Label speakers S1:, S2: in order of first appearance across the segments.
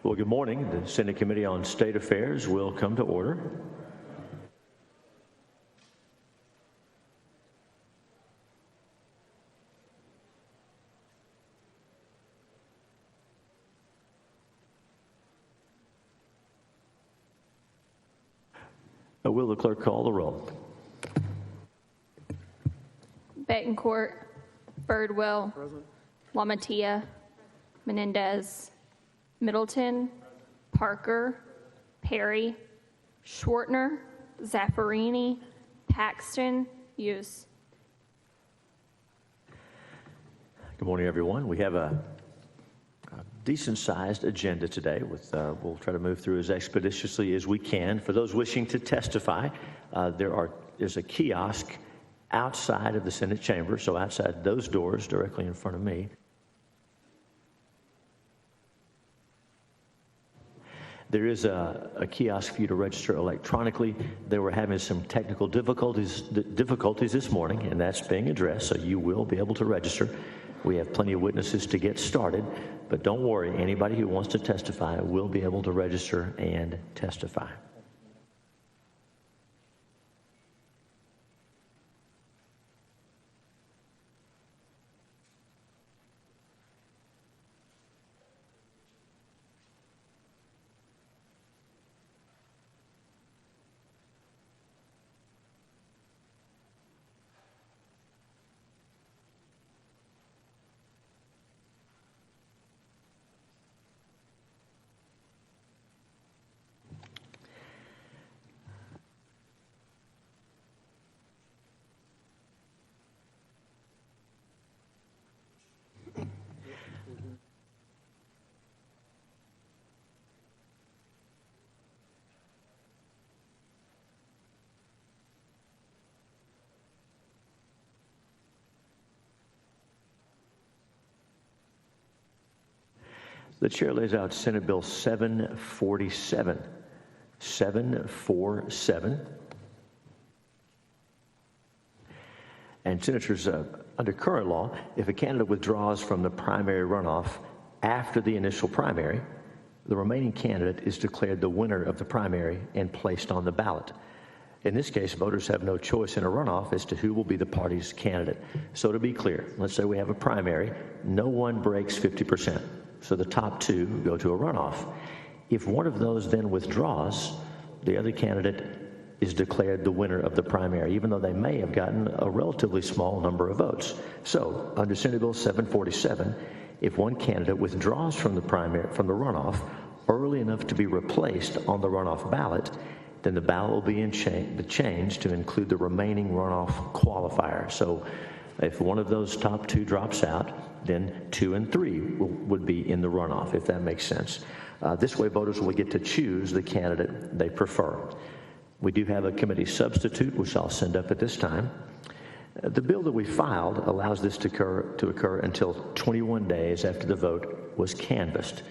S1: Well, good morning. The Senate Committee on State Affairs will come to order. Will the clerk call the roll?
S2: Betancourt, Birdwell, Present. Lamatia, Menendez, Middleton, Parker, Perry, Schwartner, Zaffarini, Paxton, Hughes.
S1: Good morning, everyone. We have a decent-sized agenda today. We'll try to move through as expeditiously as we can. For those wishing to testify, there's a kiosk outside of the Senate chamber, so outside those doors directly in front of me. There is a kiosk for you to register electronically. They were having some technical difficulties this morning, and that's being addressed, so you will be able to register. We have plenty of witnesses to get started, but don't worry, anybody who wants to testify will be able to register and testify. The chair lays out Senate Bill 747. 747. And senators, under current law, if a candidate withdraws from the primary runoff after the initial primary, the remaining candidate is declared the winner of the primary and placed on the ballot. In this case, voters have no choice in a runoff as to who will be the party's candidate. So to be clear, let's say we have a primary, no one breaks 50%. So the top two go to a runoff. If one of those then withdraws, the other candidate is declared the winner of the primary, even though they may have gotten a relatively small number of votes. So under Senate Bill 747, if one candidate withdraws from the runoff early enough to be replaced on the runoff ballot, then the ballot will be changed to include the remaining runoff qualifier. So if one of those top two drops out, then 2 and 3 would be in the runoff, if that makes sense. This way, voters will get to choose the candidate they prefer. We do have a committee substitute, which I'll send up at this time. The bill that we filed allows this to occur until 21 days after the vote was canvassed.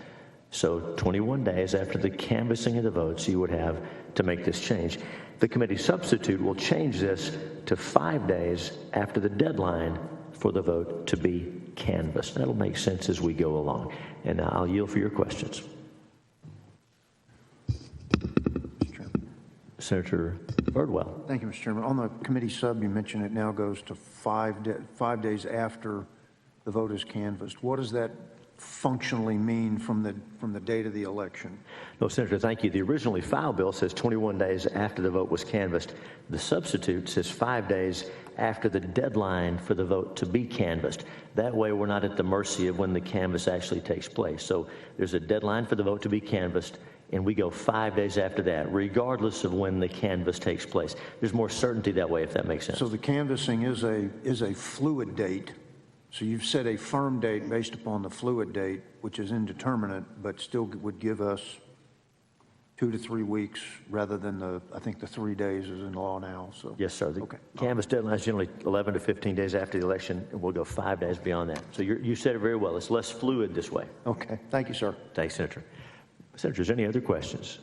S1: So 21 days after the canvassing of the votes, you would have to make this change. The committee substitute will change this to 5 days after the deadline for the vote to be canvassed. That'll make sense as we go along. And I'll yield for your questions.
S3: Mr. Chairman.
S1: Senator Birdwell.
S3: Thank you, Mr. Chairman. On the committee sub, you mentioned it now goes to 5 days after the vote is canvassed. What does that functionally mean from the date of the election?
S1: No, Senator, thank you. The originally filed bill says 21 days after the vote was canvassed. The substitute says 5 days after the deadline for the vote to be canvassed. That way we're not at the mercy of when the canvass actually takes place. So there's a deadline for the vote to be canvassed, and we go 5 days after that, regardless of when the canvass takes place. There's more certainty that way, if that makes sense.
S3: So the canvassing is a fluid date. So you've set a firm date based upon the fluid date, which is indeterminate, but still would give us 2 to 3 weeks rather than I think the 3 days is in law now. So
S1: yes, sir. The
S3: okay.
S1: Canvass deadline is generally 11 to 15 days after the election, and we'll go 5 days beyond that. So you said it very well. It's less fluid this way.
S3: Okay. Thank you, sir.
S1: Thanks, Senator. Senators, any other questions?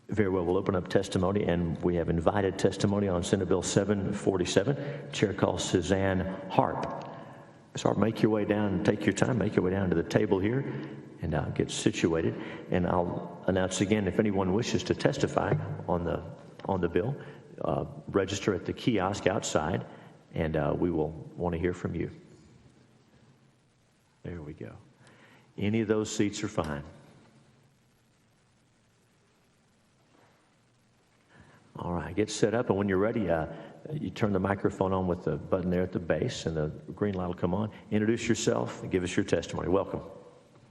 S1: Very well, we'll open up testimony, and we have invited testimony on Senate Bill 747. Chair calls Suzanne Harp. So make your way down, take your time, make your way down to the table here and get situated. And I'll announce again, if anyone wishes to testify on the bill, register at the kiosk outside, and we will want to hear from you. There we go. Any of those seats are fine. All right, get set up, and when you're ready, you turn the microphone on with the button there at the base, and the green light will come on. Introduce yourself and give us your testimony. Welcome.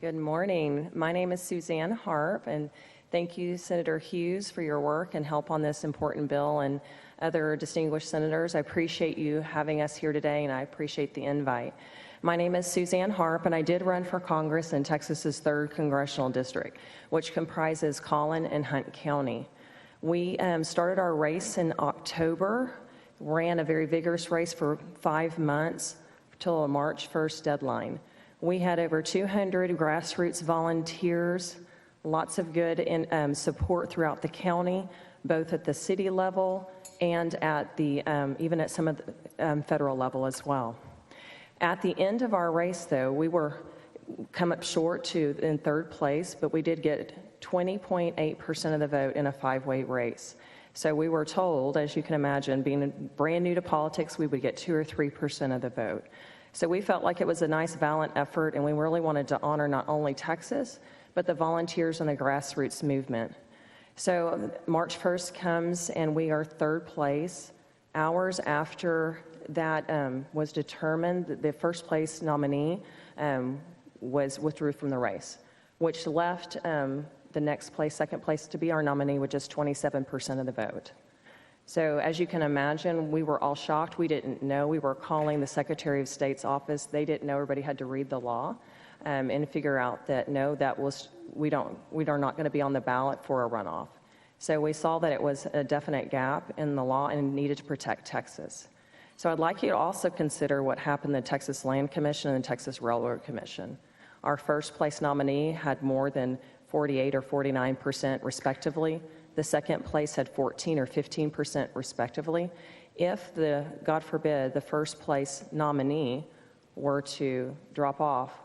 S4: Good morning. My name is Suzanne Harp, and thank you, Senator Hughes, for your work and help on this important bill, and other distinguished senators. I appreciate you having us here today, and I appreciate the invite. My name is Suzanne Harp, and I did run for Congress in Texas's 3rd Congressional District, which comprises Collin and Hunt County. We started our race in October, ran a very vigorous race for 5 months till a March 1st deadline. We had over 200 grassroots volunteers, lots of good support throughout the county, both at the city level and at the even at some of the federal level as well. At the end of our race, though, we were come up short in 3rd place, but we did get 20.8% of the vote in a 5-way race. So we were told, as you can imagine, being brand new to politics, we would get 2 or 3% of the vote. So we felt like it was a nice, valiant effort, and we really wanted to honor not only Texas, but the volunteers and the grassroots movement. So March 1st comes, and we are 3rd place. Hours after that was determined, the 1st place nominee was withdrew from the race, which left the next place, 2nd place, to be our nominee with just 27% of the vote. So as you can imagine, we were all shocked. We didn't know. We were calling the Secretary of State's office. They didn't know. Everybody had to read the law and figure out that, no, we are not going to be on the ballot for a runoff. So we saw that it was a definite gap in the law and needed to protect Texas. So I'd like you to also consider what happened in the Texas Land Commission and the Texas Railroad Commission. Our 1st place nominee had more than 48 or 49% respectively. The 2nd place had 14 or 15% respectively. If God forbid, the 1st place nominee were to drop off,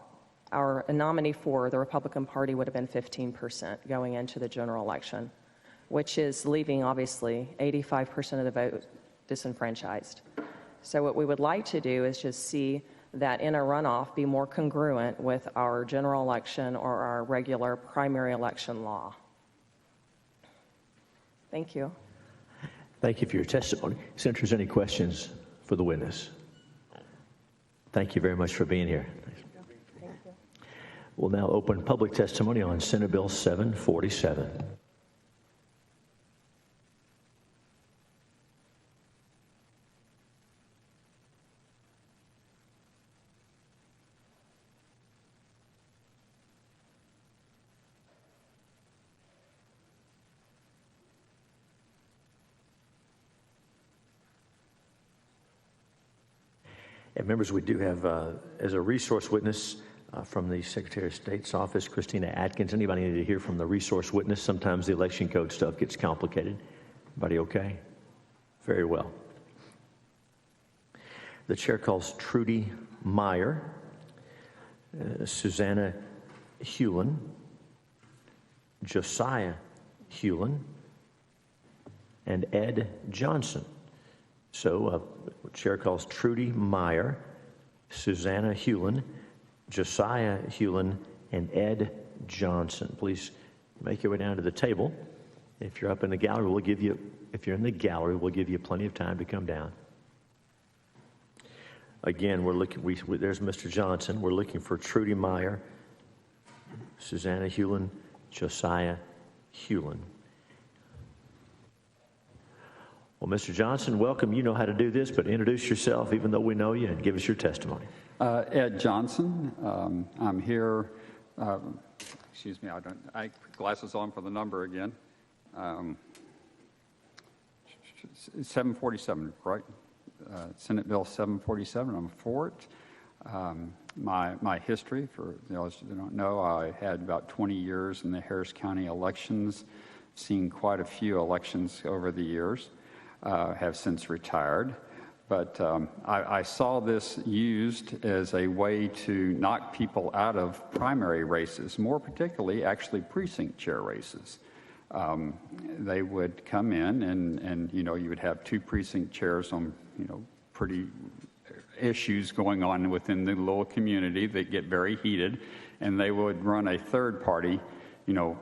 S4: our nominee for the Republican Party would have been 15% going into the general election, which is leaving, obviously, 85% of the vote disenfranchised. So what we would like to do is just see that in a runoff be more congruent with our general election or our regular primary election law. Thank you.
S1: Thank you for your testimony. Senators, any questions for the witness? Thank you very much for being here.
S4: Thank you.
S1: We'll now open public testimony on Senate Bill 747. And members, we do have, as a resource witness from the Secretary of State's office, Christina Atkins. Anybody need to hear from the resource witness? Sometimes the election code stuff gets complicated. Everybody okay? Very well. The chair calls Trudy Meyer, Susanna Hewlin, Josiah Hewlin, and Ed Johnson. So, chair calls Trudy Meyer, Susanna Hewlin, Josiah Hewlin, and Ed Johnson. Please make your way down to the table. If you're up in the gallery, if you're in the gallery, we'll give you plenty of time to come down. Again, we're looking, there's Mr. Johnson. We're looking for Trudy Meyer, Susanna Hewlin, Josiah Hewlin. Well, Mr. Johnson, welcome. You know how to do this, but introduce yourself, even though we know you, and give us your testimony.
S5: Ed Johnson. I'm here. Excuse me. I put glasses on for the number again. 747, right? Senate Bill 747. I'm for it. My history, for those who don't know, I had about 20 years in the Harris County elections, seen quite a few elections over the years. Have since retired. But I saw this used as a way to knock people out of primary races, more particularly actually precinct chair races. They would come in and you would have two precinct chairs on, pretty issues going on within the little community that get very heated, and they would run a third party,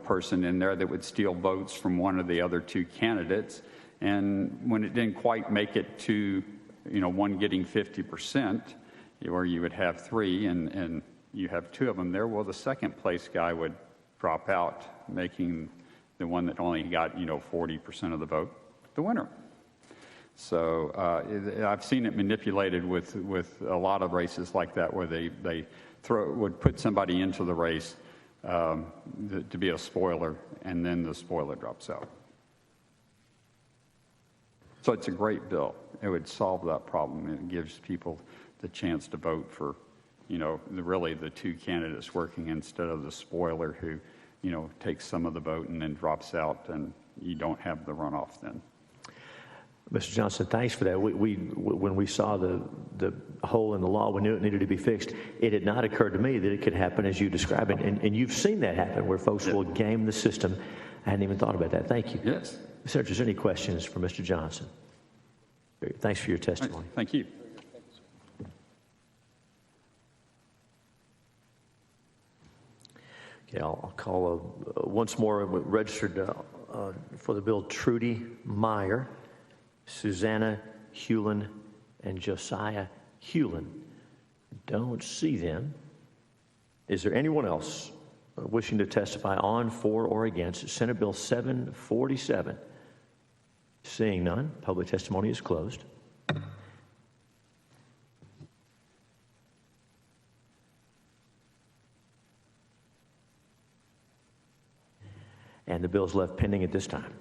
S5: person in there that would steal votes from one of the other two candidates. And when it didn't quite make it to one getting 50%, where you would have three and you have two of them there, well, the second place guy would drop out, making the one that only got, 40% of the vote the winner. So I've seen it manipulated with a lot of races like that, where they would put somebody into the race to be a spoiler, and then the spoiler drops out. So it's a great bill. It would solve that problem. It gives people the chance to vote for, really the two candidates working, instead of the spoiler who, takes some of the vote and then drops out, and you don't have the runoff then.
S1: Mr. Johnson, thanks for that. When we saw the hole in the law, we knew it needed to be fixed. It had not occurred to me that it could happen as you describe it, and you've seen that happen, where folks will game the system. I hadn't even thought about that. Thank you.
S5: Yes.
S1: Senator, is there any questions for Mr. Johnson? Thanks for your testimony.
S5: Thank you.
S1: Okay, I'll call once more registered for the bill Trudy Meyer, Susanna Hewlin, and Josiah Hewlin. Don't see them. Is there anyone else wishing to testify on, for, or against Senate Bill 747? Seeing none, public testimony is closed. And the bill is left pending at this time.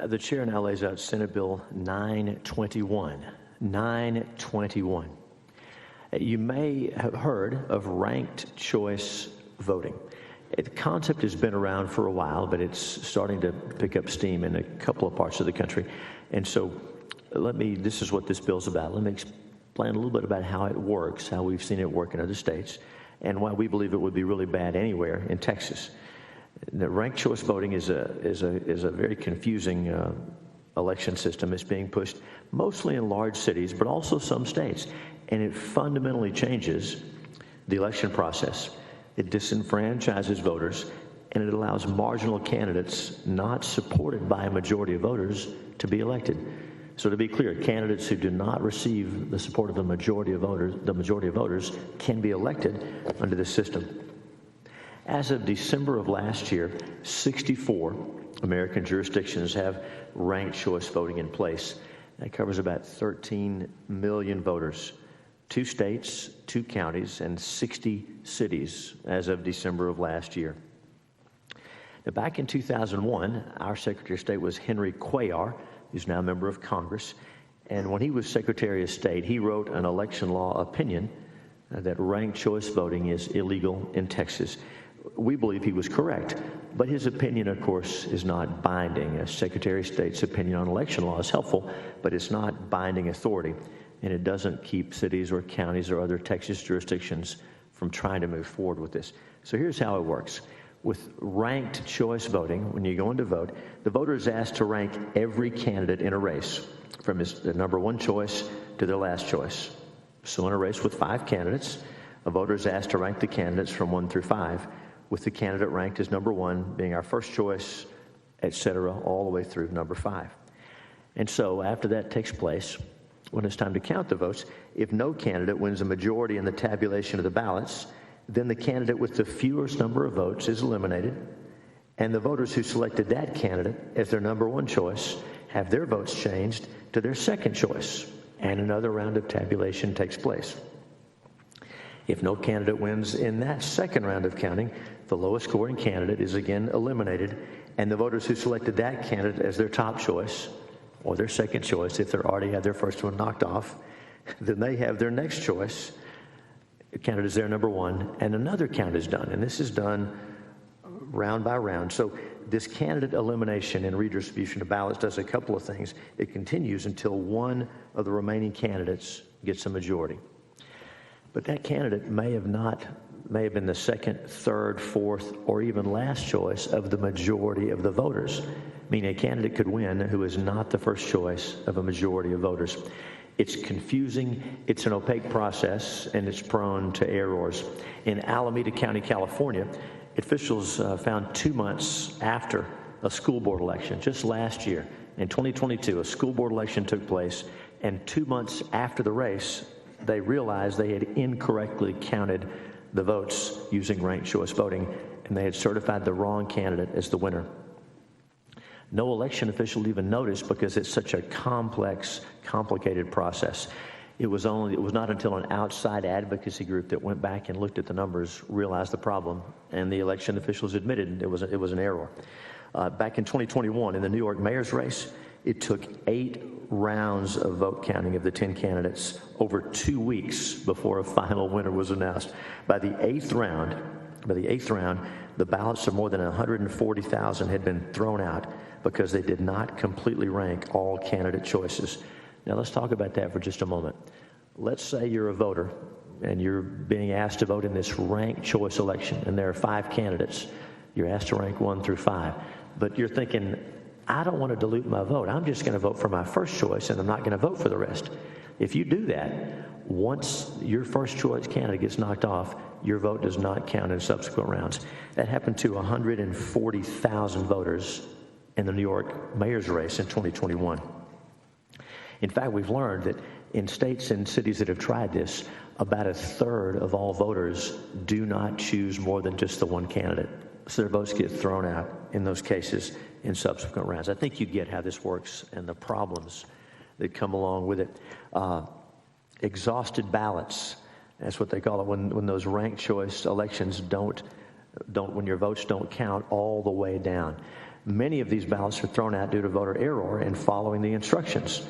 S1: The chair now lays out Senate Bill 921. 921. You may have heard of ranked choice voting. The concept has been around for a while, but it's starting to pick up steam in a couple of parts of the country. And so this is what this bill's about. Let me explain a little bit about how it works, how we've seen it work in other states, and why we believe it would be really bad anywhere in Texas. The ranked choice voting is a very confusing election system. It's being pushed mostly in large cities, but also some states. And it fundamentally changes the election process. It disenfranchises voters, and it allows marginal candidates not supported by a majority of voters to be elected. So to be clear, candidates who do not receive the support of the majority of voters can be elected under this system. As of December of last year, 64 American jurisdictions have ranked choice voting in place. That covers about 13 million voters, 2 states, 2 counties, and 60 cities as of December of last year. Now, back in 2001, our Secretary of State was Henry Cuellar, who's now a member of Congress. And when he was Secretary of State, he wrote an election law opinion that ranked choice voting is illegal in Texas. We believe he was correct, but his opinion, of course, is not binding. A Secretary of State's opinion on election law is helpful, but it's not binding authority, and it doesn't keep cities or counties or other Texas jurisdictions from trying to move forward with this. So here's how it works. With ranked choice voting, when you go in to vote, the voter is asked to rank every candidate in a race from their number one choice to their last choice. So in a race with 5 candidates, a voter is asked to rank the candidates from 1 through 5, with the candidate ranked as number 1 being our first choice, et cetera, all the way through number 5. And so after that takes place, when it's time to count the votes, if no candidate wins a majority in the tabulation of the ballots, then the candidate with the fewest number of votes is eliminated, and the voters who selected that candidate as their number 1 choice have their votes changed to their second choice, and another round of tabulation takes place. If no candidate wins in that second round of counting, the lowest scoring candidate is again eliminated, and the voters who selected that candidate as their top choice, or their second choice, if they already had their first one knocked off, then they have their next choice. The candidate is their number 1, and another count is done, and this is done round by round. So this candidate elimination and redistribution of ballots does a couple of things. It continues until one of the remaining candidates gets a majority. But that candidate may have been the second, third, fourth, or even last choice of the majority of the voters, meaning a candidate could win who is not the first choice of a majority of voters. It's confusing, it's an opaque process, and it's prone to errors. In Alameda County, California, officials found 2 months after a school board election, just last year, in 2022, a school board election took place, and 2 months after the race, they realized they had incorrectly counted the votes using ranked choice voting, and they had certified the wrong candidate as the winner. No election official even noticed because it's such a complex, complicated process. It was not until an outside advocacy group that went back and looked at the numbers realized the problem, and the election officials admitted it was an error. Back in 2021, in the New York mayor's race, it took 8 rounds of vote counting of the 10 candidates over 2 weeks before a final winner was announced. By the eighth round, the ballots of more than 140,000 had been thrown out because they did not completely rank all candidate choices. Now let's talk about that for just a moment. Let's say you're a voter and you're being asked to vote in this ranked choice election, and there are 5 candidates. You're asked to rank 1 through 5, but you're thinking, I don't want to dilute my vote. I'm just going to vote for my first choice, and I'm not going to vote for the rest. If you do that, once your first choice candidate gets knocked off, your vote does not count in subsequent rounds. That happened to 140,000 voters in the New York mayor's race in 2021. In fact, we've learned that in states and cities that have tried this, about a third of all voters do not choose more than just the one candidate. So their votes get thrown out in those cases in subsequent rounds. I think you get how this works and the problems that come along with it. Exhausted ballots, that's what they call it, when those ranked choice elections when your votes don't count all the way down. Many of these ballots are thrown out due to voter error in following the instructions.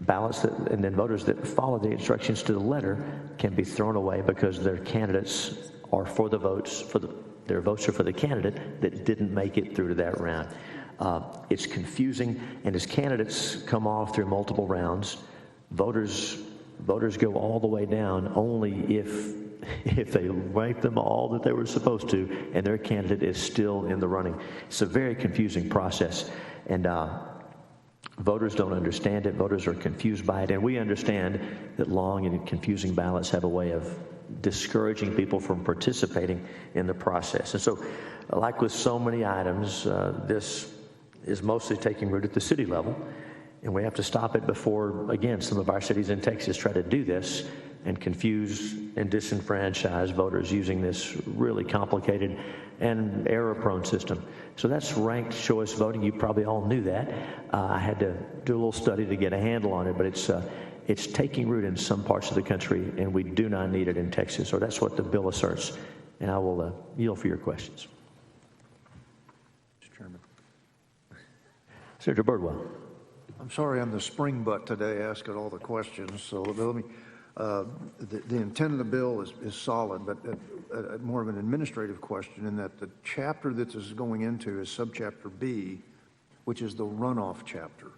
S1: And then voters that follow the instructions to the letter can be thrown away because their candidates are their votes are for the candidate that didn't make it through to that round. It's confusing, and as candidates come off through multiple rounds, voters go all the way down only if they rank them all that they were supposed to, and their candidate is still in the running. It's a very confusing process, and voters don't understand it. Voters are confused by it, and we understand that long and confusing ballots have a way of discouraging people from participating in the process. And so, like with so many items, this is mostly taking root at the city level, and we have to stop it before, again, some of our cities in Texas try to do this and confuse and disenfranchise voters using this really complicated and error-prone system. So that's ranked choice voting. You probably all knew that. I had to do a little study to get a handle on it, but it's taking root in some parts of the country, and we do not need it in Texas. So that's what the bill asserts, and I will yield for your questions. Senator Birdwell.
S3: I'm sorry I'm the spring butt today asking all the questions, so let me, the intent of the bill is solid, but more of an administrative question in that the chapter that this is going into is subchapter B, which is the runoff chapter.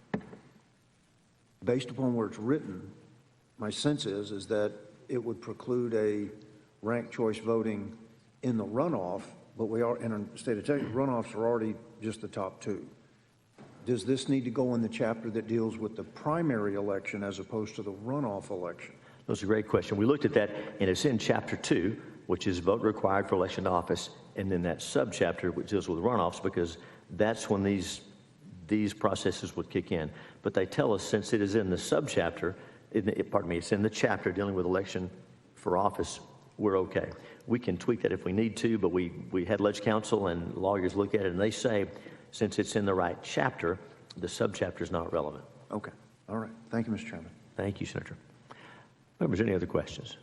S3: Based upon where it's written, my sense is that it would preclude a ranked choice voting in the runoff, but we are, in the state of Texas, runoffs are already just the top two. Does this need to go in the chapter that deals with the primary election as opposed to the runoff election?
S1: That's a great question. We looked at that, and it's in Chapter 2, which is vote required for election to office, and then that subchapter, which deals with runoffs, because that's when these processes would kick in. But they tell us, since it is in the subchapter, it's in the chapter dealing with election for office, we're okay. We can tweak that if we need to, but we had Ledge Counsel and lawyers look at it, and they say, since it's in the right chapter, the subchapter is not relevant.
S3: Okay. All right. Thank you, Mr. Chairman.
S1: Thank you, Senator. Members, any other questions?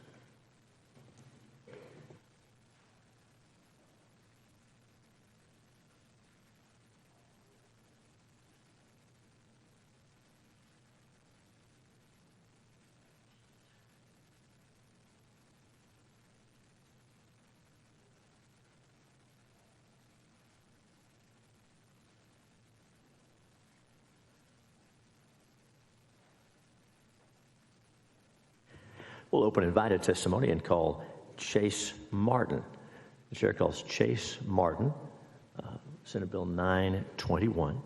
S1: We'll open invited testimony and call Chase Martin. The chair calls Chase Martin, Senate Bill 921.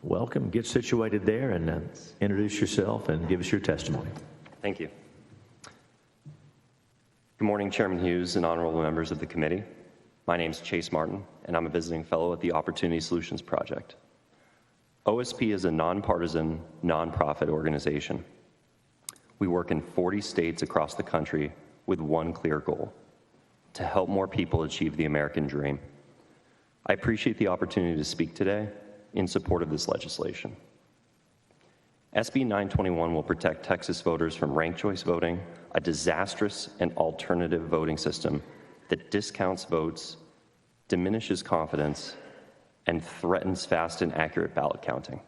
S1: Welcome. Get situated there and introduce yourself and give us your testimony.
S6: Thank you. Good morning, Chairman Hughes and honorable members of the committee. My name is Chase Martin, and I'm a visiting fellow at the Opportunity Solutions Project. OSP is a nonpartisan, nonprofit organization. We work in 40 states across the country with one clear goal: to help more people achieve the American dream. I appreciate the opportunity to speak today in support of this legislation. SB 921 will protect Texas voters from ranked choice voting, a disastrous and alternative voting system that discounts votes, diminishes confidence, and threatens fast and accurate ballot counting.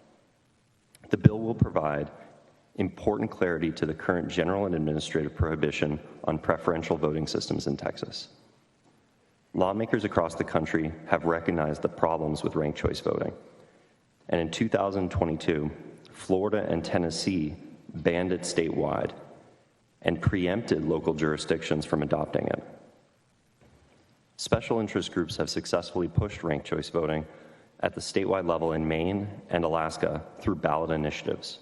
S6: The bill will provide important clarity to the current general and administrative prohibition on preferential voting systems in Texas. Lawmakers across the country have recognized the problems with ranked choice voting, and in 2022, Florida and Tennessee banned it statewide and preempted local jurisdictions from adopting it. Special interest groups have successfully pushed ranked choice voting at the statewide level in Maine and Alaska through ballot initiatives.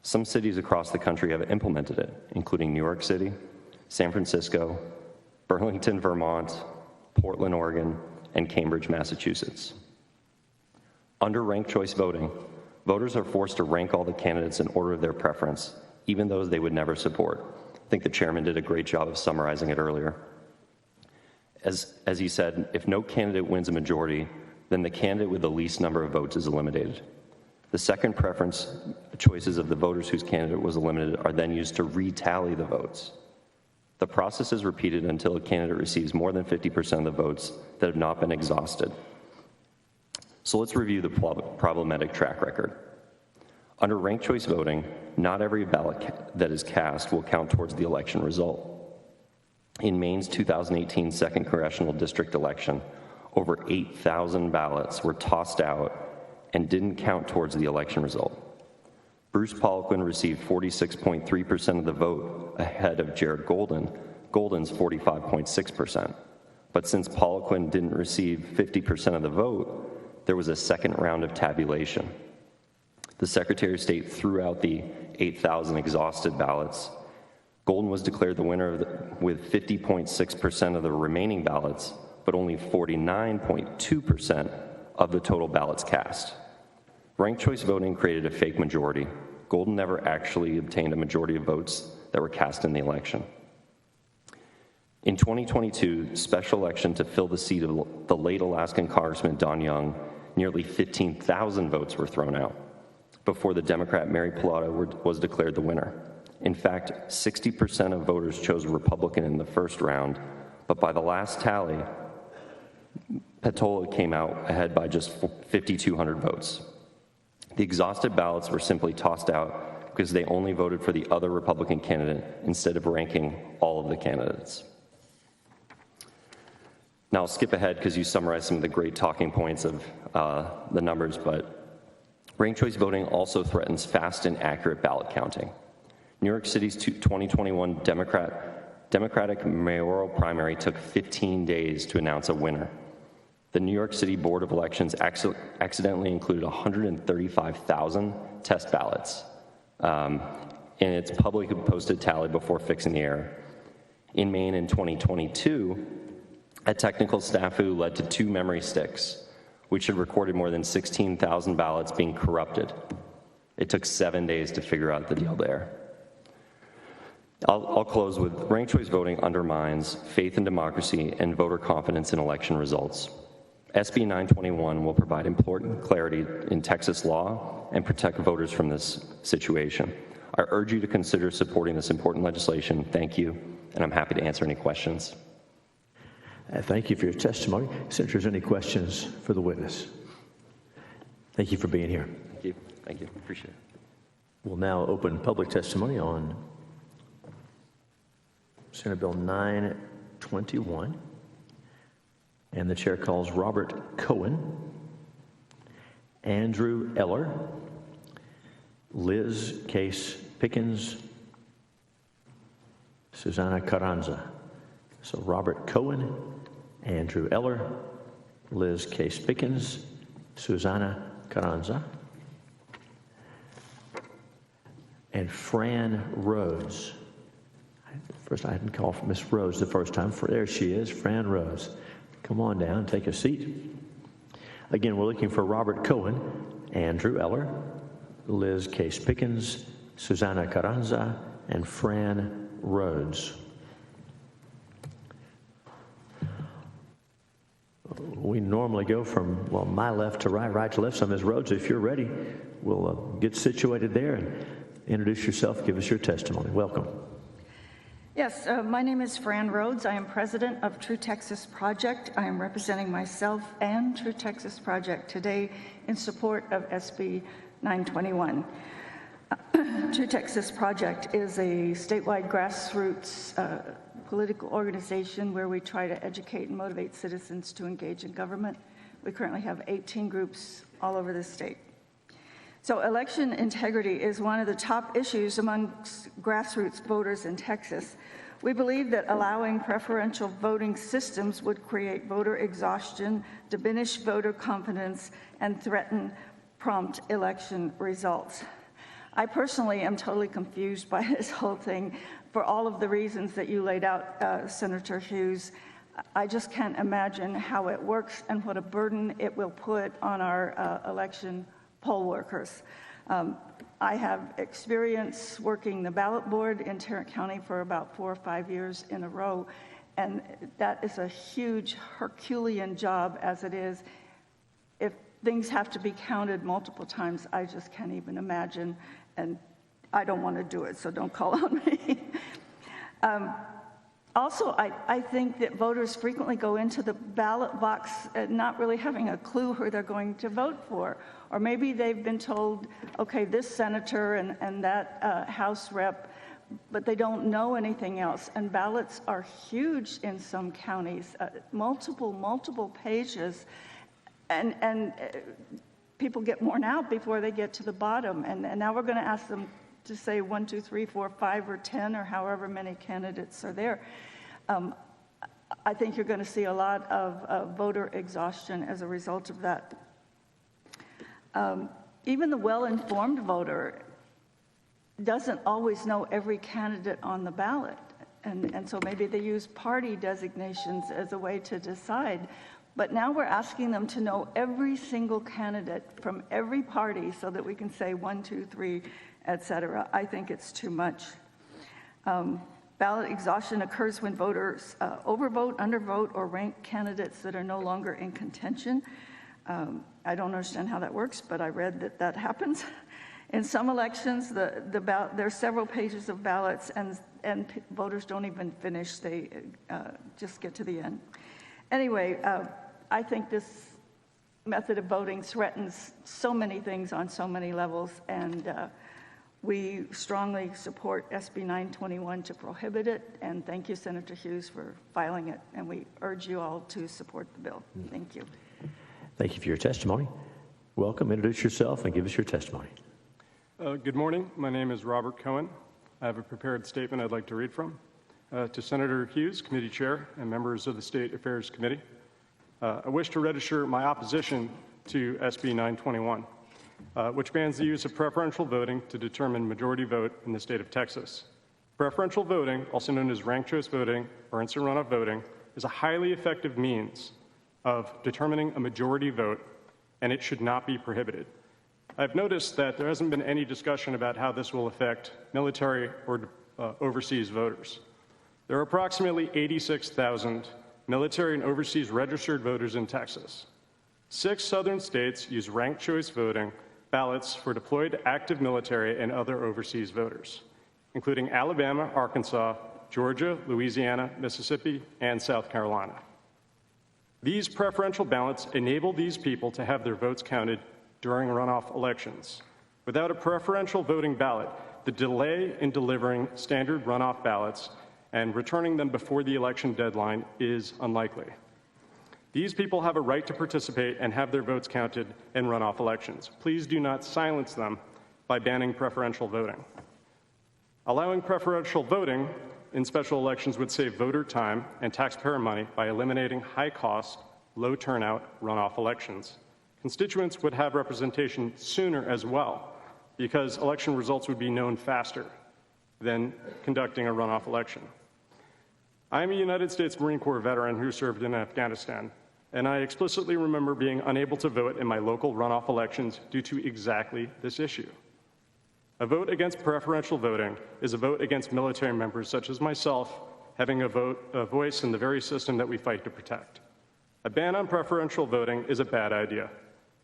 S6: Some cities across the country have implemented it, including New York City, San Francisco, Burlington, Vermont, Portland, Oregon, and Cambridge, Massachusetts. Under ranked choice voting, voters are forced to rank all the candidates in order of their preference, even those they would never support. I think the chairman did a great job of summarizing it earlier. As he said, if no candidate wins a majority, then the candidate with the least number of votes is eliminated. The second preference choices of the voters whose candidate was eliminated are then used to retally the votes. The process is repeated until a candidate receives more than 50% of the votes that have not been exhausted. So let's review the problematic track record. Under ranked choice voting, not every ballot that is cast will count towards the election result. In Maine's 2018 2nd Congressional District election, over 8,000 ballots were tossed out and didn't count towards the election result. Bruce Poliquin received 46.3% of the vote ahead of Jared Golden's 45.6%. But since Poliquin didn't receive 50% of the vote, there was a second round of tabulation. The Secretary of State threw out the 8,000 exhausted ballots. Golden was declared the winner with 50.6% of the remaining ballots, but only 49.2% of the total ballots cast. Ranked choice voting created a fake majority. Golden never actually obtained a majority of votes that were cast in the election. In 2022, special election to fill the seat of the late Alaskan Congressman Don Young, nearly 15,000 votes were thrown out. before the Democrat Mary Pilato was declared the winner. In fact, 60% of voters chose a Republican in the first round, but by the last tally, Petola came out ahead by just 5,200 votes. The exhausted ballots were simply tossed out because they only voted for the other Republican candidate instead of ranking all of the candidates. Now, I'll skip ahead because you summarized some of the great talking points of the numbers, but ranked choice voting also threatens fast and accurate ballot counting. New York City's 2021 Democratic mayoral primary took 15 days to announce a winner. The New York City Board of Elections accidentally included 135,000 test ballots in its publicly posted tally before fixing the error. In Maine in 2022, a technical snafu led to 2 memory sticks, which had recorded more than 16,000 ballots being corrupted. It took 7 days to figure out the deal there. I'll close with ranked choice voting undermines faith in democracy and voter confidence in election results. SB 921 will provide important clarity in Texas law and protect voters from this situation. I urge you to consider supporting this important legislation. Thank you, and I'm happy to answer any questions.
S1: Thank you for your testimony. Senators, any questions for the witness? Thank you for being here.
S6: Thank you. Thank you. Appreciate it.
S1: We'll now open public testimony on Senate Bill 921. And the chair calls Robert Cohen, Andrew Eller, Liz Case Pickens, Susana Carranza. So Robert Cohen, Andrew Eller, Liz Case Pickens, Susana Carranza, and Fran Rhodes. First, I didn't call Miss Rhodes the first time. There she is, Fran Rhodes. Come on down, take a seat. Again, we're looking for Robert Cohen, Andrew Eller, Liz Case Pickens, Susana Carranza, and Fran Rhodes. We normally go from, well, my left to right, right to left. So Ms. Rhodes, if you're ready, we'll get situated there and introduce yourself, give us your testimony. Welcome.
S7: Yes, my name is Fran Rhodes. I am president of True Texas Project. I am representing myself and True Texas Project today in support of SB 921. True Texas Project is a statewide grassroots political organization where we try to educate and motivate citizens to engage in government. We currently have 18 groups all over the state. So election integrity is one of the top issues among grassroots voters in Texas. We believe that allowing preferential voting systems would create voter exhaustion, diminish voter confidence, and threaten prompt election results. I personally am totally confused by this whole thing for all of the reasons that you laid out, Senator Hughes. I just can't imagine how it works and what a burden it will put on our election poll workers. I have experience working the ballot board in Tarrant County for about 4 or 5 years in a row, and that is a huge Herculean job as it is. If things have to be counted multiple times, I just can't even imagine, and I don't want to do it, so don't call on me. Also, I think that voters frequently go into the ballot box not really having a clue who they're going to vote for. Or maybe they've been told, okay, this senator and that House rep, but they don't know anything else. And ballots are huge in some counties, multiple pages. And people get worn out before they get to the bottom. And now we're going to ask them to say 1, 2, 3, 4, 5, or 10, or however many candidates are there. I think you're going to see a lot of voter exhaustion as a result of that. Even the well-informed voter doesn't always know every candidate on the ballot. And so maybe they use party designations as a way to decide. But now we're asking them to know every single candidate from every party so that we can say 1, 2, 3, et cetera. I think it's too much. Ballot exhaustion occurs when voters overvote, undervote, or rank candidates that are no longer in contention. I don't understand how that works, but I read that that happens. In some elections, there's several pages of ballots, and voters don't even finish. They just get to the end. Anyway, I think this method of voting threatens so many things on so many levels, and we strongly support SB 921 to prohibit it, and thank you, Senator Hughes, for filing it, and we urge you all to support the bill. Thank you.
S1: Thank you for your testimony. Welcome. Introduce yourself and give us your testimony.
S8: Good morning. My name is Robert Cohen. I have a prepared statement I'd like to read from. To Senator Hughes, Committee Chair, and members of the State Affairs Committee, I wish to register my opposition to SB 921, which bans the use of preferential voting to determine majority vote in the state of Texas. Preferential voting, also known as ranked choice voting or instant runoff voting, is a highly effective means of determining a majority vote, and it should not be prohibited. I've noticed that there hasn't been any discussion about how this will affect military or overseas voters. There are approximately 86,000 military and overseas registered voters in Texas. 6 southern states use ranked choice voting ballots for deployed active military and other overseas voters, including Alabama, Arkansas, Georgia, Louisiana, Mississippi, and South Carolina. These preferential ballots enable these people to have their votes counted during runoff elections. Without a preferential voting ballot, the delay in delivering standard runoff ballots and returning them before the election deadline is unlikely. These people have a right to participate and have their votes counted in runoff elections. Please do not silence them by banning preferential voting. Allowing preferential voting in special elections would save voter time and taxpayer money by eliminating high-cost, low-turnout runoff elections. Constituents would have representation sooner as well, because election results would be known faster than conducting a runoff election. I am a United States Marine Corps veteran who served in Afghanistan, and I explicitly remember being unable to vote in my local runoff elections due to exactly this issue. A vote against preferential voting is a vote against military members such as myself having a voice in the very system that we fight to protect. A ban on preferential voting is a bad idea.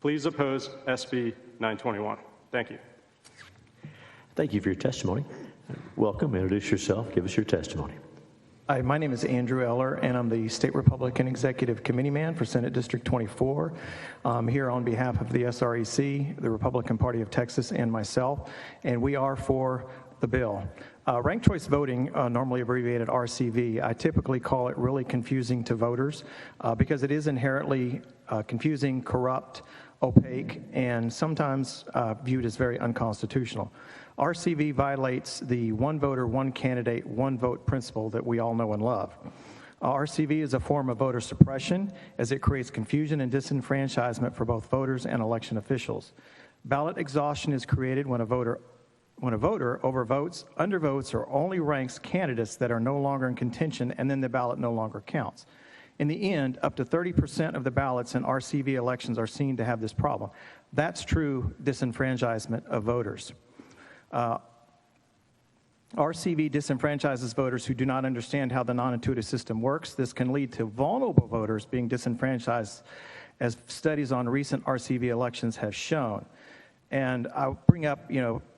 S8: Please oppose SB 921. Thank you.
S1: Thank you for your testimony. Welcome. Introduce yourself. Give us your testimony.
S9: Hi, my name is Andrew Eller, and I'm the State Republican Executive Committee Man for Senate District 24. I'm here on behalf of the SREC, the Republican Party of Texas, and myself, and we are for the bill. Ranked choice voting, normally abbreviated RCV, I typically call it really confusing to voters because it is inherently confusing, corrupt, opaque, and sometimes viewed as very unconstitutional. RCV violates the one voter, one candidate, one vote principle that we all know and love. RCV is a form of voter suppression as it creates confusion and disenfranchisement for both voters and election officials. Ballot exhaustion is created when a voter overvotes, undervotes, or only ranks candidates that are no longer in contention, and then the ballot no longer counts. In the end, up to 30% of the ballots in RCV elections are seen to have this problem. That's true disenfranchisement of voters. RCV disenfranchises voters who do not understand how the non-intuitive system works. This can lead to vulnerable voters being disenfranchised, as studies on recent RCV elections have shown. And I'll bring up,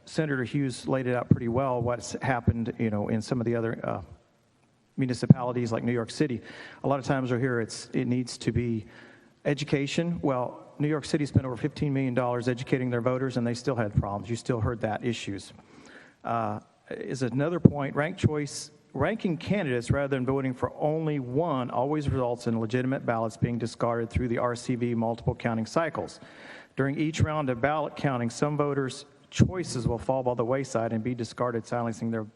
S9: Senator Hughes laid it out pretty well, what's happened, in some of the other municipalities like New York City. A lot of times we'll hear it needs to be education. Well, New York City spent over $15 million educating their voters, and they still had problems. You still heard that issues. Is another point, ranked choice, ranking candidates rather than voting for only one always results in legitimate ballots being discarded through the RCV multiple counting cycles. During each round of ballot counting, some voters' choices will fall by the wayside and be discarded, silencing their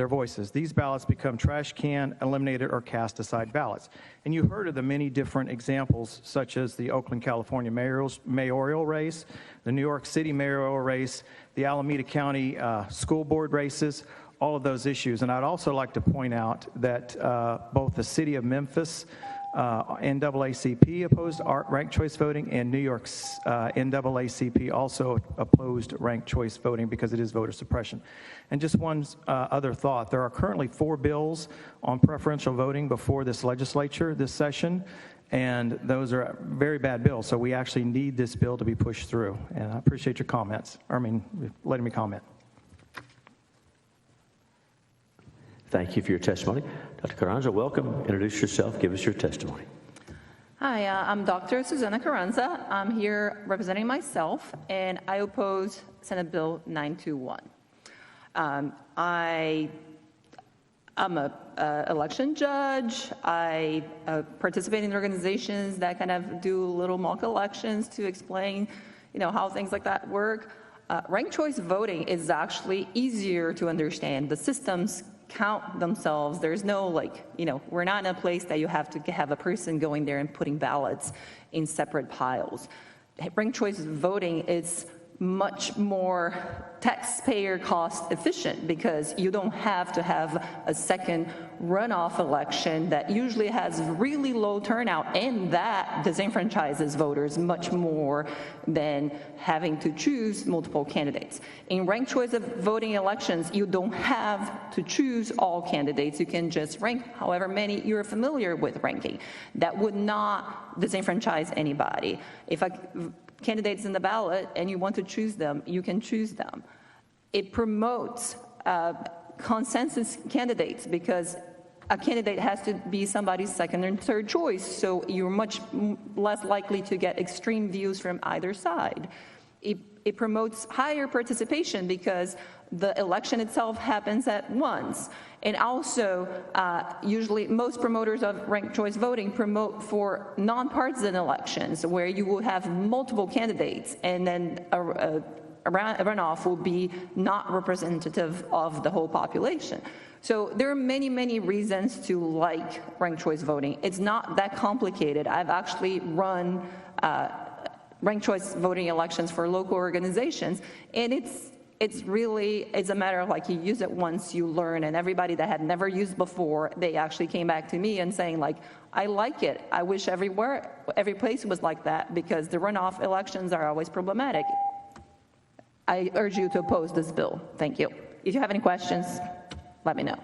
S9: voices. These ballots become trash can, eliminated, or cast aside ballots. And you heard of the many different examples, such as the Oakland, California mayoral race, the New York City mayoral race, the Alameda County school board races, all of those issues. And I'd also like to point out that both the city of Memphis NAACP opposed ranked choice voting, and New York's NAACP also opposed ranked choice voting because it is voter suppression. And just one other thought, there are currently 4 bills on preferential voting before this legislature this session, and those are very bad bills, so we actually need this bill to be pushed through. And I appreciate your comments, letting me comment.
S1: Thank you for your testimony. Dr. Carranza, welcome. Introduce yourself. Give us your testimony.
S10: Hi, I'm Dr. Susanna Carranza. I'm here representing myself, and I oppose Senate Bill 921. I'm an election judge. I participate in organizations that kind of do little mock elections to explain, how things like that work. Ranked choice voting is actually easier to understand. The systems count themselves. There's no we're not in a place that you have to have a person going there and putting ballots in separate piles. Ranked choice voting is much more taxpayer cost efficient because you don't have to have a second runoff election that usually has really low turnout, and that disenfranchises voters much more than having to choose multiple candidates. In ranked choice of voting elections, you don't have to choose all candidates. You can just rank however many you're familiar with ranking. That would not disenfranchise anybody. If candidates in the ballot and you want to choose them, you can choose them. It promotes consensus candidates because a candidate has to be somebody's second and third choice, so you're much less likely to get extreme views from either side. It promotes higher participation because the election itself happens at once. And also, usually most promoters of ranked choice voting promote for nonpartisan elections where you will have multiple candidates and then a runoff will be not representative of the whole population. So there are many, many reasons to like ranked choice voting. It's not that complicated. I've actually run ranked choice voting elections for local organizations, and it's a matter of you use it once, you learn, and everybody that had never used before, they actually came back to me and saying I like it. I wish every place was like that because the runoff elections are always problematic. I urge you to oppose this bill. Thank you. If you have any questions, let me know.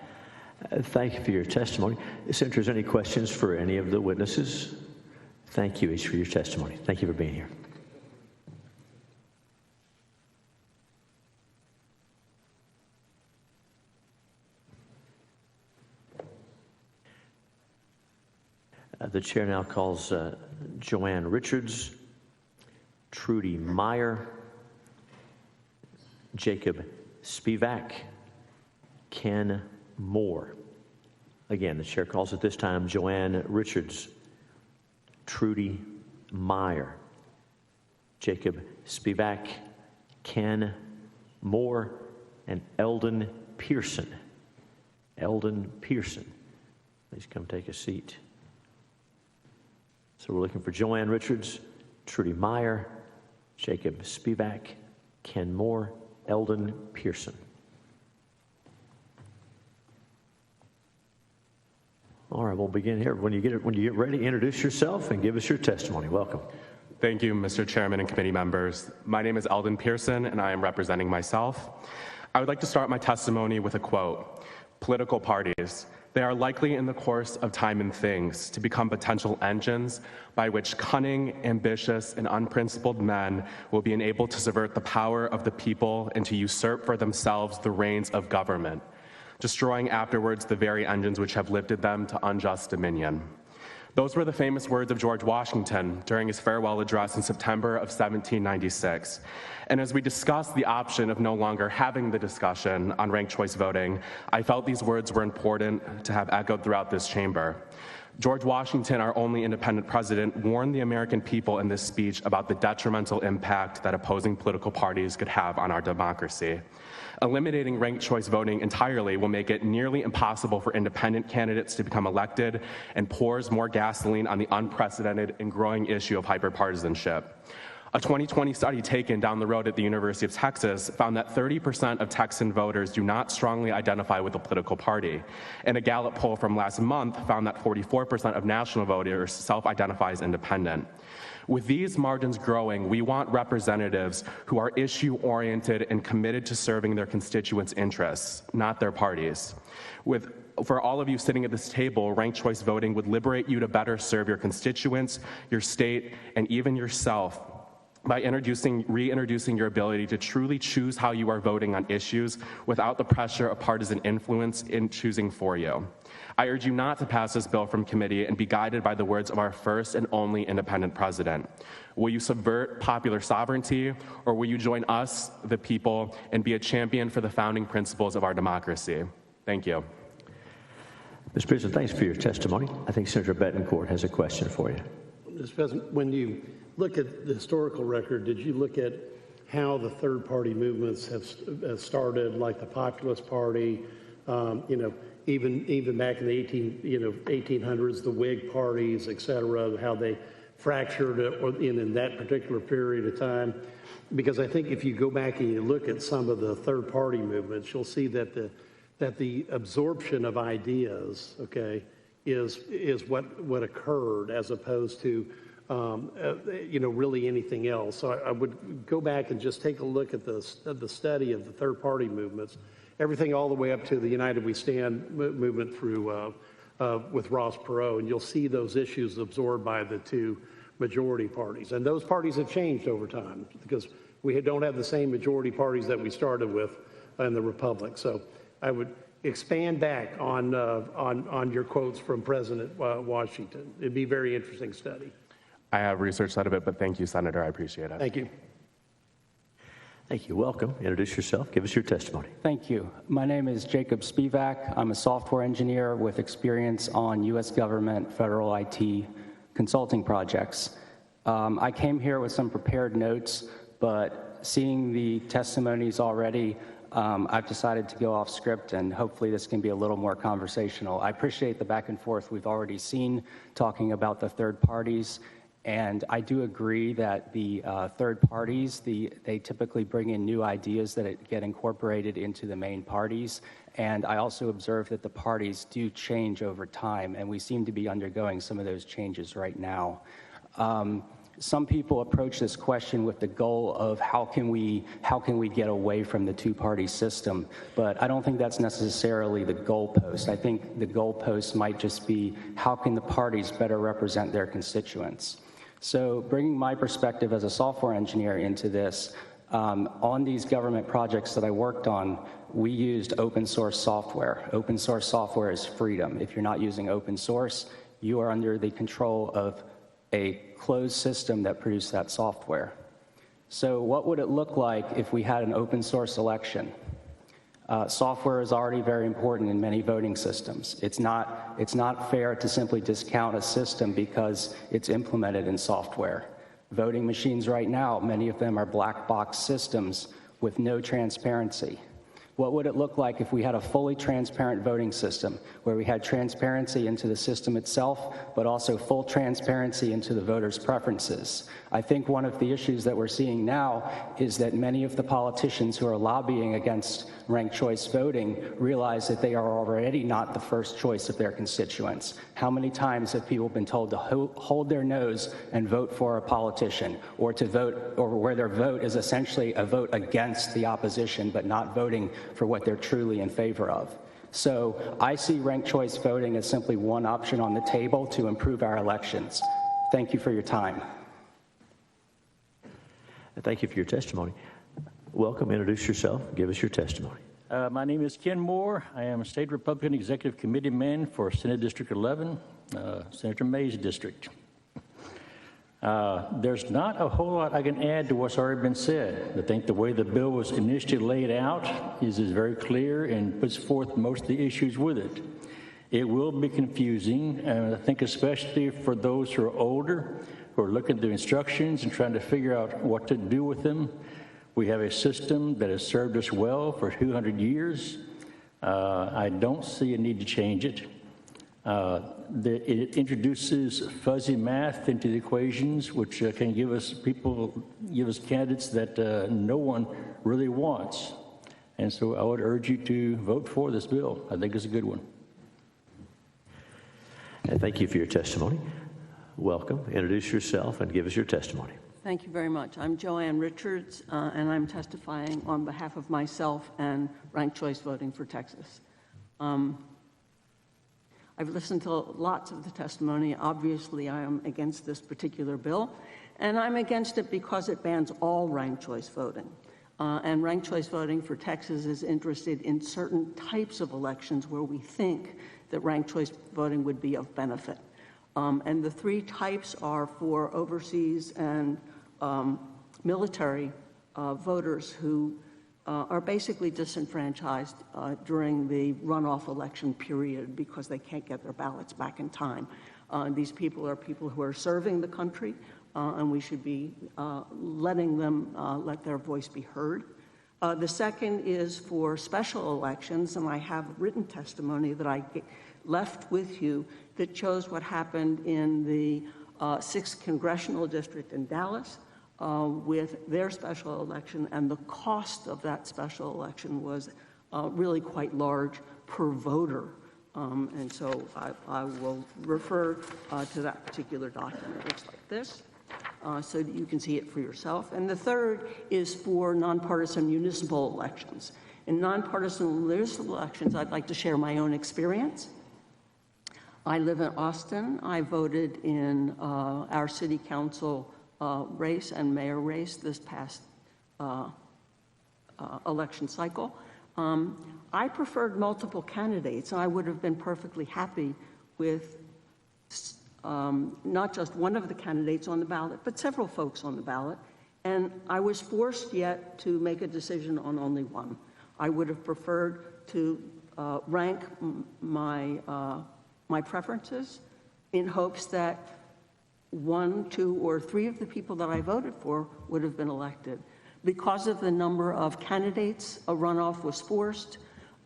S1: Thank you for your testimony. Senators, any questions for any of the witnesses? Thank you each for your testimony. Thank you for being here. The chair now calls Joanne Richards, Trudy Meyer, Jacob Spivak, Ken Moore. Again, the chair calls at this time Joanne Richards, Trudy Meyer, Jacob Spivak, Ken Moore, and Eldon Pearson. Eldon Pearson, please come take a seat. So we're looking for Joanne Richards, Trudy Meyer, Jacob Spivak, Ken Moore, Eldon Pearson. All right, we'll begin here. When you get ready, introduce yourself and give us your testimony. Welcome.
S11: Thank you, Mr. Chairman and committee members. My name is Eldon Pearson, and I am representing myself. I would like to start my testimony with a quote. Political parties, they are likely in the course of time and things to become potential engines by which cunning, ambitious, and unprincipled men will be enabled to subvert the power of the people and to usurp for themselves the reins of government, destroying afterwards the very engines which have lifted them to unjust dominion. Those were the famous words of George Washington during his farewell address in September of 1796. And as we discussed the option of no longer having the discussion on ranked choice voting, I felt these words were important to have echoed throughout this chamber. George Washington, our only independent president, warned the American people in this speech about the detrimental impact that opposing political parties could have on our democracy. Eliminating ranked choice voting entirely will make it nearly impossible for independent candidates to become elected and pours more gasoline on the unprecedented and growing issue of hyperpartisanship. A 2020 study taken down the road at the University of Texas found that 30% of Texan voters do not strongly identify with a political party. And a Gallup poll from last month found that 44% of national voters self-identify as independent. With these margins growing, we want representatives who are issue-oriented and committed to serving their constituents' interests, not their parties. For all of you sitting at this table, ranked choice voting would liberate you to better serve your constituents, your state, and even yourself by reintroducing your ability to truly choose how you are voting on issues without the pressure of partisan influence in choosing for you. I urge you not to pass this bill from committee and be guided by the words of our first and only independent president. Will you subvert popular sovereignty, or will you join us, the people, and be a champion for the founding principles of our democracy? Thank you.
S1: Mr. President, thanks for your testimony. I think Senator Betancourt has a question for you.
S12: Mr. President, when you look at the historical record, did you look at how the third-party movements have started, like the Populist Party, even back in the 1800s, the Whig parties, et cetera, how they fractured in that particular period of time? Because I think if you go back and you look at some of the third-party movements, you'll see that the absorption of ideas, okay, is what occurred as opposed to really anything else. So I would go back and just take a look at the study of the third-party movements, everything all the way up to the United We Stand movement through with Ross Perot, and you'll see those issues absorbed by the two majority parties. And those parties have changed over time because we don't have the same majority parties that we started with in the Republic. So I would expand back on your quotes from President Washington. It'd be a very interesting study.
S11: I have researched out of it, but thank you, Senator. I appreciate it.
S12: Thank you.
S1: Thank you. Welcome. Introduce yourself. Give us your testimony.
S13: Thank you. My name is Jacob Spivak. I'm a software engineer with experience on U.S. government federal IT consulting projects. I came here with some prepared notes, but seeing the testimonies already, I've decided to go off script, and hopefully this can be a little more conversational. I appreciate the back and forth we've already seen talking about the third parties. And I do agree that the third parties, they typically bring in new ideas that get incorporated into the main parties. And I also observe that the parties do change over time, and we seem to be undergoing some of those changes right now. Some people approach this question with the goal of how can we get away from the two-party system, but I don't think that's necessarily the goalpost. I think the goalpost might just be how can the parties better represent their constituents. So bringing my perspective as a software engineer into this, on these government projects that I worked on, we used open source software. Open source software is freedom. If you're not using open source, you are under the control of a closed system that produced that software. So what would it look like if we had an open source election? Software is already very important in many voting systems. It's not fair to simply discount a system because it's implemented in software. Voting machines right now, many of them are black box systems with no transparency. What would it look like if we had a fully transparent voting system where we had transparency into the system itself, but also full transparency into the voters' preferences? I think one of the issues that we're seeing now is that many of the politicians who are lobbying against ranked choice voting realize that they are already not the first choice of their constituents. How many times have people been told to hold their nose and vote for a politician, or to vote, or where their vote is essentially a vote against the opposition, but not voting for what they're truly in favor of? So I see ranked choice voting as simply one option on the table to improve our elections. Thank you for your time.
S1: Thank you for your testimony. Welcome. Introduce yourself. Give us your testimony.
S14: My name is Ken Moore. I am a state Republican Executive Committee man for Senate District 11, Senator May's district. There's not a whole lot I can add to what's already been said. I think the way the bill was initially laid out is very clear and puts forth most of the issues with it. It will be confusing, and I think especially for those who are older, who are looking at the instructions and trying to figure out what to do with them. We have a system that has served us well for 200 years. I don't see a need to change it. It introduces fuzzy math into the equations, which can give us candidates that no one really wants. And so I would urge you to vote for this bill. I think it's a good one.
S1: And thank you for your testimony. Welcome. Introduce yourself and give us your testimony.
S15: Thank you very much. I'm Joanne Richards, and I'm testifying on behalf of myself and ranked choice voting for Texas. I've listened to lots of the testimony. Obviously, I am against this particular bill, and I'm against it because it bans all ranked choice voting. And ranked choice voting for Texas is interested in certain types of elections where we think that ranked choice voting would be of benefit. And the three types are for overseas and military voters who are basically disenfranchised during the runoff election period because they can't get their ballots back in time. These people are people who are serving the country, and we should be letting them let their voice be heard. The second is for special elections, and I have written testimony that I left with you that shows what happened in the 6th Congressional District in Dallas with their special election, and the cost of that special election was really quite large per voter. And so I will refer to that particular document. It looks like this, so that you can see it for yourself. And the third is for nonpartisan municipal elections. In nonpartisan municipal elections, I'd like to share my own experience. I live in Austin. I voted in our city council race and mayor race this past election cycle. I preferred multiple candidates, and I would have been perfectly happy with not just one of the candidates on the ballot, but several folks on the ballot. And I was forced yet to make a decision on only one. I would have preferred to rank my preferences in hopes that 1, 2, or 3 of the people that I voted for would have been elected. Because of the number of candidates, a runoff was forced,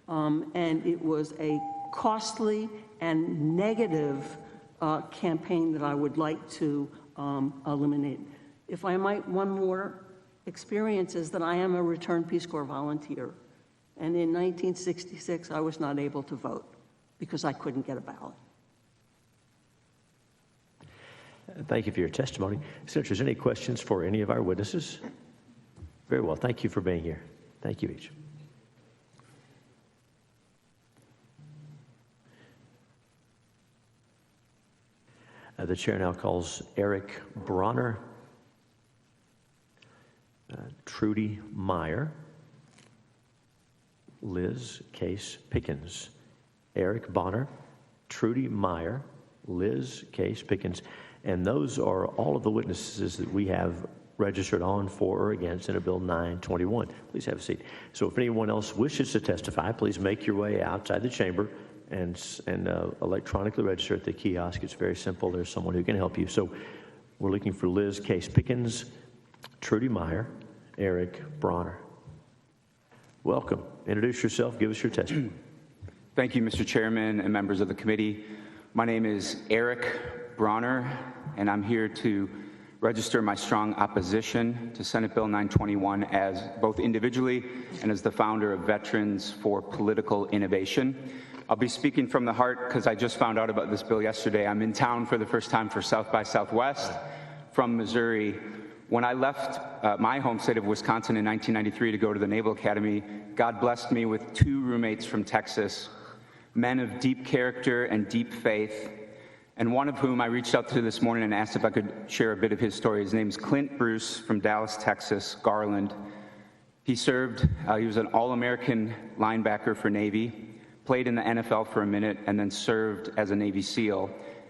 S15: and it was a costly and negative campaign that I would like to eliminate. If I might, one more experience is that I am a returned Peace Corps volunteer. And in 1966, I was not able to vote because I couldn't get a ballot.
S1: Thank you for your testimony. Senators, any questions for any of our witnesses? Very well. Thank you for being here. Thank you each. The chair now calls Eric Bronner, Trudy Meyer, Liz Case Pickens. Eric Bonner, Trudy Meyer, Liz Case Pickens. And those are all of the witnesses that we have registered on, for, or against Senate Bill 921. Please have a seat. So if anyone else wishes to testify, please make your way outside the chamber and electronically register at the kiosk. It's very simple. There's someone who can help you. So we're looking for Liz Case Pickens, Trudy Meyer, Eric Bronner. Welcome. Introduce yourself. Give us your testimony.
S16: Thank you, Mr. Chairman and members of the committee. My name is Eric Bronner, and I'm here to register my strong opposition to Senate Bill 921 as both individually and as the founder of Veterans for Political Innovation. I'll be speaking from the heart because I just found out about this bill yesterday. I'm in town for the first time for South by Southwest from Missouri. When I left my home state of Wisconsin in 1993 to go to the Naval Academy, God blessed me with 2 roommates from Texas, men of deep character and deep faith, and one of whom I reached out to this morning and asked if I could share a bit of his story. His name's Clint Bruce from Dallas, Texas, Garland. He served, he was an All-American linebacker for Navy, played in the NFL for a minute, and then served as a Navy SEAL.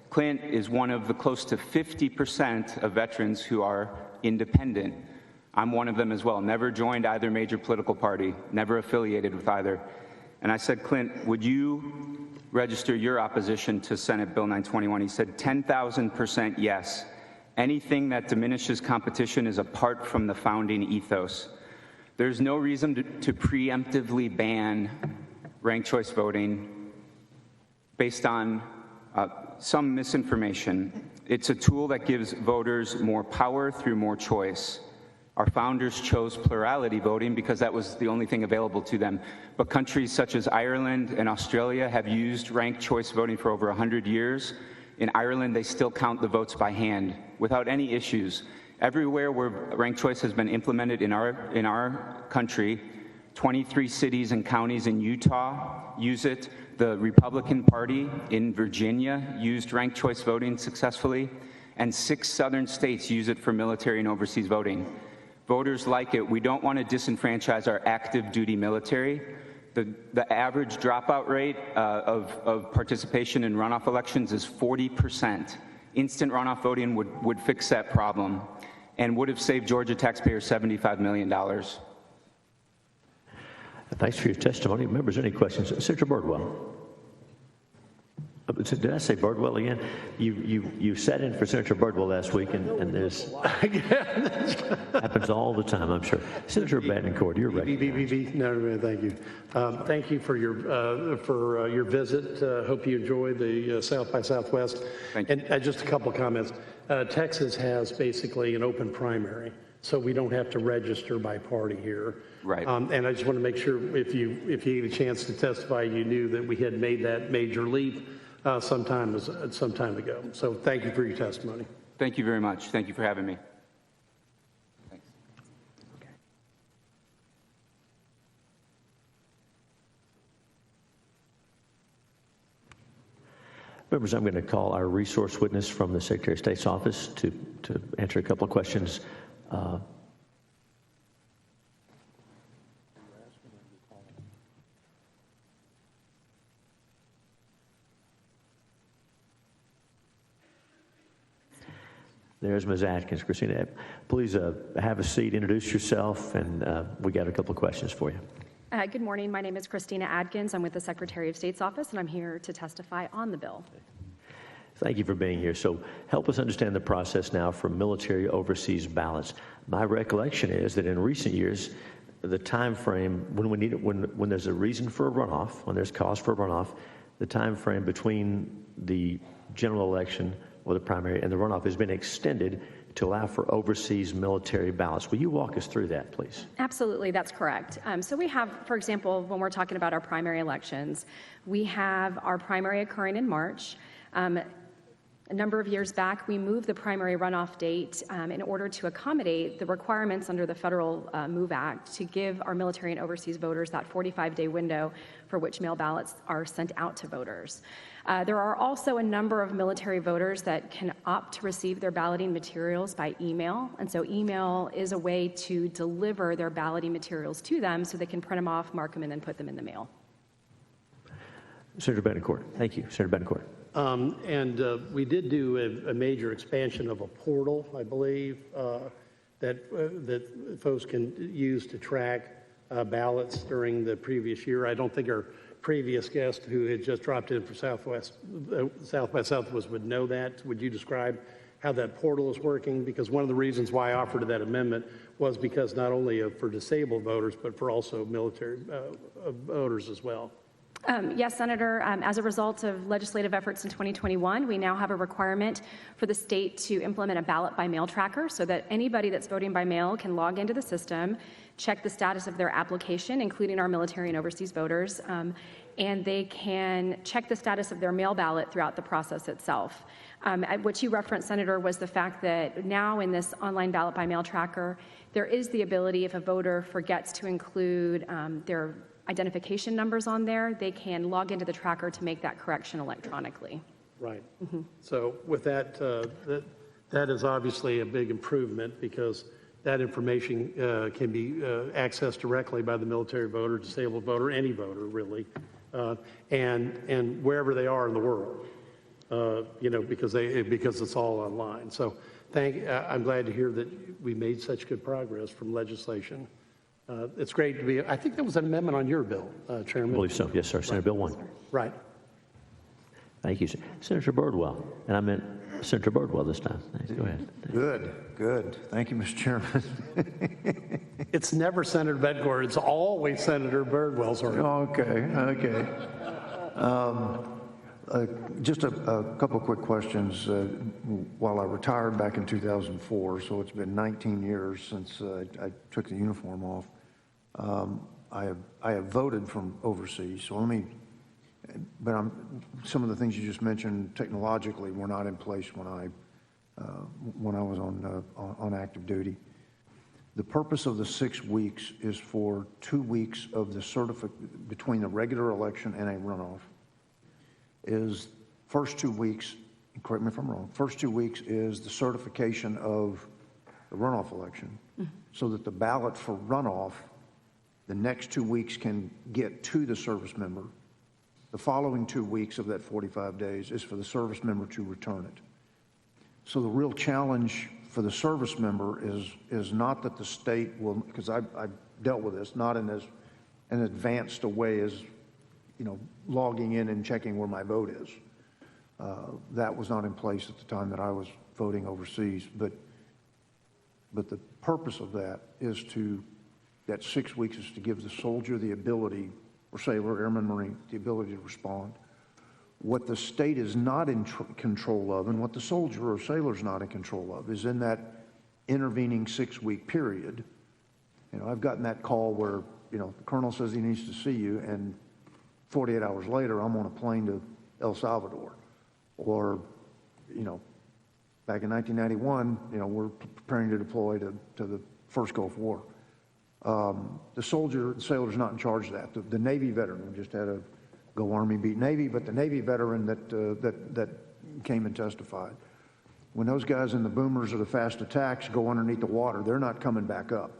S16: Clint is one of the close to 50% of veterans who are independent. I'm one of them as well. Never joined either major political party, never affiliated with either. And I said, Clint, would you register your opposition to Senate Bill 921? He said, 10,000% yes. Anything that diminishes competition is apart from the founding ethos. There's no reason to preemptively ban ranked choice voting based on Some misinformation. It's a tool that gives voters more power through more choice. Our founders chose plurality voting because that was the only thing available to them. But countries such as Ireland and Australia have used ranked choice voting for over 100 years. In Ireland, they still count the votes by hand without any issues. Everywhere where ranked choice has been implemented in our country, 23 cities and counties in Utah use it. The Republican Party in Virginia used ranked choice voting successfully, and 6 southern states use it for military and overseas voting. Voters like it. We don't want to disenfranchise our active duty military. The average dropout rate of participation in runoff elections is 40%. Instant runoff voting would fix that problem and would have saved Georgia taxpayers $75 million.
S1: Thanks for your testimony. Members, any questions? Senator Birdwell. Did I say Birdwell again? You sat in for Senator Birdwell last week, and there's happens all the time, I'm sure. Senator Bettencourt, you're recognized.
S12: No, thank you. Thank you for your visit. Hope you enjoy the South by Southwest.
S16: Thank you.
S12: And just a couple comments. Texas has basically an open primary, so we don't have to register by party here.
S16: Right.
S12: And I just want to make sure if you had a chance to testify, you knew that we had made that major leap some time ago. So thank you for your testimony.
S16: Thank you very much. Thank you for having me. Thanks.
S1: Members, I'm going to call our resource witness from the Secretary of State's office to answer a couple of questions. There's Ms. Atkins. Christina, please have a seat, introduce yourself, and we got a couple of questions for you.
S17: Good morning. My name is Christina Adkins. I'm with the Secretary of State's office, and I'm here to testify on the bill.
S1: Thank you for being here. So help us understand the process now for military overseas ballots. My recollection is that in recent years, the time frame when there's a reason for a runoff, when there's cause for a runoff, the time frame between the general election or the primary and the runoff has been extended to allow for overseas military ballots. Will you walk us through that, please?
S17: Absolutely, that's correct. So we have, for example, when we're talking about our primary elections, we have our primary occurring in March. A number of years back, we moved the primary runoff date in order to accommodate the requirements under the Federal MOVE Act to give our military and overseas voters that 45-day window for which mail ballots are sent out to voters. There are also a number of military voters that can opt to receive their balloting materials by email, and so email is a way to deliver their balloting materials to them so they can print them off, mark them, and then put them in the mail.
S1: Senator Bettencourt. Thank you. Senator Bettencourt.
S12: We did do a major expansion of a portal, I believe, that folks can use to track ballots during the previous year. I don't think our previous guest who had just dropped in for South by Southwest would know that. Would you describe how that portal is working? Because one of the reasons why I offered that amendment was because not only for disabled voters, but for also military voters as well.
S17: Yes, Senator. As a result of legislative efforts in 2021, we now have a requirement for the state to implement a ballot by mail tracker so that anybody that's voting by mail can log into the system, check the status of their application, including our military and overseas voters, and they can check the status of their mail ballot throughout the process itself. What you referenced, Senator, was the fact that now in this online ballot by mail tracker, there is the ability, if a voter forgets to include their identification numbers on there, they can log into the tracker to make that correction electronically.
S12: Right. So with that, that is obviously a big improvement because that information can be accessed directly by the military voter, disabled voter, any voter really, and wherever they are in the world, because it's all online. So I'm glad to hear that we made such good progress from legislation. It's great to be. I think there was an amendment on your bill, Chairman.
S1: I believe so. Yes, sir. Senate Bill 1.
S12: Right.
S1: Thank you, Senator Birdwell. And I meant Senator Birdwell this time. Go ahead.
S3: Good. Thank you, Mr. Chairman.
S12: It's never Senator Bettencourt. It's always Senator Birdwell. Sorry.
S3: Okay. Just a couple of quick questions. While I retired back in 2004, so it's been 19 years since I took the uniform off, I have voted from overseas. So some of the things you just mentioned technologically were not in place when I was on active duty. The purpose of the 6 weeks is for 2 weeks of the between the regular election and a runoff. Is first 2 weeks, correct me if I'm wrong, first 2 weeks is the certification of the runoff election, so that the ballot for runoff, the next 2 weeks can get to the service member. The following 2 weeks of that 45 days is for the service member to return it. So the real challenge for the service member is not that the state will, because I dealt with this, not in as an advanced a way as, logging in and checking where my vote is. That was not in place at the time that I was voting overseas. But the purpose of that is that 6 weeks is to give the soldier the ability, or sailor, airman, marine, the ability to respond. What the state is not in control of, and what the soldier or sailor is not in control of, is in that intervening 6 week period. I've gotten that call where, the colonel says he needs to see you, and 48 hours later, I'm on a plane to El Salvador. Or, back in 1991, we're preparing to deploy to the first Gulf War. The soldier, the sailor's not in charge of that. The Navy veteran, we just had a go Army beat Navy, but the Navy veteran that came and testified, when those guys in the boomers or the fast attacks go underneath the water, they're not coming back up.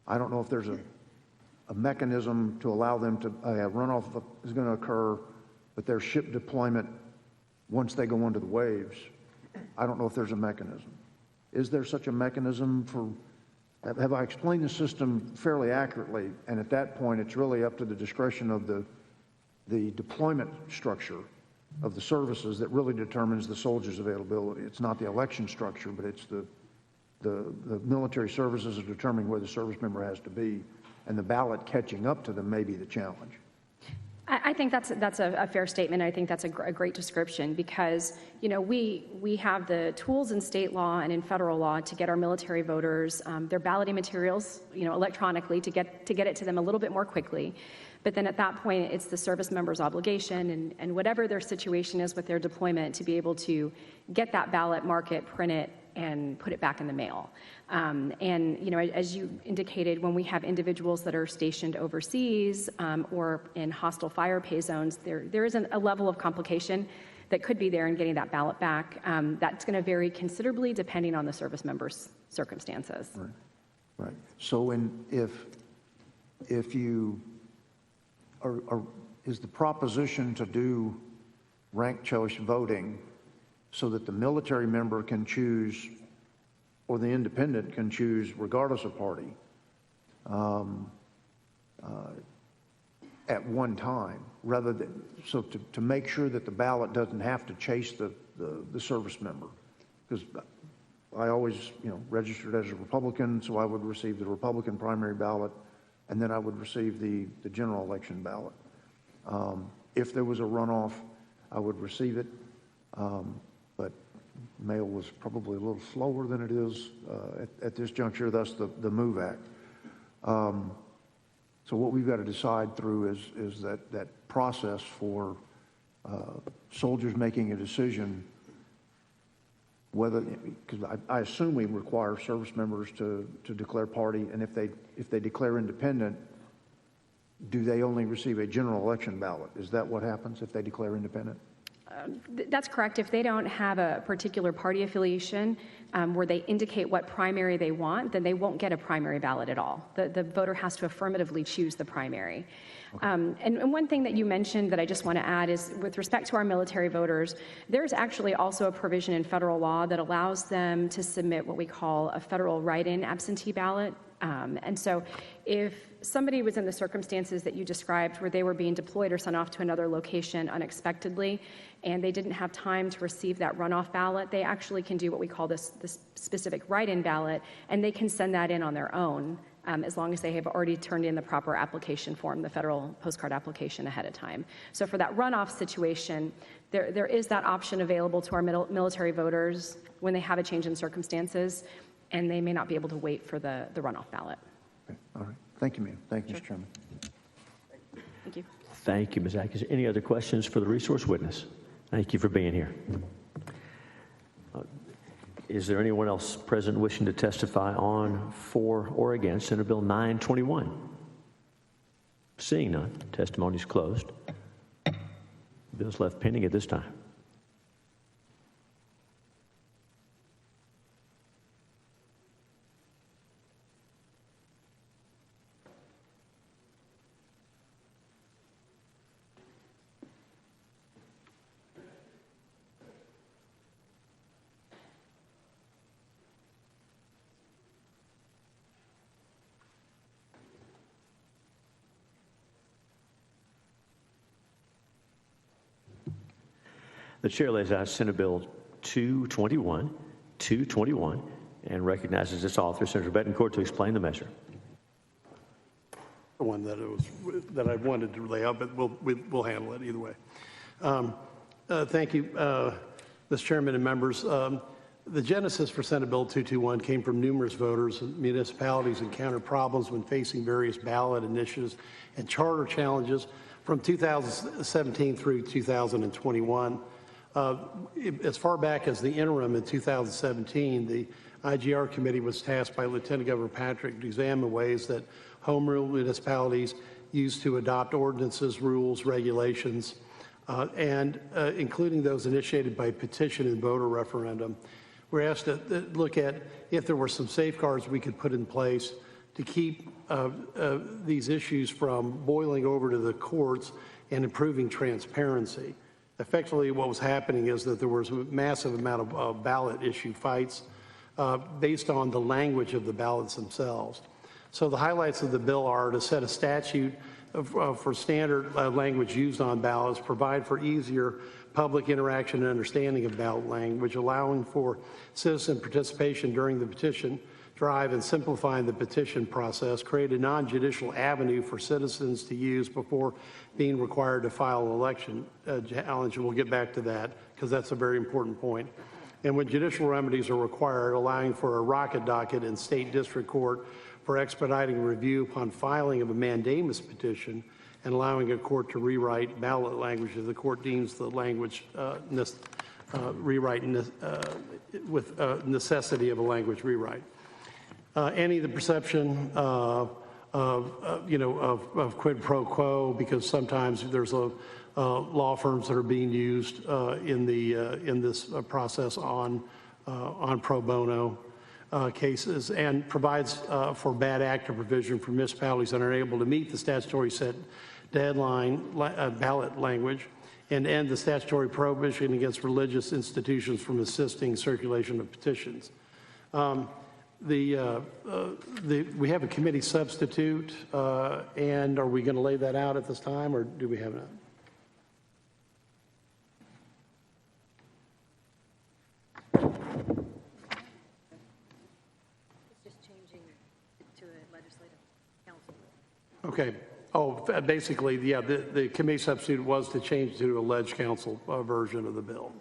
S3: I don't know if there's a mechanism to allow them to, runoff is going to occur, but their ship deployment, once they go under the waves, I don't know if there's a mechanism. Is there such a mechanism have I explained the system fairly accurately? And at that point, it's really up to the discretion of the deployment structure of the services that really determines the soldier's availability. It's not the election structure, but it's the military services are determining where the service member has to be, and the ballot catching up to them may be the challenge.
S17: I think that's a fair statement. I think that's a great description because, we have the tools in state law and in federal law to get our military voters their balloting materials, electronically to get it to them a little bit more quickly. But then at that point, it's the service member's obligation and whatever their situation is with their deployment to be able to get that ballot, mark it, print it, and put it back in the mail. As you indicated, when we have individuals that are stationed overseas or in hostile fire pay zones, there is a level of complication that could be there in getting that ballot back. That's going to vary considerably depending on the service member's circumstances.
S3: Right. So if you is the proposition to do ranked choice voting so that the military member can choose, or the independent can choose, regardless of party, at one time, rather than to make sure that the ballot doesn't have to chase the service member, because I always registered as a Republican, so I would receive the Republican primary ballot, and then I would receive the general election ballot. If there was a runoff, I would receive it. But mail was probably a little slower than it is at this juncture, thus the MOVE Act. So what we've got to decide through is that process for soldiers making a decision whether, because I assume we require service members to declare party, and if they declare independent, do they only receive a general election ballot? Is that what happens if they declare independent?
S17: That's correct. If they don't have a particular party affiliation where they indicate what primary they want, then they won't get a primary ballot at all. The voter has to affirmatively choose the primary. Okay. And one thing that you mentioned that I just want to add is with respect to our military voters, there's actually also a provision in federal law that allows them to submit what we call a federal write-in absentee ballot. And so if somebody was in the circumstances that you described where they were being deployed or sent off to another location unexpectedly and they didn't have time to receive that runoff ballot, they actually can do what we call this specific write-in ballot, and they can send that in on their own as long as they have already turned in the proper application form, the federal postcard application ahead of time. So for that runoff situation, there is that option available to our military voters when they have a change in circumstances, and they may not be able to wait for the runoff ballot.
S3: Okay. All right. Thank you, ma'am. Thank you, Mr. Chairman.
S17: Thank you.
S1: Thank you, Ms. Atkins. Any other questions for the resource witness? Thank you for being here. Is there anyone else present wishing to testify on, for, or against Senate Bill 921? Seeing none, testimony is closed. The bill is left pending at this time. The chair lays out Senate Bill 221, and recognizes its author, Senator Betancourt, to explain the measure.
S12: The one that I wanted to lay out, but we'll handle it either way. Thank you, Mr. Chairman and members. The genesis for Senate Bill 221 came from numerous voters and municipalities encountered problems when facing various ballot initiatives and charter challenges from 2017 through 2021. As far back as the interim in 2017, the IGR committee was tasked by Lieutenant Governor Patrick to examine ways that home rule municipalities use to adopt ordinances, rules, regulations, and including those initiated by petition and voter referendum. We're asked to look at if there were some safeguards we could put in place to keep these issues from boiling over to the courts and improving transparency. Effectively, what was happening is that there was a massive amount of ballot issue fights based on the language of the ballots themselves. So the highlights of the bill are to set a statute for standard language used on ballots, provide for easier public interaction and understanding of ballot language, allowing for citizen participation during the petition drive and simplifying the petition process, create a non-judicial avenue for citizens to use before being required to file an election challenge, and we'll get back to that because that's a very important point. And when judicial remedies are required, allowing for a rocket docket in state district court for expediting review upon filing of a mandamus petition and allowing a court to rewrite ballot language if the court deems the language rewrite with necessity of a language rewrite. Any of the perception of quid pro quo, because sometimes there's law firms that are being used in this process on pro bono cases, and provides for bad actor provision for municipalities that are unable to meet the statutory set deadline ballot language, and end the statutory prohibition against religious institutions from assisting circulation of petitions. We have a committee substitute, and are we going to lay that out at this time, or do we have that?
S18: It's just changing it to a legislative council.
S12: Okay. Oh, basically, yeah, the committee substitute was to change to a ledge council version of the bill.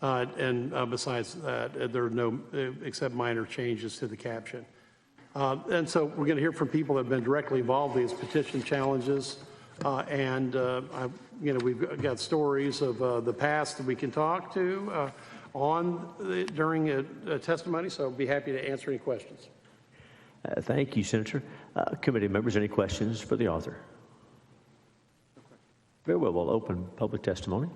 S12: And besides that, there are no, except minor changes to the caption. And so we're going to hear from people that have been directly involved in these petition challenges. We've got stories of the past that we can talk to during a testimony, so I'll be happy to answer any questions.
S1: Thank you, Senator. Committee members, any questions for the author? Very well, we'll open public testimony.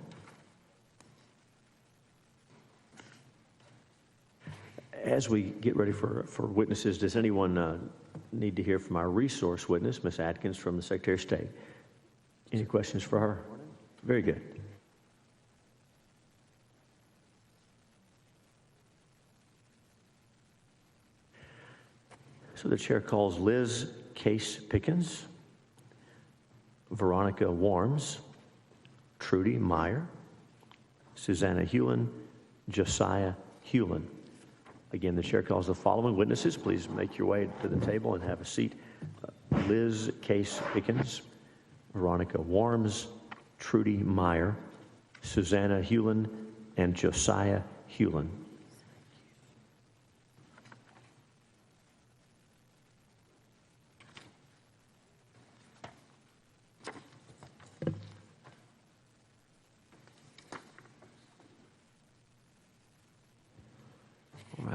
S1: As we get ready for witnesses, does anyone need to hear from our resource witness, Ms. Atkins from the Secretary of State? Any questions for her? Very good. So the chair calls Liz Case Pickens, Veronica Warms, Trudy Meyer, Susanna Hewlin, Josiah Hewlin. Again, the chair calls the following witnesses. Please make your way to the table and have a seat. Liz Case Pickens, Veronica Warms, Trudy Meyer, Susanna Hewlin, and Josiah Hewlin.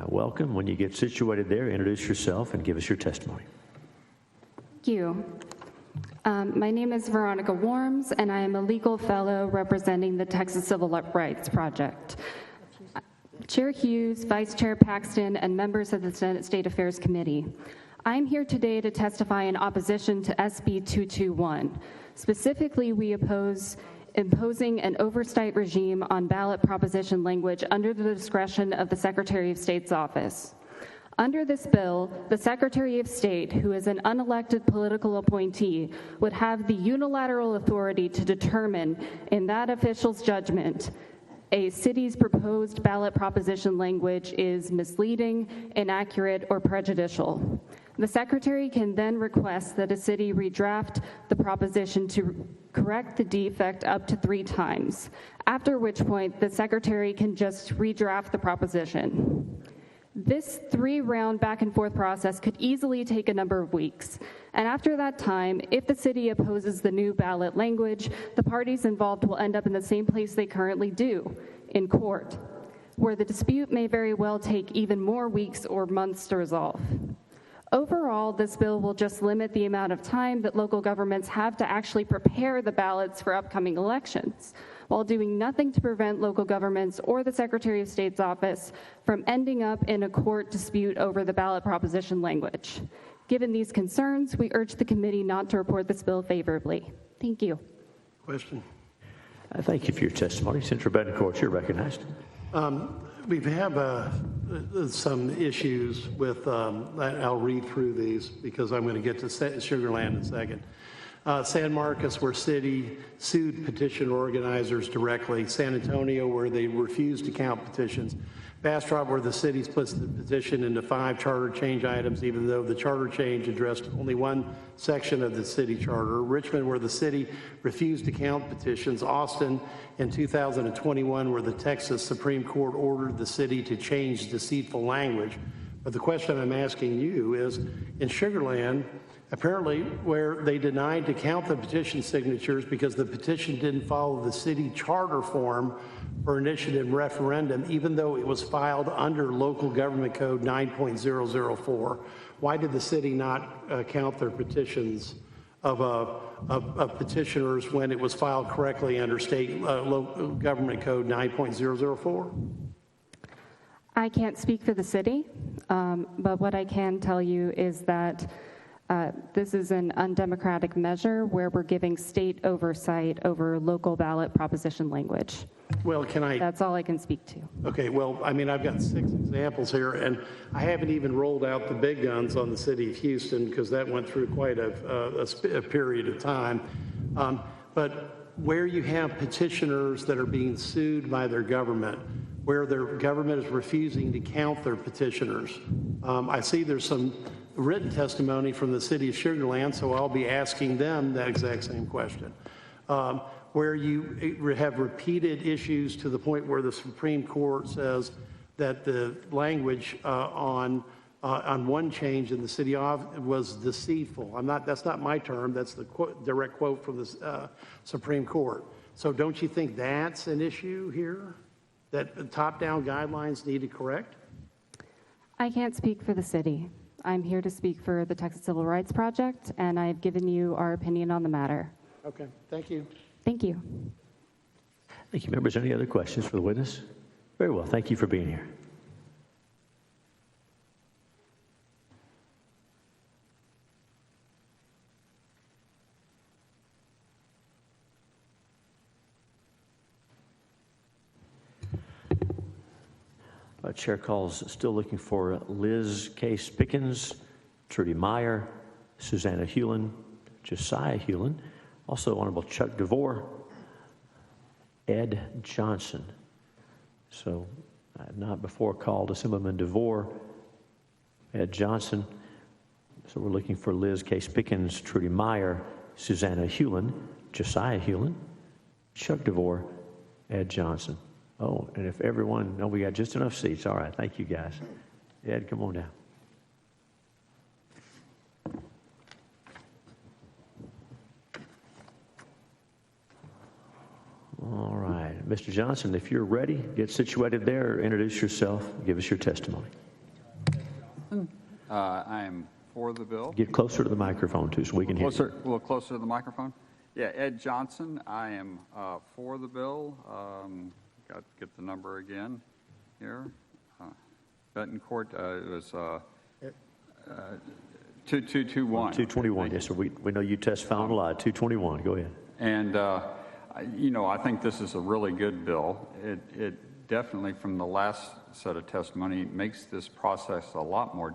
S1: Welcome. When you get situated there, introduce yourself and give us your testimony.
S19: Thank you. My name is Veronica Warms, and I am a legal fellow representing the Texas Civil Rights Project. Chair Hughes, Vice Chair Paxton, and members of the Senate State Affairs Committee, I'm here today to testify in opposition to SB 221. Specifically, we oppose imposing an oversight regime on ballot proposition language under the discretion of the Secretary of State's office. Under this bill, the Secretary of State, who is an unelected political appointee, would have the unilateral authority to determine, in that official's judgment, a city's proposed ballot proposition language is misleading, inaccurate, or prejudicial. The Secretary can then request that a city redraft the proposition to correct the defect up to 3 times, after which point the Secretary can just redraft the proposition. This 3-round back-and-forth process could easily take a number of weeks, and after that time, if the city opposes the new ballot language, the parties involved will end up in the same place they currently do, in court, where the dispute may very well take even more weeks or months to resolve. Overall, this bill will just limit the amount of time that local governments have to actually prepare the ballots for upcoming elections, while doing nothing to prevent local governments or the Secretary of State's office from ending up in a court dispute over the ballot proposition language. Given these concerns, we urge the committee not to report this bill favorably. Thank you.
S12: Question.
S1: Thank you for your testimony. Senator Betancourt, you're recognized.
S12: We have some issues with, I'll read through these because I'm going to get to Sugar Land in a second. San Marcos, where city sued petition organizers directly. San Antonio, where they refused to count petitions. Bastrop, where the city splits the petition into 5 charter change items, even though the charter change addressed only one section of the city charter. Richmond, where the city refused to count petitions. Austin, in 2021, where the Texas Supreme Court ordered the city to change deceitful language. But the question I'm asking you is, in Sugar Land, apparently where they denied to count the petition signatures because the petition didn't follow the city charter form for initiative referendum, even though it was filed under local government code 9.004. Why did the city not count their petitions of petitioners when it was filed correctly under state local government code 9.004?
S19: I can't speak for the city, but what I can tell you is that this is an undemocratic measure where we're giving state oversight over local ballot proposition language.
S12: Well,
S19: That's all I can speak to.
S12: Okay, well, I mean, I've got 6 examples here, and I haven't even rolled out the big guns on the city of Houston because that went through quite a period of time. But where you have petitioners that are being sued by their government, where their government is refusing to count their petitioners, I see there's some written testimony from the city of Sugar Land, so I'll be asking them that exact same question. Where you have repeated issues to the point where the Supreme Court says that the language on one change in the city was deceitful. That's not my term, that's the direct quote from the Supreme Court. So don't you think that's an issue here that top-down guidelines need to correct?
S19: I can't speak for the city. I'm here to speak for the Texas Civil Rights Project, and I've given you our opinion on the matter.
S12: Okay, thank you.
S19: Thank you.
S1: Thank you, members. Any other questions for the witness? Very well. Thank you for being here. Chair calls still looking for Liz Case Pickens, Trudy Meyer, Susanna Hewlin, Josiah Hewlin, also Honorable Chuck DeVore, Ed Johnson. So Not before called Assemblyman DeVore, Ed Johnson. So we're looking for Liz Case Pickens, Trudy Meyer, Susanna Hewlin, Josiah Hewlin, Chuck DeVore, Ed Johnson. Oh, and if everyone, no, we got just enough seats. All right, thank you guys. Ed, come on down. All right, Mr. Johnson, if you're ready, get situated there, introduce yourself, give us your testimony.
S5: I am for the bill.
S1: Get closer to the microphone, too, so we can hear you.
S5: A little closer to the microphone. Yeah, Ed Johnson. I am for the bill. Got to get the number again here. Betancourt, it was 2221.
S1: 221, yes, sir. We know you testify a lot. 221, go ahead.
S5: And, I think this is a really good bill. It definitely, from the last set of testimony, makes this process a lot more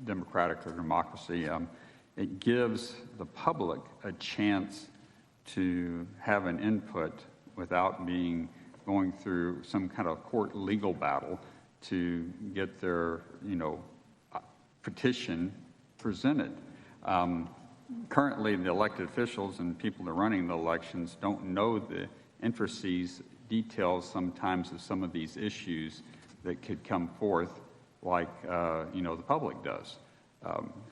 S5: democratic or democracy. It gives the public a chance to have an input without going through some kind of court legal battle to get their, petition presented. Currently, the elected officials and people that are running the elections don't know the intricacies, details sometimes of some of these issues that could come forth like, the public does.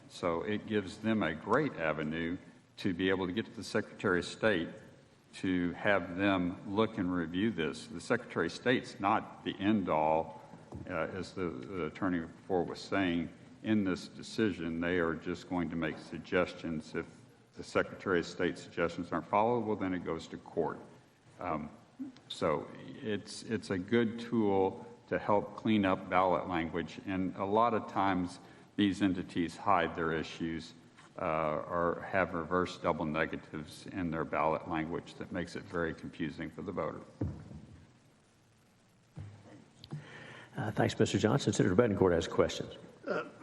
S5: So it gives them a great avenue to be able to get to the Secretary of State to have them look and review this. The Secretary of State's not the end-all, as the attorney before was saying. In this decision, they are just going to make suggestions. If the Secretary of State's suggestions aren't followed, well, then it goes to court. So it's a good tool to help clean up ballot language, and a lot of times these entities hide their issues or have reverse double negatives in their ballot language that makes it very confusing for the voter.
S1: Thanks, Mr. Johnson. Senator Betancourt has questions.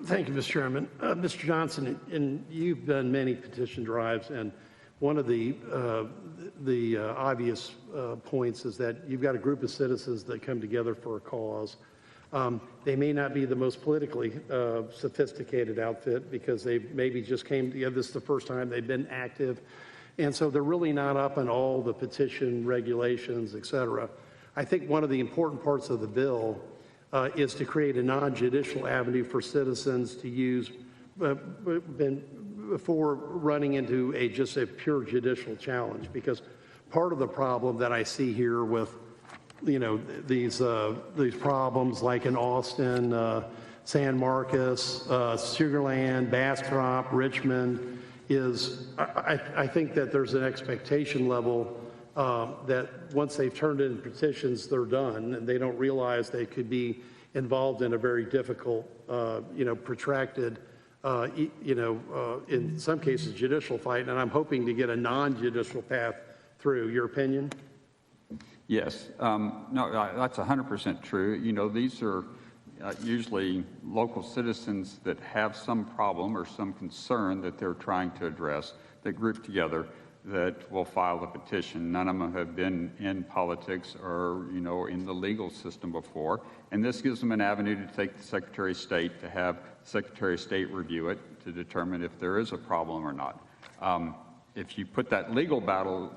S12: Thank you, Mr. Chairman. Mr. Johnson, you've done many petition drives, and one of the obvious points is that you've got a group of citizens that come together for a cause. They may not be the most politically sophisticated outfit because they maybe just came together. This is the first time they've been active. And so they're really not up on all the petition regulations, et cetera. I think one of the important parts of the bill is to create a non-judicial avenue for citizens to use before running into just a pure judicial challenge. Because part of the problem that I see here with these problems like in Austin, San Marcos, Sugar Land, Bastrop, Richmond, is I think that there's an expectation level that once they've turned in petitions, they're done, and they don't realize they could be involved in a very difficult, protracted, in some cases, judicial fight. And I'm hoping to get a non-judicial path through. Your opinion?
S5: Yes. No, that's 100% true. These are usually local citizens that have some problem or some concern that they're trying to address that group together that will file a petition. None of them have been in politics or, in the legal system before. And this gives them an avenue to take the Secretary of State, to have the Secretary of State review it to determine if there is a problem or not. If you put that legal battle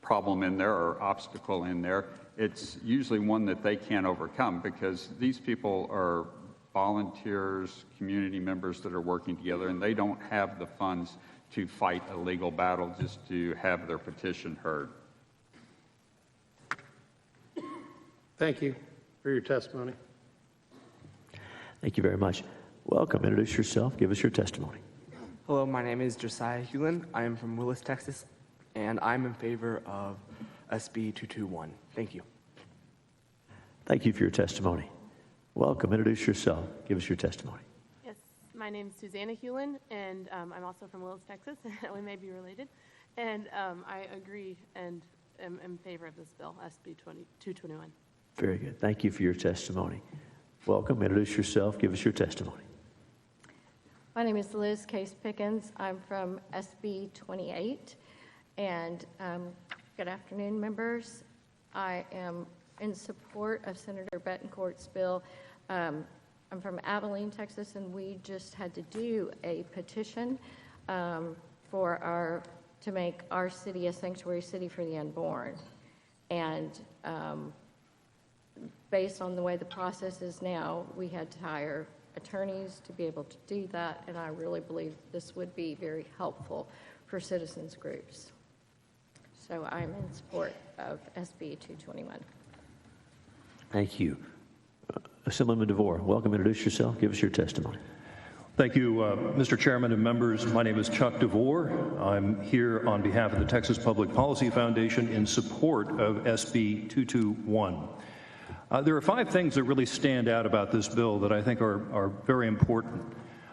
S5: problem in there or obstacle in there, it's usually one that they can't overcome because these people are volunteers, community members that are working together, and they don't have the funds to fight a legal battle just to have their petition heard.
S12: Thank you for your testimony.
S1: Thank you very much. Welcome. Introduce yourself. Give us your testimony.
S20: Hello, my name is Josiah Hewlin. I am from Willis, Texas, and I'm in favor of SB 221. Thank you.
S1: Thank you for your testimony. Welcome. Introduce yourself. Give us your testimony.
S21: Yes, my name is Susanna Hewlin, and I'm also from Willis, Texas. We may be related. And I agree and am in favor of this bill, SB 221.
S1: Very good. Thank you for your testimony. Welcome. Introduce yourself. Give us your testimony.
S22: My name is Liz Case Pickens. I'm from SB 28. And good afternoon, members. I am in support of Senator Betancourt's bill. I'm from Abilene, Texas, and we just had to do a petition to make our city a sanctuary city for the unborn. And based on the way the process is now, we had to hire attorneys to be able to do that, and I really believe this would be very helpful for citizens groups. So I'm in support of SB 221.
S1: Thank you. Assemblyman DeVore, welcome. Introduce yourself. Give us your testimony.
S2: Thank you, Mr. Chairman and members. My name is Chuck DeVore. I'm here on behalf of the Texas Public Policy Foundation in support of SB 221. There are 5 things that really stand out about this bill that I think are very important.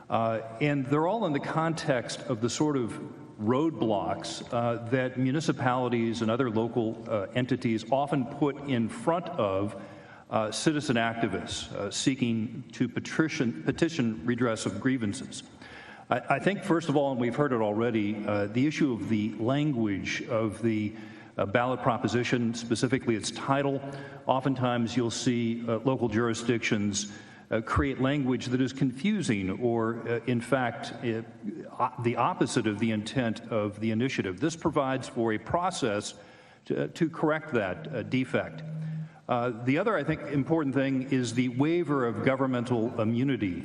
S2: And they're all in the context of the sort of roadblocks that municipalities and other local entities often put in front of citizen activists seeking to petition redress of grievances. I think, first of all, and we've heard it already, the issue of the language of the ballot proposition, specifically its title. Oftentimes you'll see local jurisdictions create language that is confusing or, in fact, the opposite of the intent of the initiative. This provides for a process to correct that defect. The other, I think, important thing is the waiver of governmental immunity.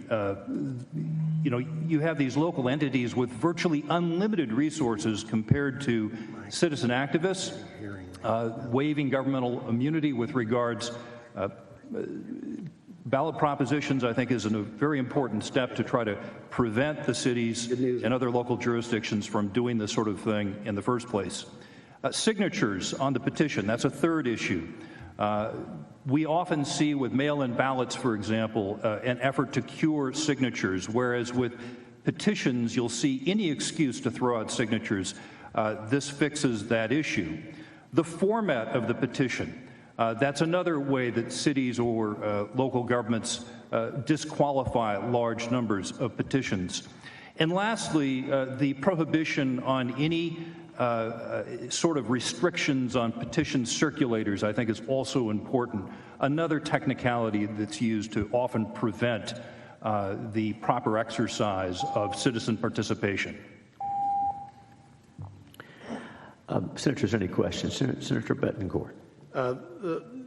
S2: You have these local entities with virtually unlimited resources compared to citizen activists. Waiving governmental immunity with regards ballot propositions, I think, is a very important step to try to prevent the cities and other local jurisdictions from doing this sort of thing in the first place. Signatures on the petition, that's a third issue. We often see with mail-in ballots, for example, an effort to cure signatures, whereas with petitions, you'll see any excuse to throw out signatures. This fixes that issue. The format of the petition, that's another way that cities or local governments disqualify large numbers of petitions. And lastly, the prohibition on any sort of restrictions on petition circulators, I think, is also important. Another technicality that's used to often prevent the proper exercise of citizen participation.
S1: Senators, any questions? Senator Betancourt.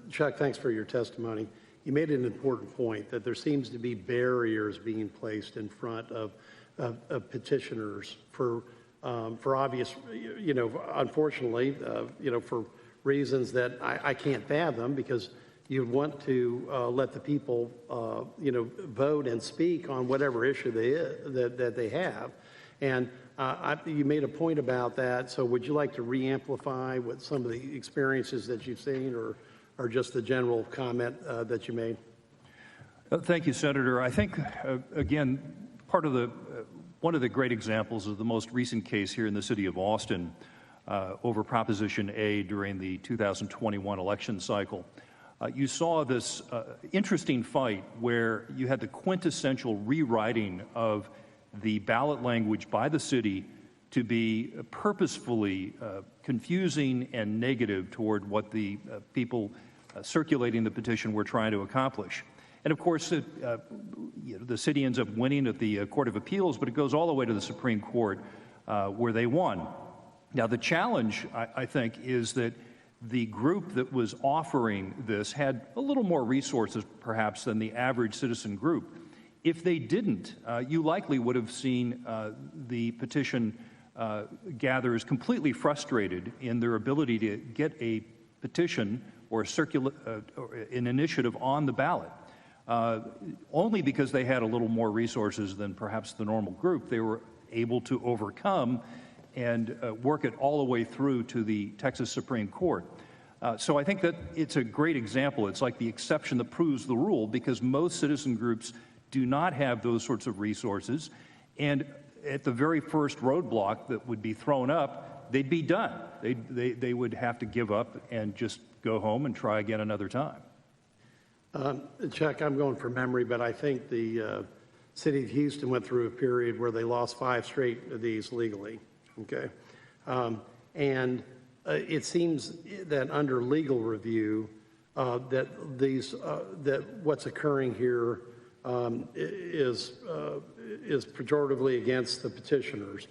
S12: Chuck, thanks for your testimony. You made an important point that there seems to be barriers being placed in front of petitioners for obvious, unfortunately, for reasons that I can't fathom, because you want to let the people, vote and speak on whatever issue that they have. And you made a point about that, so would you like to re-amplify what some of the experiences that you've seen, or just the general comment that you made?
S2: Thank you, Senator. I think, again, one of the great examples of the most recent case here in the city of Austin over Proposition A during the 2021 election cycle. You saw this interesting fight where you had the quintessential rewriting of the ballot language by the city to be purposefully confusing and negative toward what the people circulating the petition were trying to accomplish. And of course, the city ends up winning at the Court of Appeals, but it goes all the way to the Supreme Court where they won. Now, the challenge, I think, is that the group that was offering this had a little more resources, perhaps, than the average citizen group. If they didn't, you likely would have seen the petition gatherers completely frustrated in their ability to get a petition or an initiative on the ballot. Only because they had a little more resources than perhaps the normal group, they were able to overcome and work it all the way through to the Texas Supreme Court. So I think that it's a great example. It's like the exception that proves the rule, because most citizen groups do not have those sorts of resources. And at the very first roadblock that would be thrown up, they'd be done. They would have to give up and just go home and try again another time.
S12: Chuck, I'm going from memory, but I think the city of Houston went through a period where they lost 5 straight of these legally, okay? And it seems that under legal review, that what's occurring here is pejoratively against the petitioners.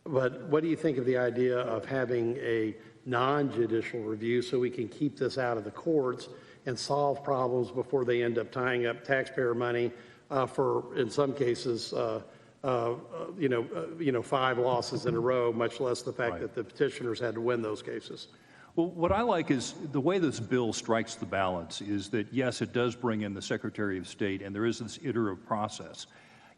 S12: But what do you think of the idea of having a non-judicial review so we can keep this out of the courts and solve problems before they end up tying up taxpayer money for, in some cases, 5 losses in a row, much less the fact that the petitioners had to win those cases?
S2: Well, what I like is the way this bill strikes the balance is that, yes, it does bring in the Secretary of State, and there is this iterative process.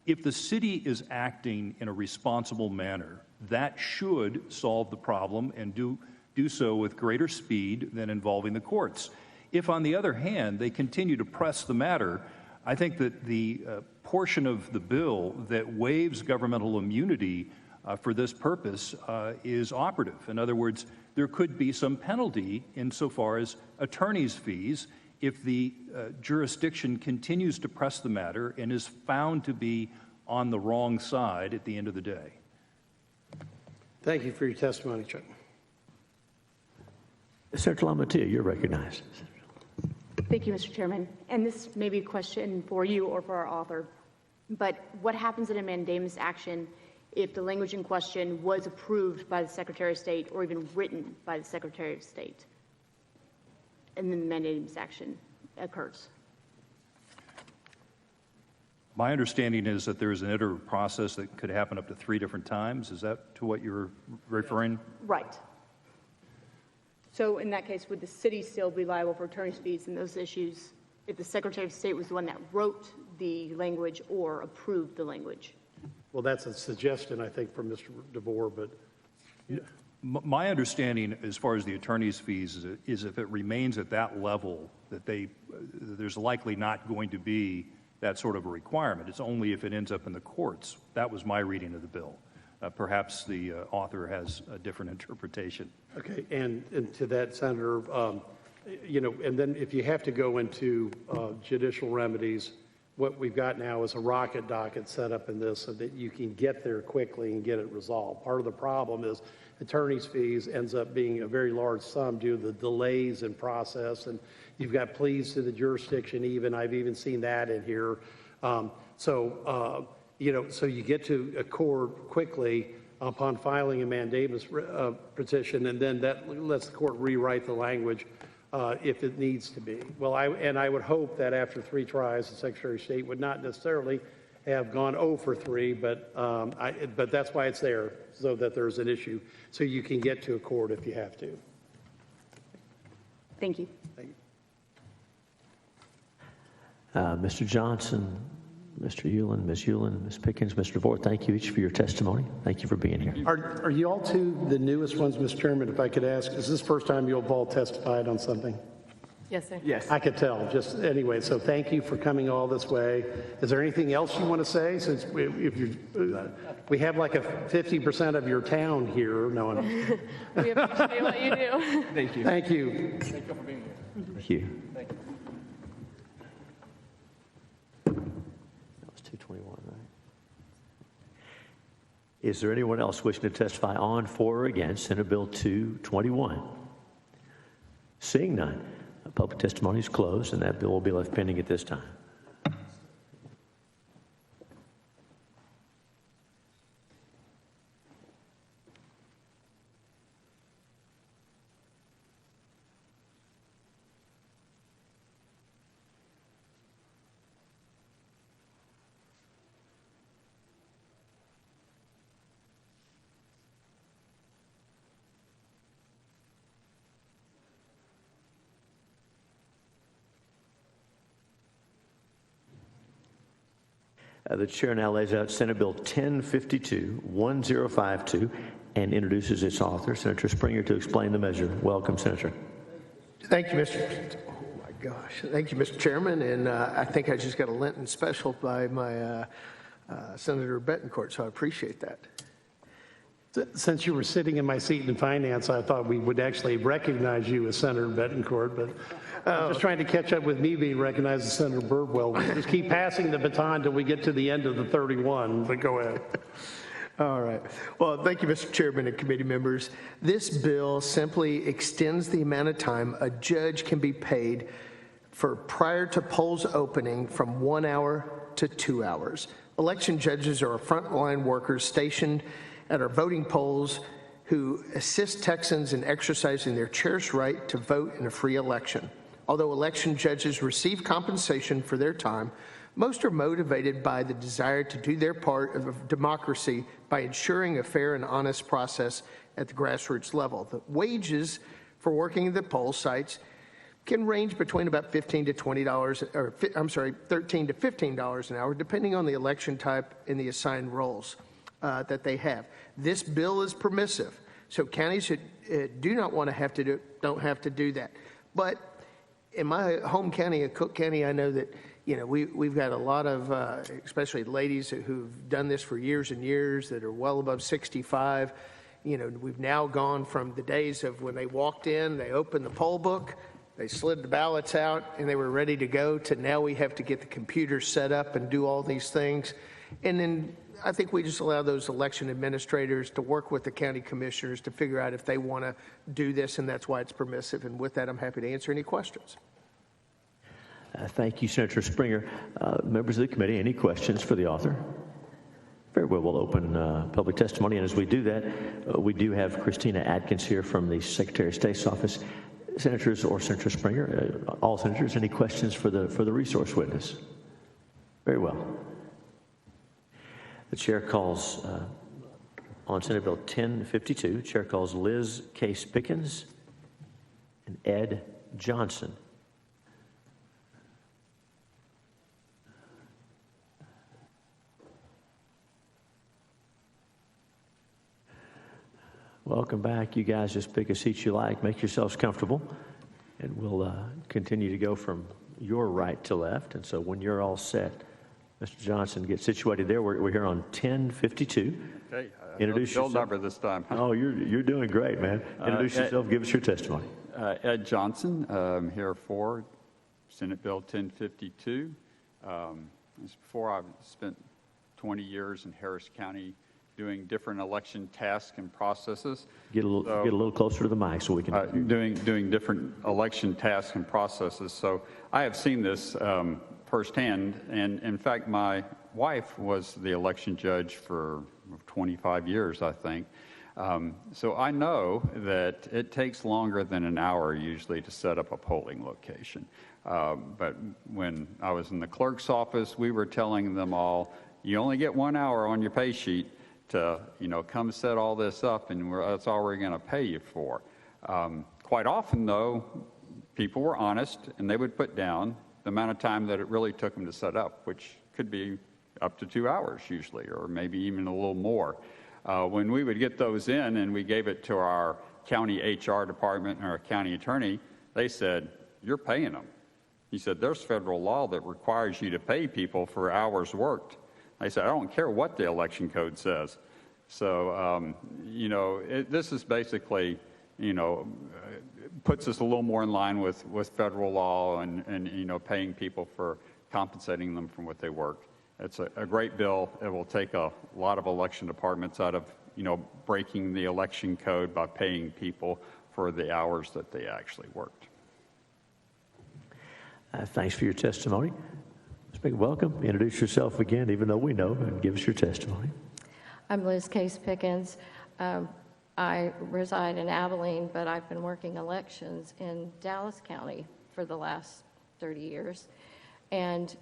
S2: If the city is acting in a responsible manner, that should solve the problem and do so with greater speed than involving the courts. If, on the other hand, they continue to press the matter, I think that the portion of the bill that waives governmental immunity for this purpose is operative. In other words, there could be some penalty insofar as attorney's fees if the jurisdiction continues to press the matter and is found to be on the wrong side at the end of the day.
S12: Thank you for your testimony, Chuck.
S1: Senator Lamontia, you're recognized.
S4: Thank you, Mr. Chairman. And this may be a question for you or for our author, but what happens in a mandamus action if the language in question was approved by the Secretary of State or even written by the Secretary of State and then the mandamus action occurs?
S2: My understanding is that there is an iterative process that could happen up to 3 different times. Is that to what you're referring?
S4: Right. So in that case, would the city still be liable for attorney's fees in those issues if the Secretary of State was the one that wrote the language or approved the language?
S12: Well, that's a suggestion, I think, from Mr. DeVore, but...
S2: Yeah. My understanding as far as the attorney's fees is if it remains at that level, that there's likely not going to be that sort of a requirement. It's only if it ends up in the courts. That was my reading of the bill. Perhaps the author has a different interpretation.
S12: Okay, and to that, Senator, and then if you have to go into judicial remedies, what we've got now is a rocket docket set up in this so that you can get there quickly and get it resolved. Part of the problem is attorney's fees ends up being a very large sum due to the delays in process, and you've got pleas to the jurisdiction even. I've even seen that in here. So you get to a court quickly upon filing a mandamus petition, and then that lets the court rewrite the language if it needs to be. Well, I would hope that after 3 tries, the Secretary of State would not necessarily have gone 0 for 3, but that's why it's there, so that there's an issue, so you can get to a court if you have to.
S4: Thank you.
S12: Thank you.
S1: Mr. Johnson, Mr. Hewlin, Ms. Hewlin, Ms. Pickens, Mr. DeVore, thank you each for your testimony. Thank you for being here.
S12: Are you all 2 the newest ones, Mr. Chairman, if I could ask? Is this the first time you've all testified on something?
S4: Yes, sir.
S20: Yes.
S12: I could tell, just anyway, so thank you for coming all this way. Is there anything else you want to say? Since we have like a 50% of your town here. No one.
S4: We appreciate what you do.
S20: Thank you.
S12: Thank you.
S20: Thank you for being here.
S1: Thank you.
S20: Thank you.
S1: That was 221, right? Is there anyone else wishing to testify on, for, or against Senate Bill 221? Seeing none, public testimony is closed, and that bill will be left pending at this time. The chair now lays out Senate Bill 1052, 1052, and introduces its author, Senator Springer, to explain the measure. Welcome, Senator.
S6: Thank you, Mr. Thank you, Mr. Chairman. And I think I just got a Lenten special by my Senator Betancourt, so I appreciate that.
S12: Since you were sitting in my seat in finance, I thought we would actually recognize you as Senator Betancourt, but I'm just trying to catch up with me being recognized as Senator Birdwell. We just keep passing the baton until we get to the end of the 31, but go ahead.
S6: All right. Well, thank you, Mr. Chairman and committee members. This bill simply extends the amount of time a judge can be paid for prior to polls opening from 1 hour to 2 hours. Election judges are frontline workers stationed at our voting polls who assist Texans in exercising their cherished right to vote in a free election. Although election judges receive compensation for their time, most are motivated by the desire to do their part of democracy by ensuring a fair and honest process at the grassroots level. The wages for working at the poll sites can range between about $13 to $15 an hour, depending on the election type and the assigned roles that they have. This bill is permissive, so counties that do not want to have to do don't have to do that. But in my home county of Cook County, I know that we've got a lot of, especially ladies who've done this for years and years that are well above 65. We've now gone from the days of when they walked in, they opened the poll book, they slid the ballots out, and they were ready to go, to now we have to get the computers set up and do all these things. And then I think we just allow those election administrators to work with the county commissioners to figure out if they want to do this, and that's why it's permissive. And with that, I'm happy to answer any questions.
S1: Thank you, Senator Springer. Members of the committee, any questions for the author? Very well, we'll open public testimony, and as we do that, we do have Christina Atkins here from the Secretary of State's office. Senators or Senator Springer, all senators, any questions for the resource witness? Very well. The chair calls on Senate Bill 1052. Chair calls Liz Case Pickens and Ed Johnson. Welcome back. You guys just pick a seat you like. Make yourselves comfortable. And we'll continue to go from your right to left. And so when you're all set, Mr. Johnson, get situated there. We're here on 1052.
S5: Okay.
S1: Introduce
S5: Bill
S1: yourself.
S5: number this time.
S1: Oh, you're doing great, man. Introduce yourself. Give us your testimony.
S5: Ed Johnson, here for Senate Bill 1052. Before, I've spent 20 years in Harris County doing different election tasks and processes.
S1: Get a little closer to the mic so we can
S5: doing different election tasks and processes. So I have seen this firsthand, and in fact, my wife was the election judge for 25 years, I think. So I know that it takes longer than an hour usually to set up a polling location. But when I was in the clerk's office, we were telling them all, you only get 1 hour on your pay sheet to come set all this up, and that's all we're going to pay you for. Quite often, though, people were honest, and they would put down the amount of time that it really took them to set up, which could be up to 2 hours usually, or maybe even a little more. When we would get those in and we gave it to our county HR department and our county attorney, they said, you're paying them. He said, there's federal law that requires you to pay people for hours worked. I said, I don't care what the election code says. So, this is basically, puts us a little more in line with federal law and paying people for compensating them from what they work. It's a great bill. It will take a lot of election departments out of, breaking the election code by paying people for the hours that they actually worked.
S1: Thanks for your testimony. Welcome. Introduce yourself again, even though we know, and give us your testimony.
S22: I'm Liz Case Pickens. I reside in Abilene, but I've been working elections in Dallas County for the last 30 years. And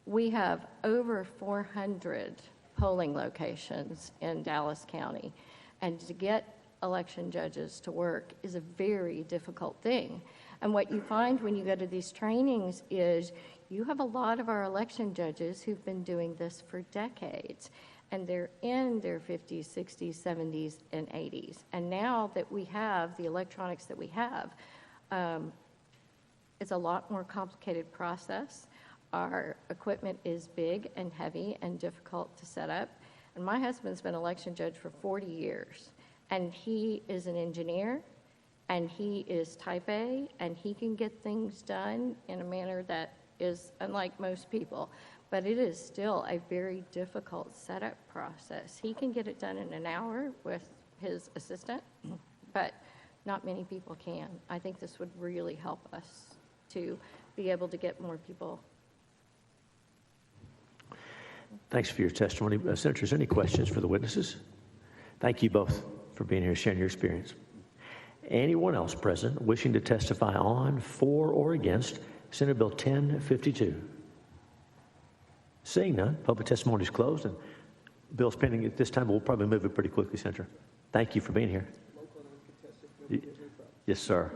S22: we have over 400 polling locations in Dallas County. And to get election judges to work is a very difficult thing. And what you find when you go to these trainings is you have a lot of our election judges who've been doing this for decades, and they're in their 50s, 60s, 70s, and 80s. And now that we have the electronics that we have, it's a lot more complicated process. Our equipment is big and heavy and difficult to set up. And my husband's been election judge for 40 years, and he is an engineer, and he is type A, and he can get things done in a manner that is unlike most people, but it is still a very difficult setup process. He can get it done in an hour with his assistant, but not many people can. I think this would really help us to be able to get more people.
S1: Thanks for your testimony. Senators, any questions for the witnesses? Thank you both for being here, sharing your experience. Anyone else present wishing to testify on, for, or against Senate Bill 1052? Seeing none, public testimony is closed, and bill's pending at this time. We'll probably move it pretty quickly, Senator. Thank you for being here. Yes, sir.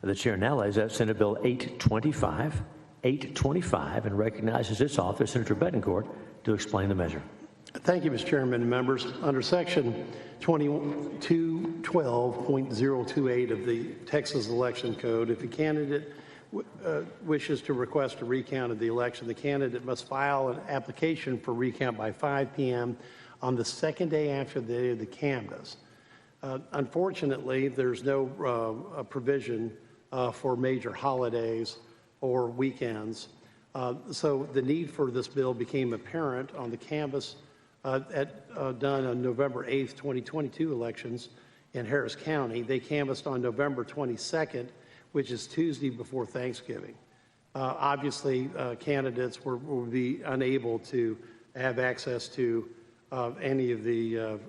S1: The chair now lays out Senate Bill 825, and recognizes its author, Senator Betancourt, to explain the measure.
S12: Thank you, Mr. Chairman and members. Under Section 2212.028 of the Texas Election Code, if a candidate wishes to request a recount of the election, the candidate must file an application for recount by 5 p.m. on the second day after the day of the canvass. Unfortunately, there's no provision for major holidays or weekends. So the need for this bill became apparent on the canvass done on November 8th, 2022 elections in Harris County. They canvassed on November 22nd, which is Tuesday before Thanksgiving. Obviously, candidates will be unable to have access to any of the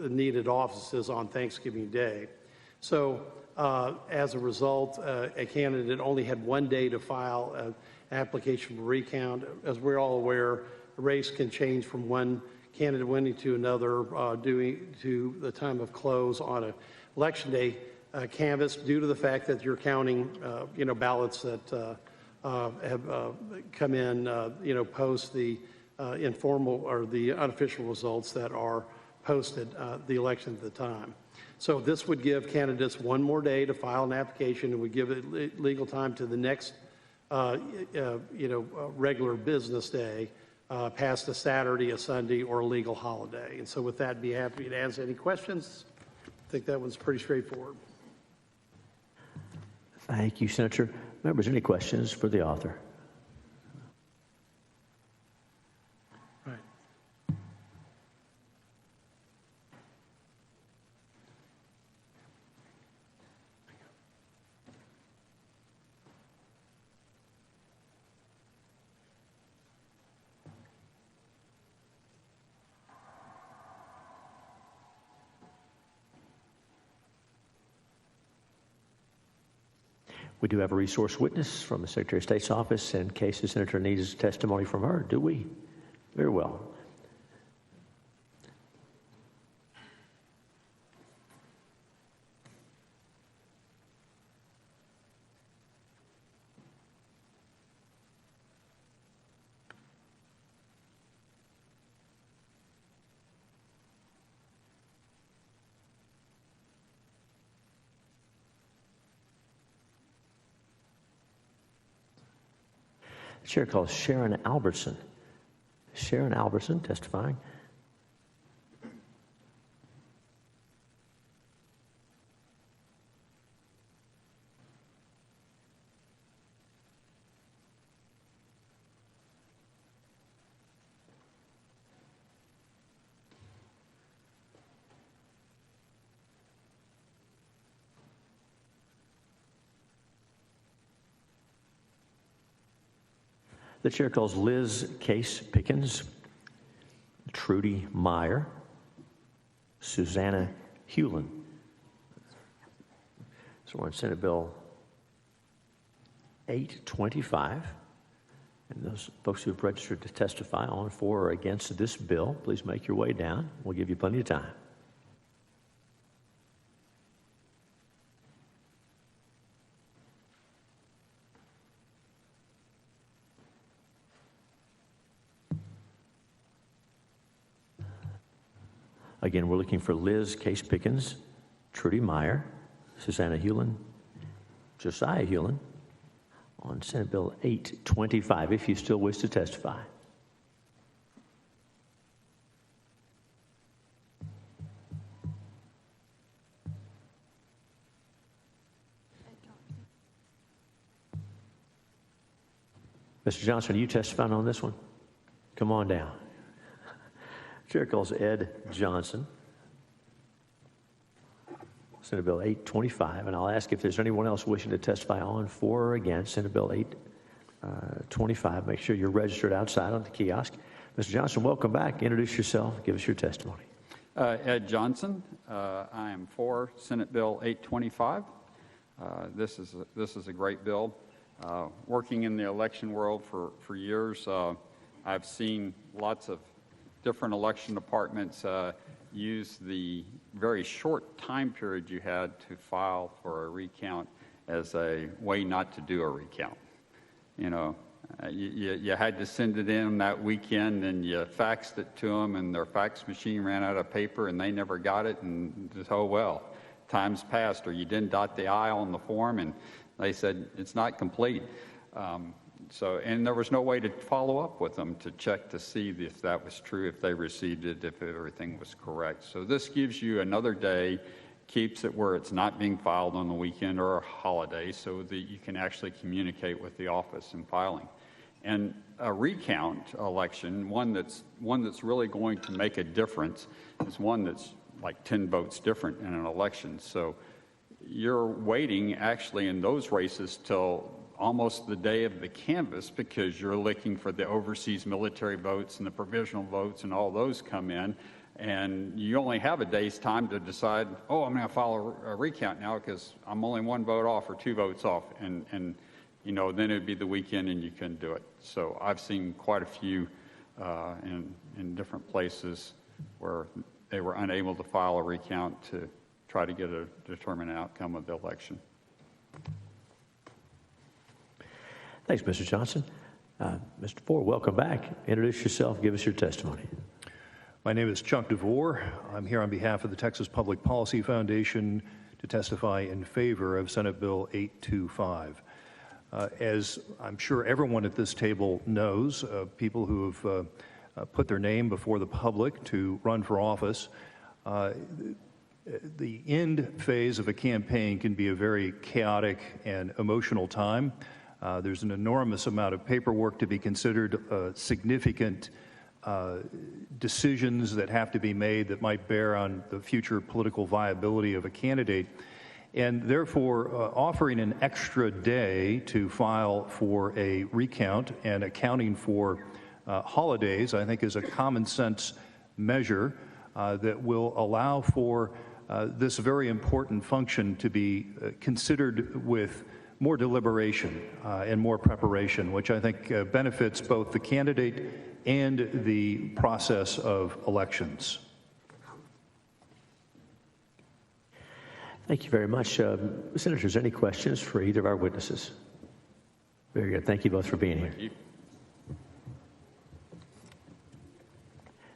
S12: needed offices on Thanksgiving Day. So as a result, a candidate only had 1 day to file an application for recount. As we're all aware, the race can change from one candidate winning to another due to the time of close on an election day canvass, due to the fact that you're counting ballots that have come in post the informal or the unofficial results that are posted the election at the time. So this would give candidates 1 more day to file an application, and would give it legal time to the next regular business day, past a Saturday, a Sunday, or a legal holiday. And so with that, be happy to answer any questions. I think that one's pretty straightforward.
S1: Thank you, Senator. Members, any questions for the author?
S12: Right.
S1: We do have a resource witness from the Secretary of State's office in case the Senator needs testimony from her, do we? Very well. The chair calls Sharon Albertson. Sharon Albertson testifying. The chair calls Liz Case Pickens, Trudy Meyer, Susanna Hewlin. So we're on Senate Bill 825. And those folks who have registered to testify on, for, or against this bill, please make your way down. We'll give you plenty of time. Again, we're looking for Liz Case Pickens, Trudy Meyer, Susanna Hewlin, Josiah Hewlin on Senate Bill 825, if you still wish to testify. Mr. Johnson, are you testifying on this one? Come on down. Chair calls Ed Johnson, Senate Bill 825, and I'll ask if there's anyone else wishing to testify on, for, or against Senate Bill 825. Make sure you're registered outside on the kiosk. Mr. Johnson, welcome back. Introduce yourself. Give us your testimony.
S5: Ed Johnson. I am for Senate Bill 825. This is a great bill. Working in the election world for years, I've seen lots of different election departments use the very short time period you had to file for a recount as a way not to do a recount. You know, you had to send it in that weekend, and you faxed it to them, and their fax machine ran out of paper, and they never got it, and just, oh well, time's passed, or you didn't dot the I on the form, and they said it's not complete. And there was no way to follow up with them to check to see if that was true, if they received it, if everything was correct. So this gives you another day, keeps it where it's not being filed on the weekend or a holiday, so that you can actually communicate with the office in filing. And a recount election, one that's really going to make a difference, is one that's like 10 votes different in an election. So you're waiting actually in those races till almost the day of the canvass, because you're looking for the overseas military votes and the provisional votes, and all those come in, and you only have a day's time to decide, oh, I'm going to file a recount now because I'm only 1 vote off or 2 votes off, and you know, then it'd be the weekend and you couldn't do it. So I've seen quite a few in different places where they were unable to file a recount to try to get a determined outcome of the election.
S1: Thanks, Mr. Johnson. Mr. Ford, welcome back. Introduce yourself. Give us your testimony.
S2: My name is Chuck DeVore. I'm here on behalf of the Texas Public Policy Foundation to testify in favor of Senate Bill 825. As I'm sure everyone at this table knows, people who have put their name before the public to run for office, the end phase of a campaign can be a very chaotic and emotional time. There's an enormous amount of paperwork to be considered, significant decisions that have to be made that might bear on the future political viability of a candidate. And therefore, offering an extra day to file for a recount and accounting for holidays, I think, is a common sense measure that will allow for this very important function to be considered with more deliberation and more preparation, which I think benefits both the candidate and the process of elections.
S1: Thank you very much. Senators, any questions for either of our witnesses? Very good. Thank you both for being here.
S5: Thank you.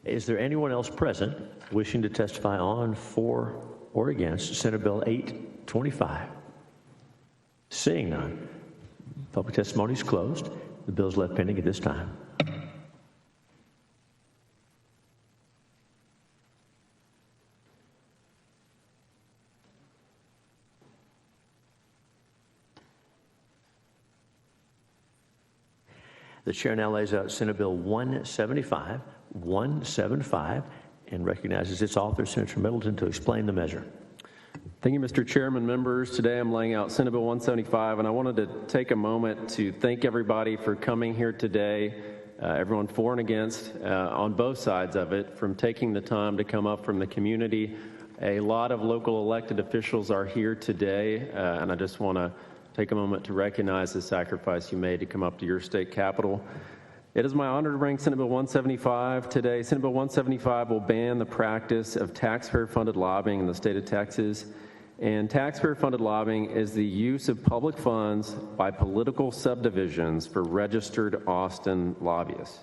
S1: Is there anyone else present wishing to testify on, for, or against Senate Bill 825? Seeing none, public testimony is closed. The bill is left pending at this time. The chair now lays out Senate Bill 175, and recognizes its author, Senator Middleton, to explain the measure.
S7: Thank you, Mr. Chairman, members. Today I'm laying out Senate Bill 175, and I wanted to take a moment to thank everybody for coming here today, everyone for and against, on both sides of it, from taking the time to come up from the community. A lot of local elected officials are here today, and I just want to take a moment to recognize the sacrifice you made to come up to your state capitol. It is my honor to bring Senate Bill 175 today. Senate Bill 175 will ban the practice of taxpayer-funded lobbying in the state of Texas. And taxpayer-funded lobbying is the use of public funds by political subdivisions for registered Austin lobbyists.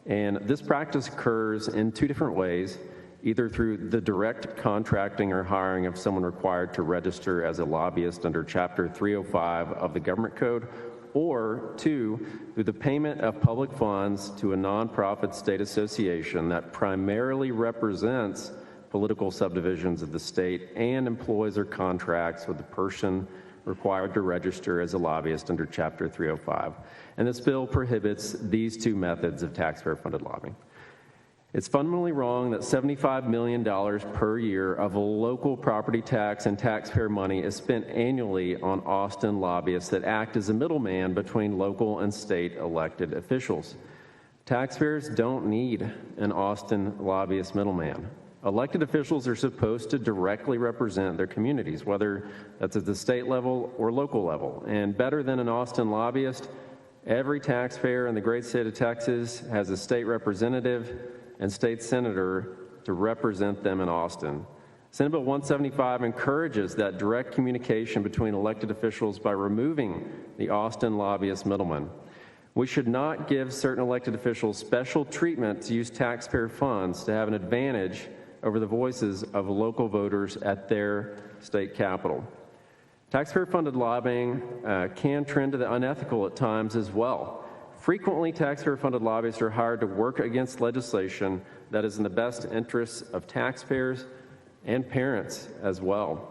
S7: And this practice occurs in 2 different ways, either through the direct contracting or hiring of someone required to register as a lobbyist under Chapter 305 of the Government Code, or 2, through the payment of public funds to a nonprofit state association that primarily represents political subdivisions of the state and employs or contracts with the person required to register as a lobbyist under Chapter 305. And this bill prohibits these 2 methods of taxpayer-funded lobbying. It's fundamentally wrong that $75 million per year of local property tax and taxpayer money is spent annually on Austin lobbyists that act as a middleman between local and state elected officials. Taxpayers don't need an Austin lobbyist middleman. Elected officials are supposed to directly represent their communities, whether that's at the state level or local level. And better than an Austin lobbyist, every taxpayer in the great state of Texas has a state representative and state senator to represent them in Austin. Senate Bill 175 encourages that direct communication between elected officials by removing the Austin lobbyist middleman. We should not give certain elected officials special treatment to use taxpayer funds to have an advantage over the voices of local voters at their state capital. Taxpayer-funded lobbying can trend to the unethical at times as well. Frequently, taxpayer-funded lobbyists are hired to work against legislation that is in the best interests of taxpayers and parents as well.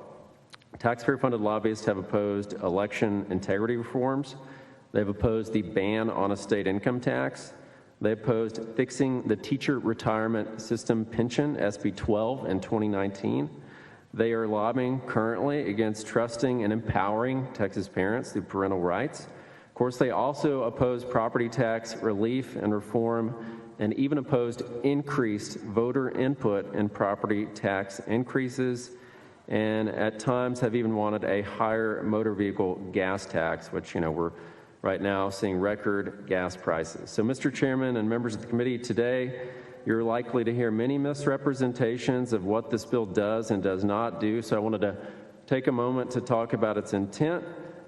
S7: Taxpayer-funded lobbyists have opposed election integrity reforms. They've opposed the ban on a state income tax. They opposed fixing the teacher retirement system pension, SB 12, in 2019. They are lobbying currently against trusting and empowering Texas parents through parental rights. Of course, they also opposed property tax relief and reform and even opposed increased voter input in property tax increases, and at times have even wanted a higher motor vehicle gas tax, which, we're right now seeing record gas prices. So, Mr. Chairman and members of the committee, today you're likely to hear many misrepresentations of what this bill does and does not do. So I wanted to take a moment to talk about its intent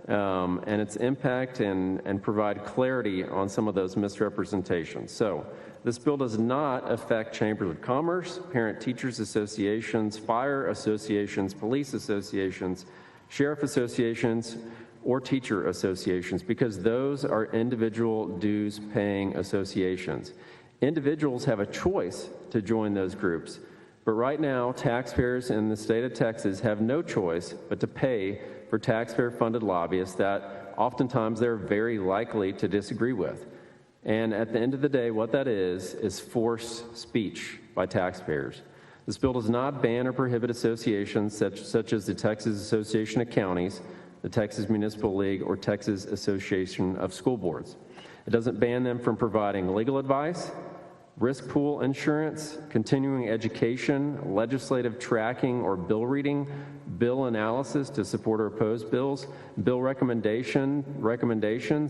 S7: and its impact and provide clarity on some of those misrepresentations. So this bill does not affect chambers of commerce, parent-teachers associations, fire associations, police associations, sheriff associations, or teacher associations, because those are individual dues-paying associations. Individuals have a choice to join those groups, but right now, taxpayers in the state of Texas have no choice but to pay for taxpayer-funded lobbyists that oftentimes they're very likely to disagree with. And at the end of the day, what that is forced speech by taxpayers. This bill does not ban or prohibit associations such as the Texas Association of Counties, the Texas Municipal League, or Texas Association of School Boards. It doesn't ban them from providing legal advice, risk pool insurance, continuing education, legislative tracking or bill reading, bill analysis to support or oppose bills, bill recommendations,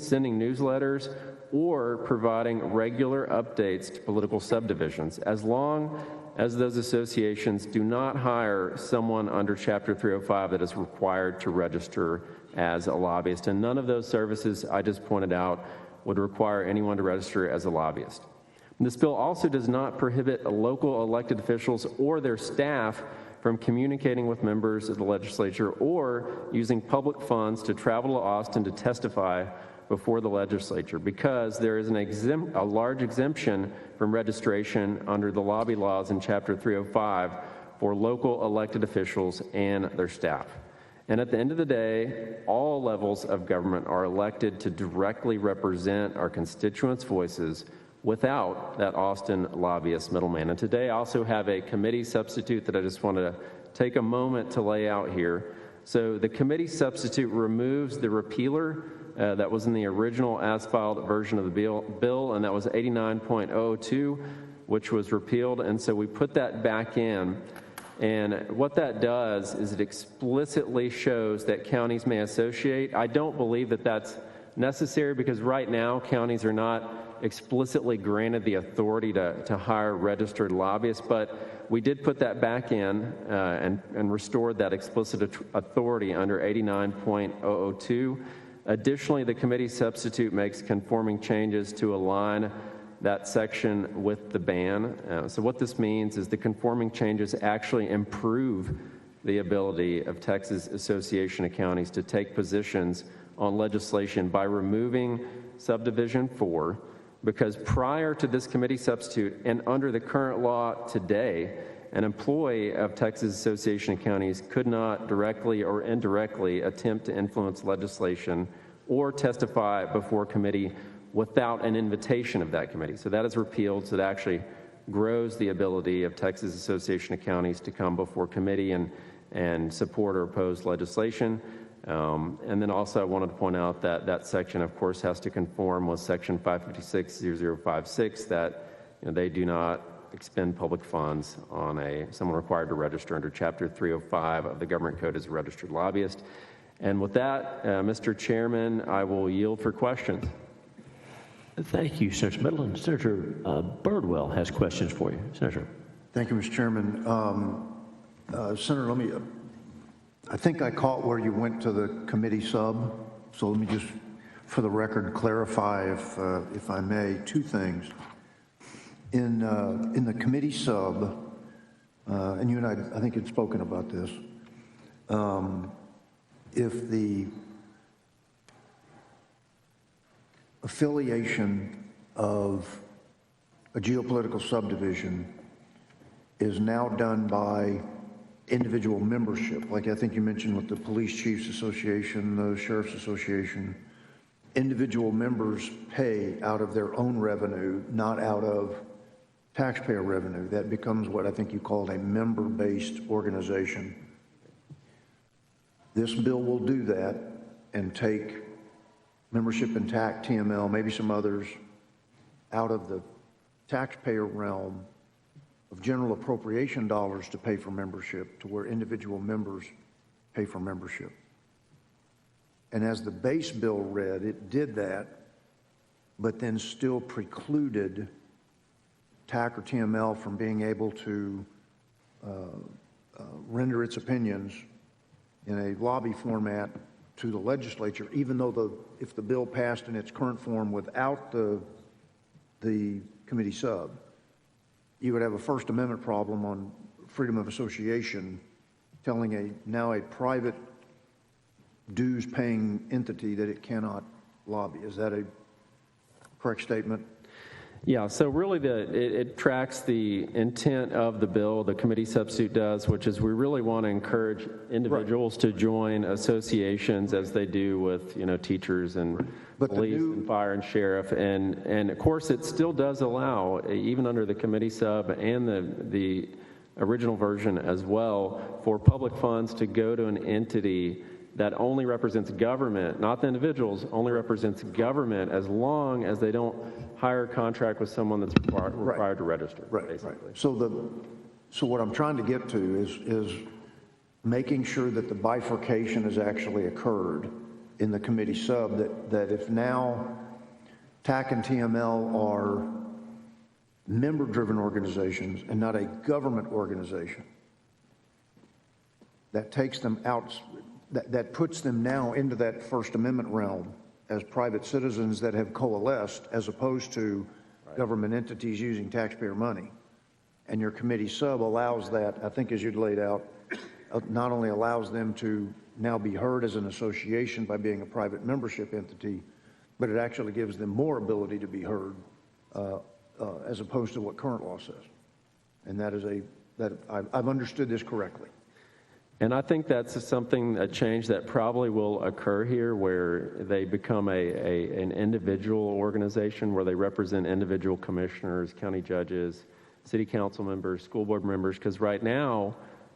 S7: sending newsletters, or providing regular updates to political subdivisions, as long as those associations do not hire someone under Chapter 305 that is required to register as a lobbyist. And none of those services I just pointed out would require anyone to register as a lobbyist. This bill also does not prohibit local elected officials or their staff from communicating with members of the legislature or using public funds to travel to Austin to testify before the legislature, because there is a large exemption from registration under the lobby laws in Chapter 305 for local elected officials and their staff. And at the end of the day, all levels of government are elected to directly represent our constituents' voices without that Austin lobbyist middleman. And today I also have a committee substitute that I just wanted to take a moment to lay out here. So the committee substitute removes the repealer that was in the original as-filed version of the bill, and that was 89.002, which was repealed. And so we put that back in. And what that does is it explicitly shows that counties may associate. I don't believe that that's necessary, because right now counties are not explicitly granted the authority to hire registered lobbyists, but we did put that back in and restored that explicit authority under 89.002. Additionally, the committee substitute makes conforming changes to align that section with the ban. So what this means is the conforming changes actually improve the ability of Texas Association of Counties to take positions on legislation by removing subdivision 4, because prior to this committee substitute and under the current law today, an employee of Texas Association of Counties could not directly or indirectly attempt to influence legislation or testify before committee without an invitation of that committee. So that is repealed, so that actually grows the ability of Texas Association of Counties to come before committee and support or oppose legislation. And then also I wanted to point out that that section, of course, has to conform with Section 556.0056, that they do not expend public funds on someone required to register under Chapter 305 of the Government Code as a registered lobbyist. And with that, Mr. Chairman, I will yield for questions.
S1: Thank you, Senator Middleton. Senator Birdwell has questions for you. Senator.
S3: Thank you, Mr. Chairman. Senator, I think I caught where you went to the committee sub, so let me just, for the record, clarify, if I may, two things. In the committee sub, and you and I think had spoken about this, if the affiliation of a geopolitical subdivision is now done by individual membership, like I think you mentioned with the Police Chiefs Association, the Sheriff's Association, individual members pay out of their own revenue, not out of taxpayer revenue. That becomes what I think you called a member-based organization. This bill will do that and take membership in TAC, TML, maybe some others, out of the taxpayer realm of general appropriation dollars to pay for membership to where individual members pay for membership. And as the base bill read, it did that, but then still precluded TAC or TML from being able to render its opinions in a lobby format to the legislature, even though if the bill passed in its current form without the committee sub, you would have a First Amendment problem on freedom of association, telling now a private dues-paying entity that it cannot lobby. Is that a correct statement?
S7: Yeah, so really it tracks the intent of the bill, the committee substitute does, which is we really want to encourage individuals to join associations as they do with, teachers and police and fire and sheriff. And of course, it still does allow, even under the committee sub and the original version as well, for public funds to go to an entity that only represents government, not the individuals, only represents government, as long as they don't hire a contract with someone that's required to register, basically.
S3: So what I'm trying to get to is making sure that the bifurcation has actually occurred in the committee sub, that if now TAC and TML are member-driven organizations and not a government organization, that takes them out, that puts them now into that First Amendment realm as private citizens that have coalesced, as opposed to government entities using taxpayer money. And your committee sub allows that, I think as you'd laid out, not only allows them to now be heard as an association by being a private membership entity, but it actually gives them more ability to be heard as opposed to what current law says. And I've understood this correctly.
S7: And I think that's a change that probably will occur here, where they become an individual organization where they represent individual commissioners, county judges, city council members, school board members, because right now,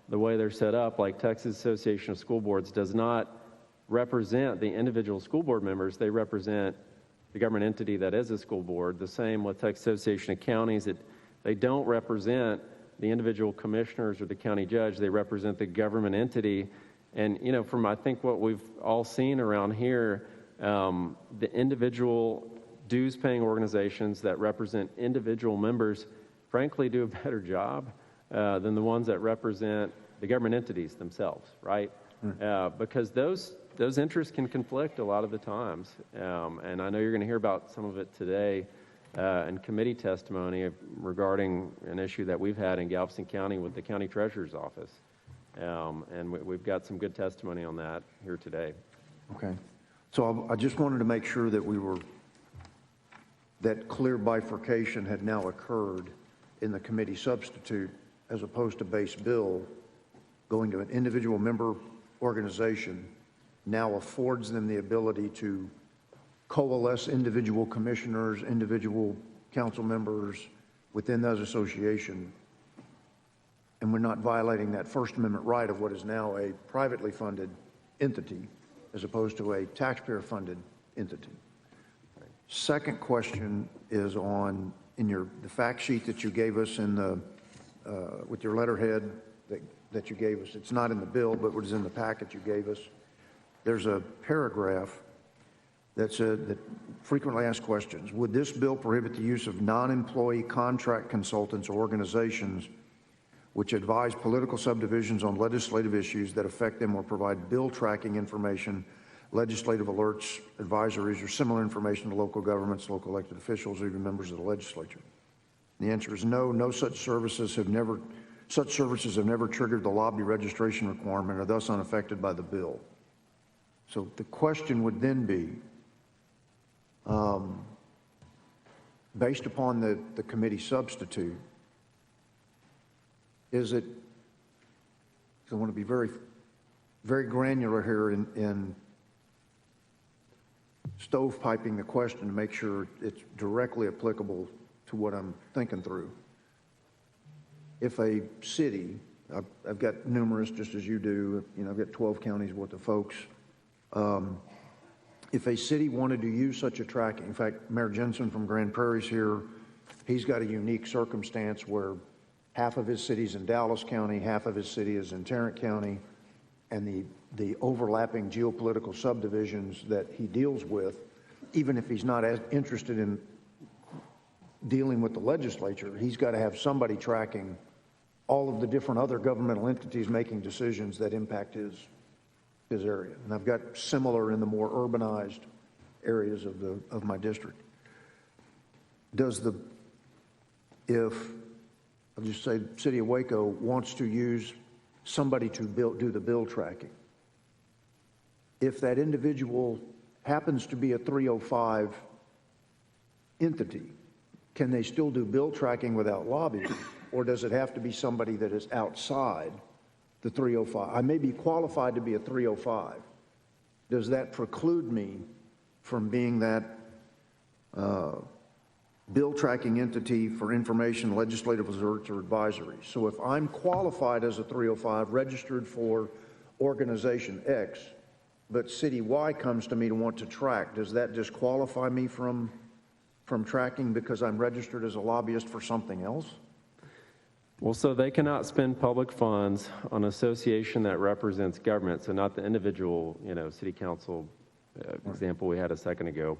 S7: the way they're set up, like Texas Association of School Boards does not represent the individual school board members, they represent the government entity that is a school board. The same with Texas Association of Counties, they don't represent the individual commissioners or the county judge, they represent the government entity. And, from I think what we've all seen around here, the individual dues-paying organizations that represent individual members, frankly, do a better job than the ones that represent the government entities themselves, right? Because those interests can conflict a lot of the times. And I know you're going to hear about some of it today in committee testimony regarding an issue that we've had in Galveston County with the county treasurer's office. And we've got some good testimony on that here today.
S3: Okay. So I just wanted to make sure that that clear bifurcation had now occurred in the committee substitute, as opposed to base bill. Going to an individual member organization now affords them the ability to coalesce individual commissioners, individual council members, within those associations, and we're not violating that First Amendment right of what is now a privately funded entity as opposed to a taxpayer-funded entity. Second question is on, in the fact sheet that you gave us in the, with your letterhead that you gave us. It's not in the bill, but what is in the packet you gave us. There's a paragraph that said that frequently asked questions. Would this bill prohibit the use of non-employee contract consultants or organizations which advise political subdivisions on legislative issues that affect them or provide bill tracking information, legislative alerts, advisories, or similar information to local governments, local elected officials, or even members of the legislature? The answer is no. No such services have never triggered the lobby registration requirement and are thus unaffected by the bill. So the question would then be, based upon the committee substitute, is it, I want to be very, very granular here in stovepiping the question to make sure it's directly applicable to what I'm thinking through. If a city, I've got numerous, just as you do, I've got 12 counties worth of folks. If a city wanted to use such a tracking, in fact, Mayor Jensen from Grand Prairie's here, he's got a unique circumstance where half of his city's in Dallas County, half of his city is in Tarrant County, and the overlapping geopolitical subdivisions that he deals with, even if he's not as interested in dealing with the legislature, he's got to have somebody tracking all of the different other governmental entities making decisions that impact his area. And I've got similar in the more urbanized areas of my district. If I'll just say City of Waco wants to use somebody to do the bill tracking, if that individual happens to be a 305 entity, can they still do bill tracking without lobbying, or does it have to be somebody that is outside the 305? I may be qualified to be a 305. Does that preclude me from being that bill tracking entity for information, legislative alerts, or advisories? So if I'm qualified as a 305, registered for organization X, but City Y comes to me to want to track, does that disqualify me from tracking because I'm registered as a lobbyist for something else?
S7: Well, so they cannot spend public funds on an association that represents government, so not the individual, city council example we had a second ago,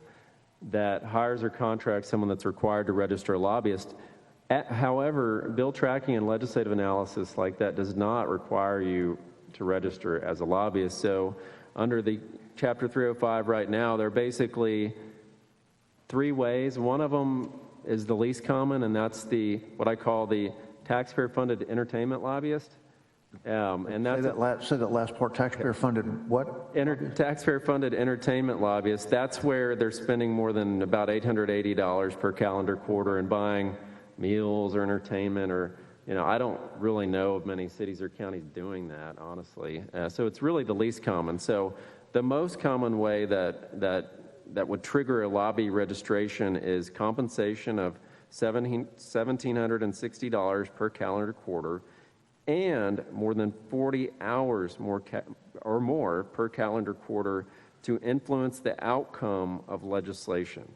S7: that hires or contracts someone that's required to register a lobbyist. However, bill tracking and legislative analysis like that does not require you to register as a lobbyist. So under the Chapter 305 right now, there are basically three ways. One of them is the least common, and that's what I call the taxpayer-funded entertainment lobbyist. And that's
S3: say that last part. Taxpayer-funded what?
S7: Taxpayer-funded entertainment lobbyists. That's where they're spending more than about $880 per calendar quarter and buying meals or entertainment, or I don't really know of many cities or counties doing that, honestly. So it's really the least common. So the most common way that would trigger a lobby registration is compensation of $1,760 per calendar quarter, and more than 40 hours or more per calendar quarter to influence the outcome of legislation.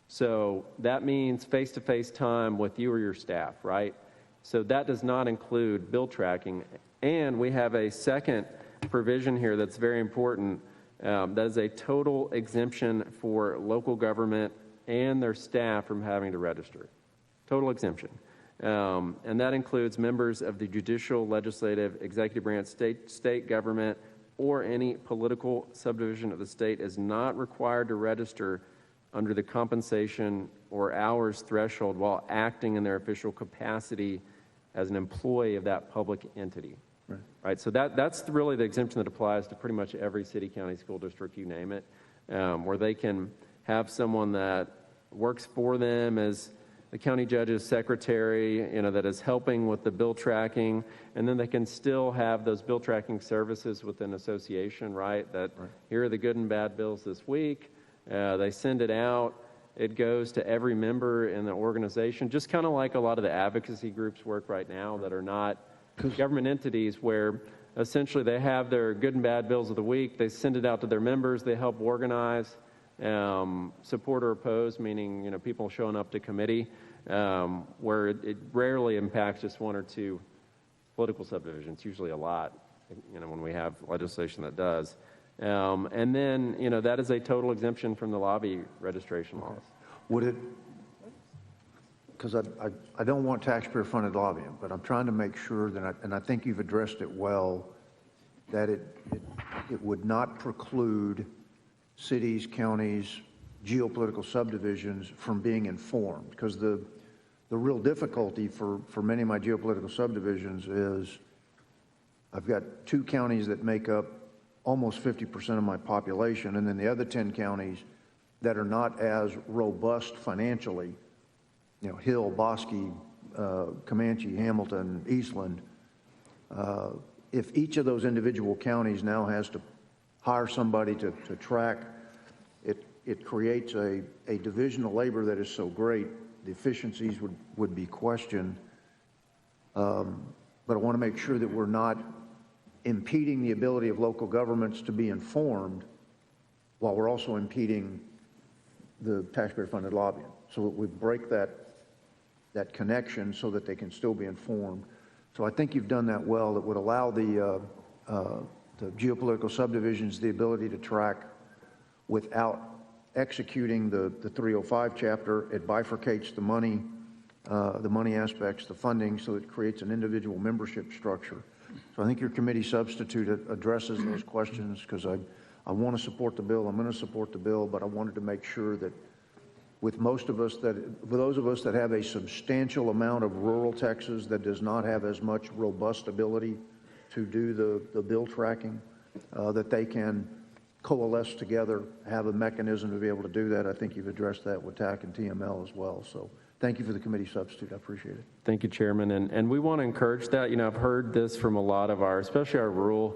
S7: So that means face-to-face time with you or your staff, right? So that does not include bill tracking. And we have a second provision here that's very important. That is a total exemption for local government and their staff from having to register. Total exemption. And that includes members of the judicial, legislative, executive branch, state government, or any political subdivision of the state is not required to register under the compensation or hours threshold while acting in their official capacity as an employee of that public entity. Right? So that's really the exemption that applies to pretty much every city, county, school district, you name it, where they can have someone that works for them as the county judge's secretary, that is helping with the bill tracking, and then they can still have those bill tracking services with an association, right? Here are the good and bad bills this week. They send it out, It goes to every member in the organization, just kind of like a lot of the advocacy groups work right now that are not government entities, where essentially they have their good and bad bills of the week. They send it out to their members. They help organize, support or oppose, meaning, you know, people showing up to committee, where it rarely impacts just one or two political subdivisions, usually a lot, you know, when we have legislation that does. And then, you know, that is a total exemption from the lobby registration laws.
S3: Would it, because I don't want taxpayer-funded lobbying, but I'm trying to make sure that, and I think you've addressed it well, that it would not preclude cities, counties, geopolitical subdivisions from being informed. Because the real difficulty for many of my geopolitical subdivisions is I've got 2 counties that make up almost 50% of my population, and then the other 10 counties that are not as robust financially, you know, Hill, Bosque, Comanche, Hamilton, Eastland. If each of those individual counties now has to hire somebody to track, it creates a division of labor that is so great, the efficiencies would be questioned. But I want to make sure that we're not impeding the ability of local governments to be informed while we're also impeding the taxpayer-funded lobbying. So we break that connection so that they can still be informed. So I think you've done that well. That would allow the geopolitical subdivisions the ability to track without executing the 305 chapter. It bifurcates the money aspects, the funding, so it creates an individual membership structure. So I think your committee substitute addresses those questions, because I want to support the bill. I'm going to support the bill, but I wanted to make sure that with those of us that have a substantial amount of rural Texas that does not have as much robust ability to do the bill tracking, that they can coalesce together, have a mechanism to be able to do that. I think you've addressed that with TAC and TML as well. So thank you for the committee substitute. I appreciate it.
S7: Thank you, Chairman. And we want to encourage that. You know, I've heard this from a lot of especially our rural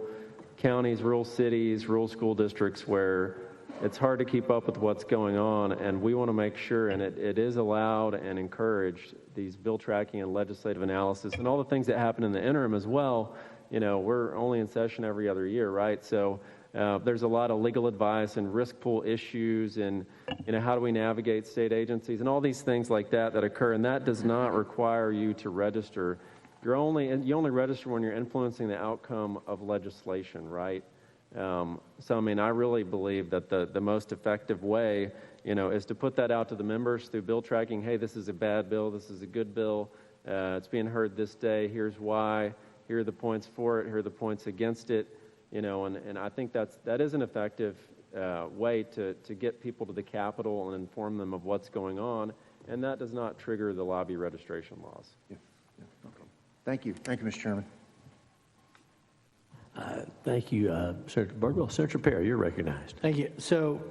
S7: counties, rural cities, rural school districts, where it's hard to keep up with what's going on, and we want to make sure, and it is allowed and encouraged, these bill tracking and legislative analysis and all the things that happen in the interim as well. You know, we're only in session every other year, right? So there's a lot of legal advice and risk pool issues, and, you know, how do we navigate state agencies and all these things like that occur, and that does not require you to register. You only register when you're influencing the outcome of legislation, right? So, I mean, I really believe that the most effective way, you know, is to put that out to the members through bill tracking. Hey, this is a bad bill. This is a good bill. It's being heard this day. Here's why. Here are the points for it. Here are the points against it. You know, and I think that is an effective way to get people to the Capitol and inform them of what's going on, and that does not trigger the lobby registration laws.
S3: Yeah. Okay. Thank you. Thank you, Mr. Chairman.
S1: Thank you, Senator Birdwell. Senator Perry, you're recognized.
S8: Thank you. So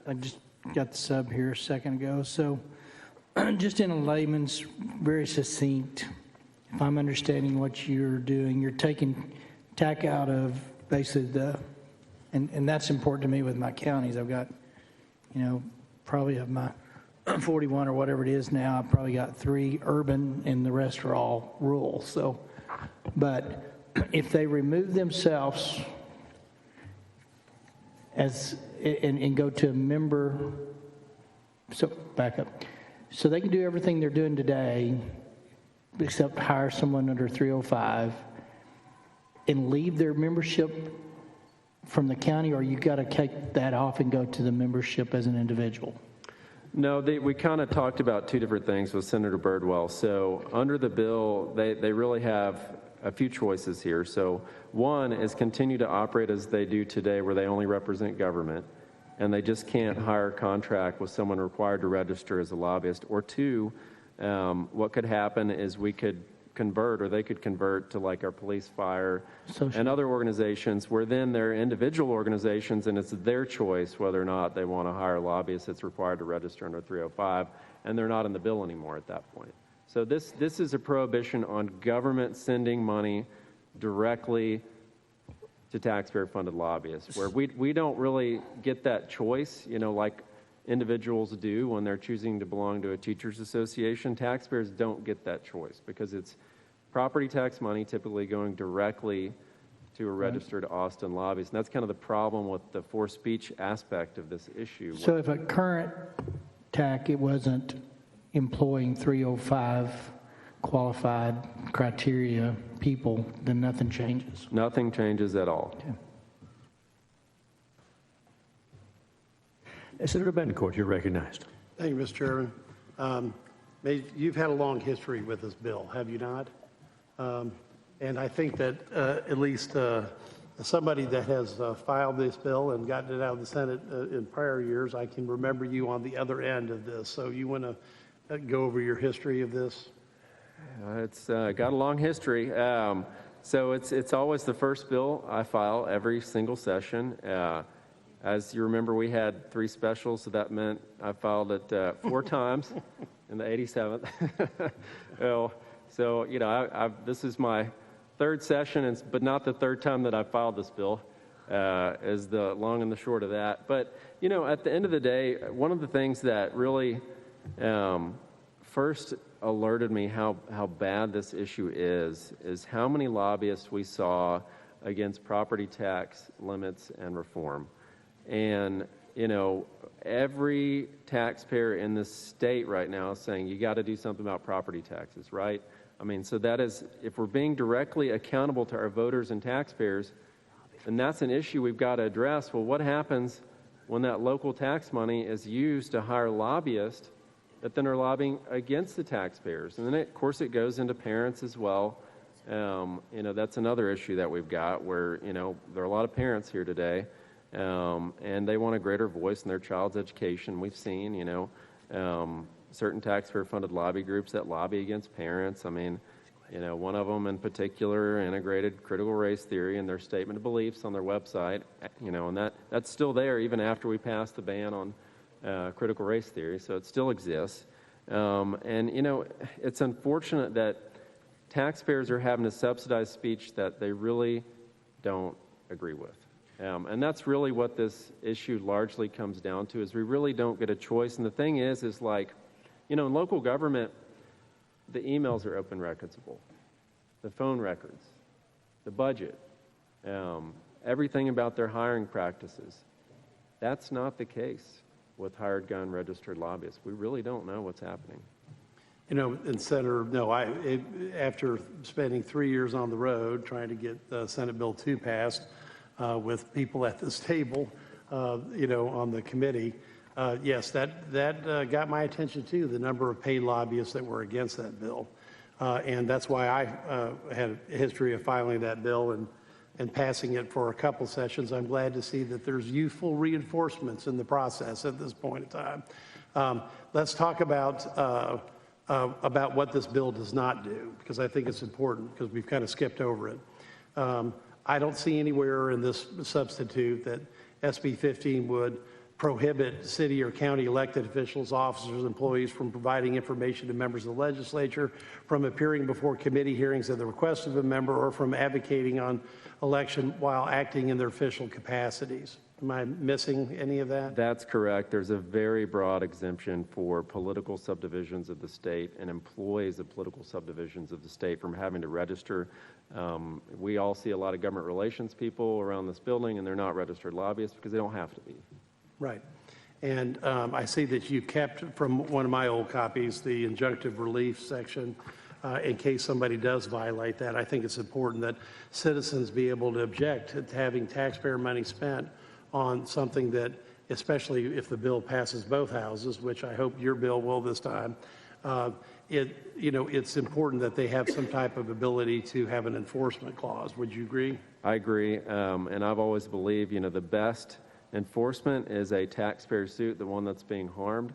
S8: I just got the sub here a second ago. So just in a layman's, very succinct, if I'm understanding what you're doing, you're taking TAC out of basically and that's important to me with my counties. I've got, you know, probably of my 41 or whatever it is now, I've probably got 3 urban and the rest are all rural. So, but if they remove themselves and go to a member, so back up, so they can do everything they're doing today except hire someone under 305 and leave their membership from the county, or you got to take that off and go to the membership as an individual?
S7: No, we kind of talked about 2 different things with Senator Birdwell. So under the bill, they really have a few choices here. So one is continue to operate as they do today, where they only represent government, and they just can't hire a contract with someone required to register as a lobbyist. Or 2, what could happen is we could convert, or they could convert to like our police, fire, and other organizations, where then they're individual organizations and it's their choice whether or not they want to hire a lobbyist that's required to register under 305, and they're not in the bill anymore at that point. So this is a prohibition on government sending money directly to taxpayer-funded lobbyists, where we don't really get that choice. You know, like individuals do when they're choosing to belong to a teachers association. Taxpayers don't get that choice because it's property tax money typically going directly to a registered Austin lobbyist. And that's kind of the problem with the forced speech aspect of this issue.
S8: So if a current TAC, it wasn't employing 305 qualified criteria people, then nothing changes.
S7: Nothing changes at all.
S8: Okay.
S1: Senator Bencourt, you're recognized.
S12: Thank you, Mr. Chairman. You've had a long history with this bill, have you not? And I think that at least somebody that has filed this bill and gotten it out of the Senate in prior years, I can remember you on the other end of this. So you want to go over your history of this?
S7: It's got a long history. So it's always the first bill I file every single session. As you remember, we had 3 specials, so that meant I filed it 4 times in the 87th. So, you know, this is my 3rd session, but not the 3rd time that I filed this bill, is the long and the short of that. But, you know, at the end of the day, one of the things that really first alerted me how bad this issue is how many lobbyists we saw against property tax limits and reform. And, you know, every taxpayer in this state right now is saying you got to do something about property taxes, right? I mean, so that is, if we're being directly accountable to our voters and taxpayers, then that's an issue we've got to address. Well, what happens when that local tax money is used to hire lobbyists that then are lobbying against the taxpayers? And then, of course, it goes into parents as well. You know, that's another issue that we've got where, you know, there are a lot of parents here today. And they want a greater voice in their child's education. We've seen, you know, certain taxpayer-funded lobby groups that lobby against parents. I mean, you know, one of them in particular integrated critical race theory in their statement of beliefs on their website, you know, and that's still there even after we passed the ban on critical race theory, so it still exists. And, you know, it's unfortunate that taxpayers are having to subsidize speech that they really don't agree with. And that's really what this issue largely comes down to, is we really don't get a choice. And the thing is like, you know, in local government, the emails are open recordable, the phone records, the budget, everything about their hiring practices. That's not the case with hired gun registered lobbyists. We really don't know what's happening.
S12: You know, and Senator, no, after spending 3 years on the road trying to get Senate Bill 2 passed, with people at this table, you know, on the committee. Yes, that got my attention too, the number of paid lobbyists that were against that bill. And that's why I had a history of filing that bill and passing it for a couple sessions. I'm glad to see that there's youthful reinforcements in the process at this point in time. Let's talk about what this bill does not do, because I think it's important, because we've kind of skipped over it. I don't see anywhere in this substitute that SB 15 would prohibit city or county elected officials, officers, employees from providing information to members of the legislature, from appearing before committee hearings at the request of a member, or from advocating on election while acting in their official capacities. Am I missing any of that?
S7: That's correct. There's a very broad exemption for political subdivisions of the state and employees of political subdivisions of the state from having to register. We all see a lot of government relations people around this building, and they're not registered lobbyists because they don't have to be.
S12: Right. And I see that you kept from one of my old copies the injunctive relief section in case somebody does violate that. I think it's important that citizens be able to object to having taxpayer money spent on something that, especially if the bill passes both houses, which I hope your bill will this time, it's important that they have some type of ability to have an enforcement clause. Would you agree?
S7: I agree, and I've always believed, the best enforcement is a taxpayer suit. The one that's being harmed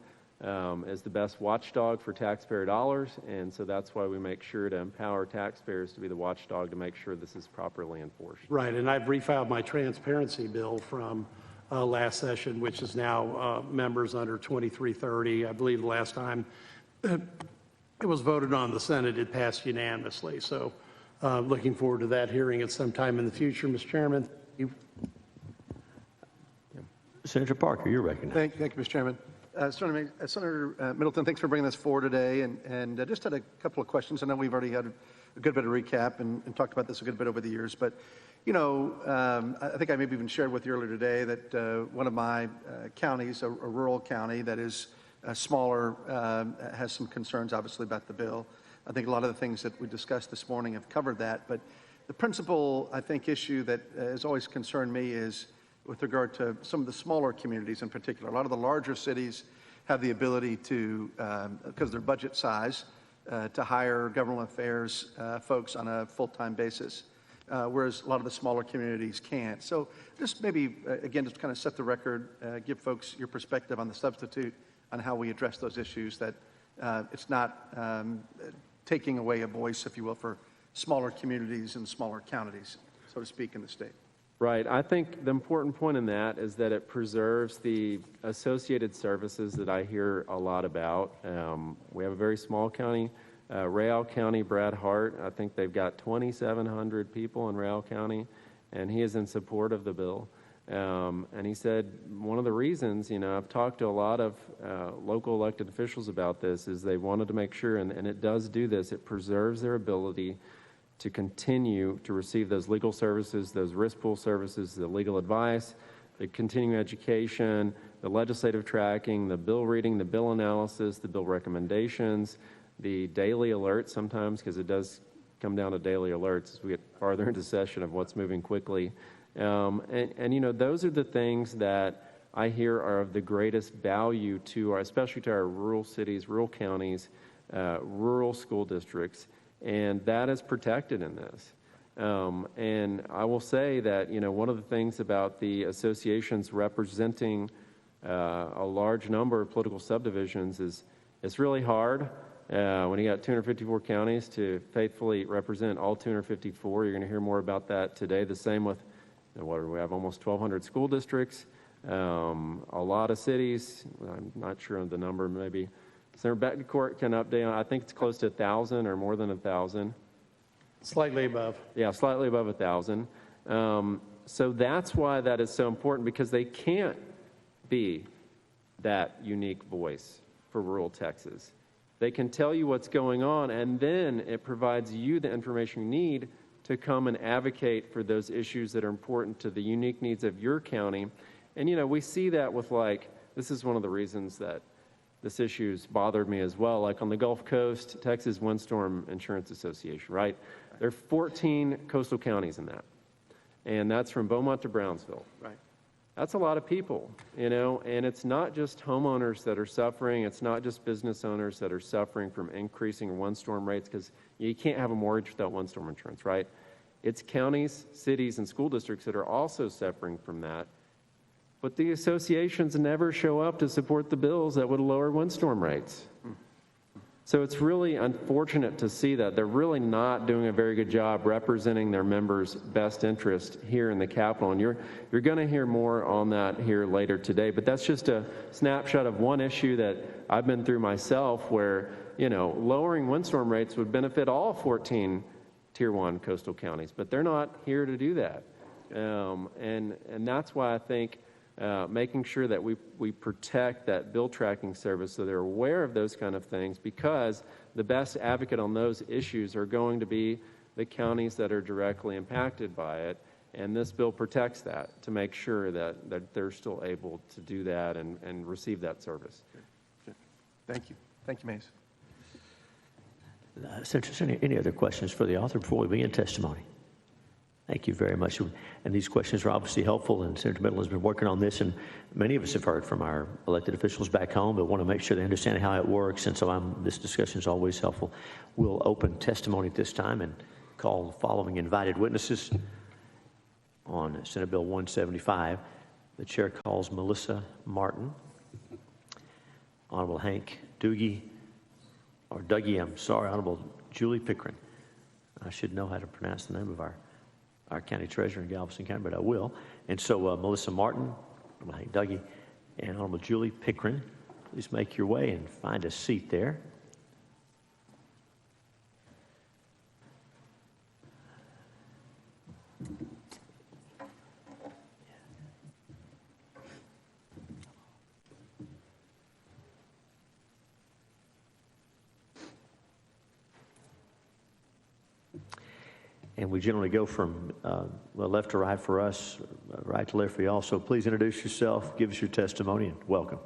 S7: is the best watchdog for taxpayer dollars, and so that's why we make sure to empower taxpayers to be the watchdog to make sure this is properly enforced.
S12: Right, and I've refiled my transparency bill from last session, which is now members under 2330. I believe the last time it was voted on in the Senate, it passed unanimously. So looking forward to that hearing at some time in the future. Mr. Chairman, thank you.
S1: Senator Parker, you're recognized.
S6: Thank you, Mr. Chairman.
S9: Senator Middleton, thanks for bringing this forward today. And just had a couple of questions. I know we've already had a good bit of recap and talked about this a good bit over the years. But, you know, I think I maybe even shared with you earlier today that one of my counties, a rural county that is smaller, has some concerns, obviously, about the bill. I think a lot of the things that we discussed this morning have covered that. But the principal, I think, issue that has always concerned me is with regard to some of the smaller communities in particular. A lot of the larger cities have the ability to, because of their budget size, to hire government affairs folks on a full-time basis, whereas a lot of the smaller communities can't. So just maybe, again, just kind of set the record, give folks your perspective on the substitute, on how we address those issues, that it's not taking away a voice, if you will, for smaller communities and smaller counties, so to speak, in the state.
S7: Right. I think the important point in that is that it preserves the associated services that I hear a lot about. We have a very small county, Real County, Brad Hart. I think they've got 2,700 people in Real County, and he is in support of the bill. And he said one of the reasons, you know, I've talked to a lot of local elected officials about this, is they wanted to make sure, and it does do this, it preserves their ability to continue to receive those legal services, those risk pool services, the legal advice, the continuing education, the legislative tracking, the bill reading, the bill analysis, the bill recommendations, the daily alerts sometimes, because it does come down to daily alerts as we get farther into session of what's moving quickly. And you know, those are the things that I hear are of the greatest value to our, especially to our rural cities, rural counties, rural school districts. And that is protected in this. And I will say that, you know, one of the things about the associations representing a large number of political subdivisions is it's really hard when you got 254 counties to faithfully represent all 254. You're going to hear more about that today. The same with, you know, what do we have, almost 1,200 school districts, a lot of cities. I'm not sure of the number, maybe. Senator Betancourt can update on, I think it's close to 1,000 or more than 1,000.
S12: Slightly above.
S7: Yeah, slightly above 1,000. So that's why that is so important, because they can't be that unique voice for rural Texas. They can tell you what's going on, and then it provides you the information you need to come and advocate for those issues that are important to the unique needs of your county. And, you know, we see that with, like, this is one of the reasons that this issue's bothered me as well. Like on the Gulf Coast, Texas Windstorm Insurance Association, right? There are 14 coastal counties in that. And that's from Beaumont to Brownsville.
S9: Right.
S7: That's a lot of people, you know, and it's not just homeowners that are suffering. It's not just business owners that are suffering from increasing windstorm rates, because you can't have a mortgage without windstorm insurance, right? It's counties, cities, and school districts that are also suffering from that. But the associations never show up to support the bills that would lower windstorm rates. So it's really unfortunate to see that. They're really not doing a very good job representing their members' best interest here in the Capitol. And you're going to hear more on that here later today. But that's just a snapshot of one issue that I've been through myself, where, you know, lowering windstorm rates would benefit all 14 Tier 1 coastal counties. But they're not here to do that. And that's why I think making sure that we protect that bill tracking service so they're aware of those kind of things, because the best advocate on those issues are going to be the counties that are directly impacted by it. And this bill protects that to make sure that they're still able to do that and receive that service.
S9: Good. Thank you. Thank you, Mays.
S1: Senator, any other questions for the author before we begin testimony? Thank you very much. And these questions are obviously helpful, and Senator Middleton has been working on this, and many of us have heard from our elected officials back home, but want to make sure they understand how it works, and so this discussion is always helpful. We'll open testimony at this time and call the following invited witnesses on Senate Bill 175. The chair calls Melissa Martin, Honorable Hank Dougie, Honorable Julie Pickren. I should know how to pronounce the name of our county treasurer in Galveston County, but I will. And so Melissa Martin, Honorable Hank Dougie, and Honorable Julie Pickren, please make your way and find a seat there. And we generally go from left to right for us, right to left for you all. So please introduce yourself, give us your testimony, and welcome.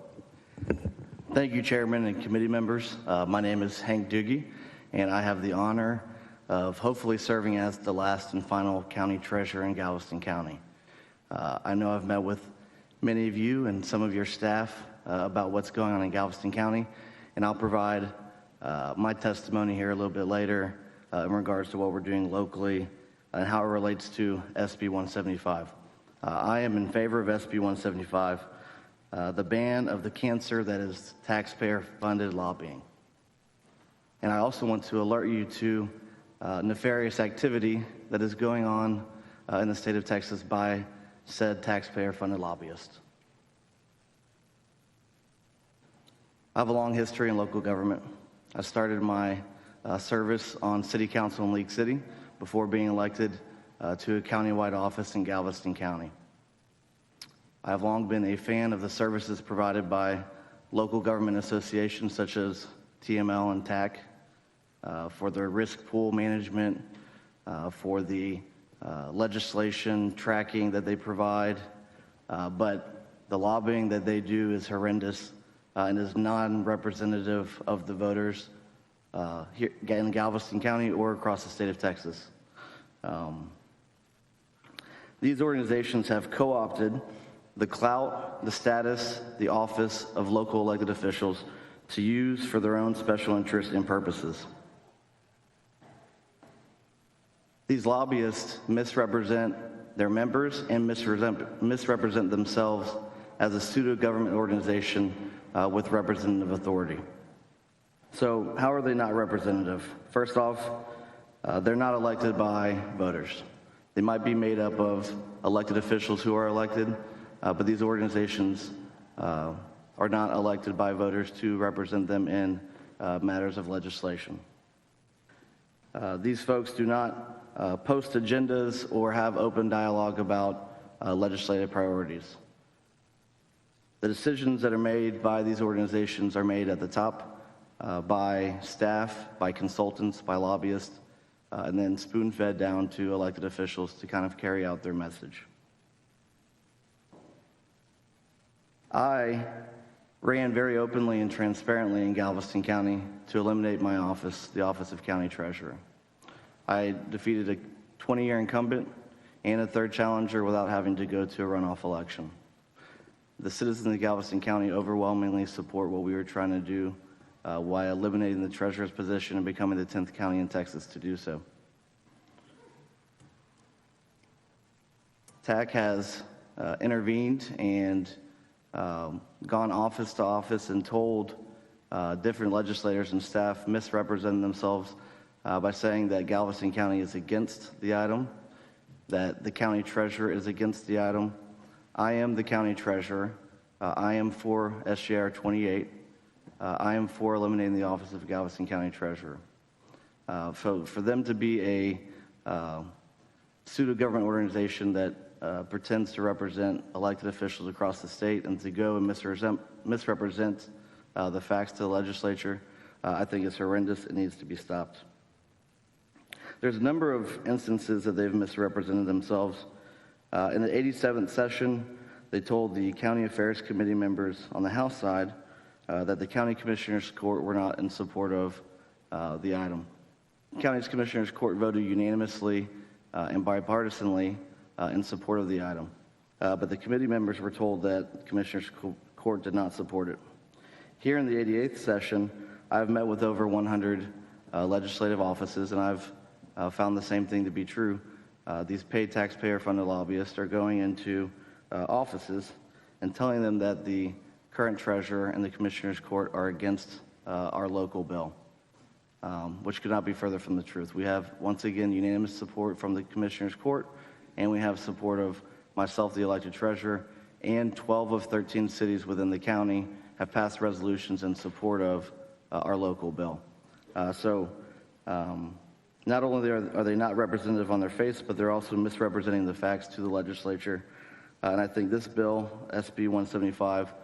S10: Thank you, Chairman and committee members. My name is Hank Doogie, and I have the honor of hopefully serving as the last and final county treasurer in Galveston County. I know I've met with many of you and some of your staff about what's going on in Galveston County, and I'll provide my testimony here a little bit later in regards to what we're doing locally and how it relates to SB 175. I am in favor of SB 175, the ban of the cancer that is taxpayer-funded lobbying. And I also want to alert you to nefarious activity that is going on in the state of Texas by said taxpayer-funded lobbyists. I have a long history in local government. I started my service on city council in League City before being elected to a countywide office in Galveston County. I have long been a fan of the services provided by local government associations such as TML and TAC for their risk pool management, for the legislation tracking that they provide, but the lobbying that they do is horrendous and is non-representative of the voters here in Galveston County or across the state of Texas. These organizations have co-opted the clout, the status, the office of local elected officials to use for their own special interests and purposes. These lobbyists misrepresent their members and misrepresent themselves as a pseudo-government organization with representative authority. So how are they not representative? First off, they're not elected by voters. They might be made up of elected officials who are elected, but these organizations are not elected by voters to represent them in matters of legislation. These folks do not post agendas or have open dialogue about legislative priorities. The decisions that are made by these organizations are made at the top by staff, by consultants, by lobbyists, and then spoon-fed down to elected officials to kind of carry out their message. I ran very openly and transparently in Galveston County to eliminate my office, the office of county treasurer. I defeated a 20-year incumbent and a third challenger without having to go to a runoff election. The citizens of Galveston County overwhelmingly support what we were trying to do while eliminating the treasurer's position and becoming the 10th county in Texas to do so. TAC has intervened and gone office to office and told different legislators and staff misrepresenting themselves by saying that Galveston County is against the item, that the county treasurer is against the item. I am the county treasurer. I am for SJR 28. I am for eliminating the office of Galveston County Treasurer. So for them to be a pseudo-government organization that pretends to represent elected officials across the state and to go and misrepresent the facts to the legislature, I think it's horrendous. It needs to be stopped. There's a number of instances that they've misrepresented themselves. In the 87th session, they told the County Affairs Committee members on the House side that the County Commissioners Court were not in support of the item. The County Commissioners Court voted unanimously and bipartisanly in support of the item. But the committee members were told that the Commissioners Court did not support it. Here in the 88th session, I've met with over 100 legislative offices, and I've found the same thing to be true. These paid taxpayer-funded lobbyists are going into offices and telling them that the current treasurer and the Commissioners Court are against our local bill, which could not be further from the truth. We have, once again, unanimous support from the Commissioners Court, and we have support of myself, the elected treasurer, and 12 of 13 cities within the county have passed resolutions in support of our local bill. Not only are they not representative on their face, but they're also misrepresenting the facts to the legislature. And I think this bill, SB 175,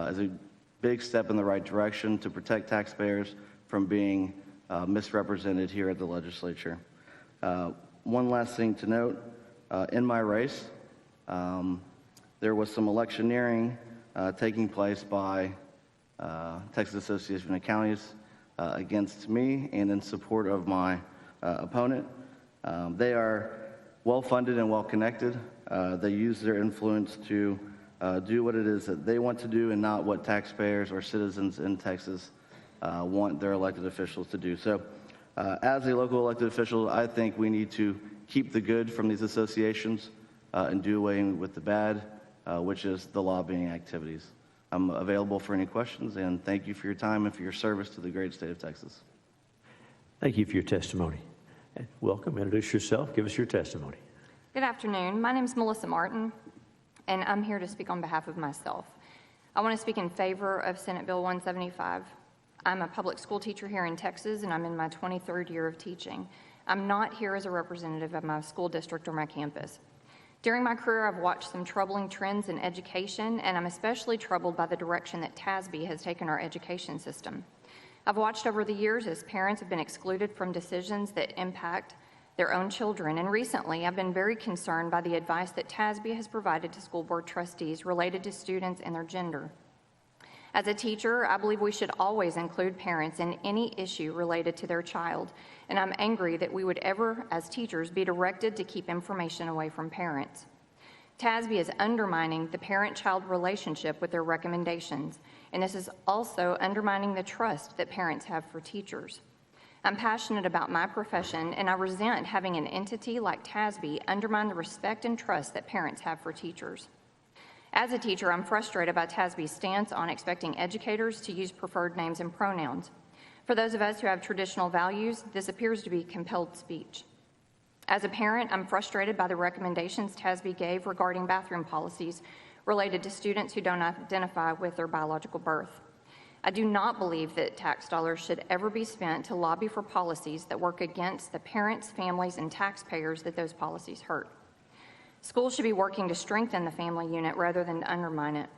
S10: is a big step in the right direction to protect taxpayers from being misrepresented here at the legislature. One last thing to note, in my race, there was some electioneering taking place by Texas Association of Counties against me and in support of my opponent. They are well-funded and well-connected. They use their influence to do what it is that they want to do and not what taxpayers or citizens in Texas want their elected officials to do. So as a local elected official, I think we need to keep the good from these associations and do away with the bad, which is the lobbying activities. I'm available for any questions, and thank you for your time and for your service to the great state of Texas.
S1: Thank you for your testimony. Welcome. Introduce yourself. Give us your testimony.
S11: Good afternoon. My name is Melissa Martin, and I'm here to speak on behalf of myself. I want to speak in favor of Senate Bill 175. I'm a public school teacher here in Texas, and I'm in my 23rd year of teaching. I'm not here as a representative of my school district or my campus. During my career, I've watched some troubling trends in education, and I'm especially troubled by the direction that TASB has taken our education system. I've watched over the years as parents have been excluded from decisions that impact their own children, and recently I've been very concerned by the advice that TASB has provided to school board trustees related to students and their gender. As a teacher, I believe we should always include parents in any issue related to their child, and I'm angry that we would ever, as teachers, be directed to keep information away from parents. TASB is undermining the parent-child relationship with their recommendations, and this is also undermining the trust that parents have for teachers. I'm passionate about my profession, and I resent having an entity like TASB undermine the respect and trust that parents have for teachers. As a teacher, I'm frustrated by TASB's stance on expecting educators to use preferred names and pronouns. For those of us who have traditional values, this appears to be compelled speech. As a parent, I'm frustrated by the recommendations TASB gave regarding bathroom policies related to students who don't identify with their biological birth. I do not believe that tax dollars should ever be spent to lobby for policies that work against the parents, families, and taxpayers that those policies hurt. Schools should be working to strengthen the family unit rather than to undermine it.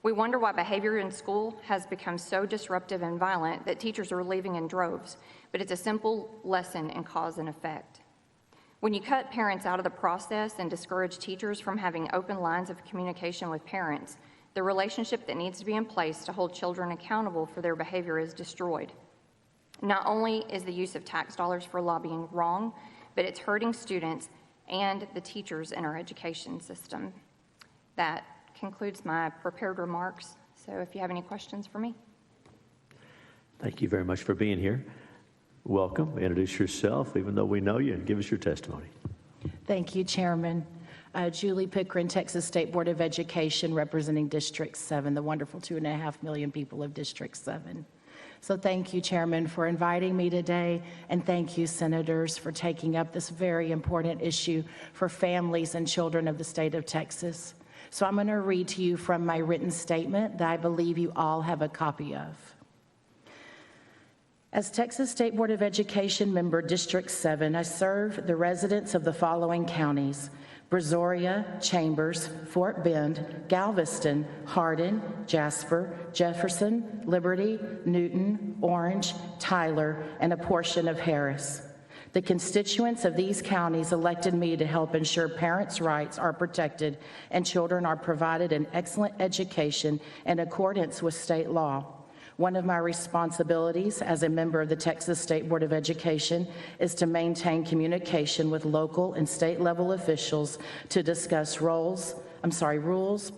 S11: We wonder why behavior in school has become so disruptive and violent that teachers are leaving in droves, but it's a simple lesson in cause and effect. When you cut parents out of the process and discourage teachers from having open lines of communication with parents, the relationship that needs to be in place to hold children accountable for their behavior is destroyed. Not only is the use of tax dollars for lobbying wrong, but it's hurting students and the teachers in our education system. That concludes my prepared remarks. So if you have any questions for me.
S1: Thank you very much for being here. Welcome. Introduce yourself, even though we know you, and give us your testimony.
S13: Thank you, Chairman. Julie Pickren, Texas State Board of Education, representing District 7, the wonderful 2.5 million people of District 7. So thank you, Chairman, for inviting me today, and thank you, Senators, for taking up this very important issue for families and children of the state of Texas. So I'm going to read to you from my written statement that I believe you all have a copy of. As Texas State Board of Education member District 7, I serve the residents of the following counties: Brazoria, Chambers, Fort Bend, Galveston, Hardin, Jasper, Jefferson, Liberty, Newton, Orange, Tyler, and a portion of Harris. The constituents of these counties elected me to help ensure parents' rights are protected and children are provided an excellent education in accordance with state law. One of my responsibilities as a member of the Texas State Board of Education is to maintain communication with local and state level officials to discuss rules,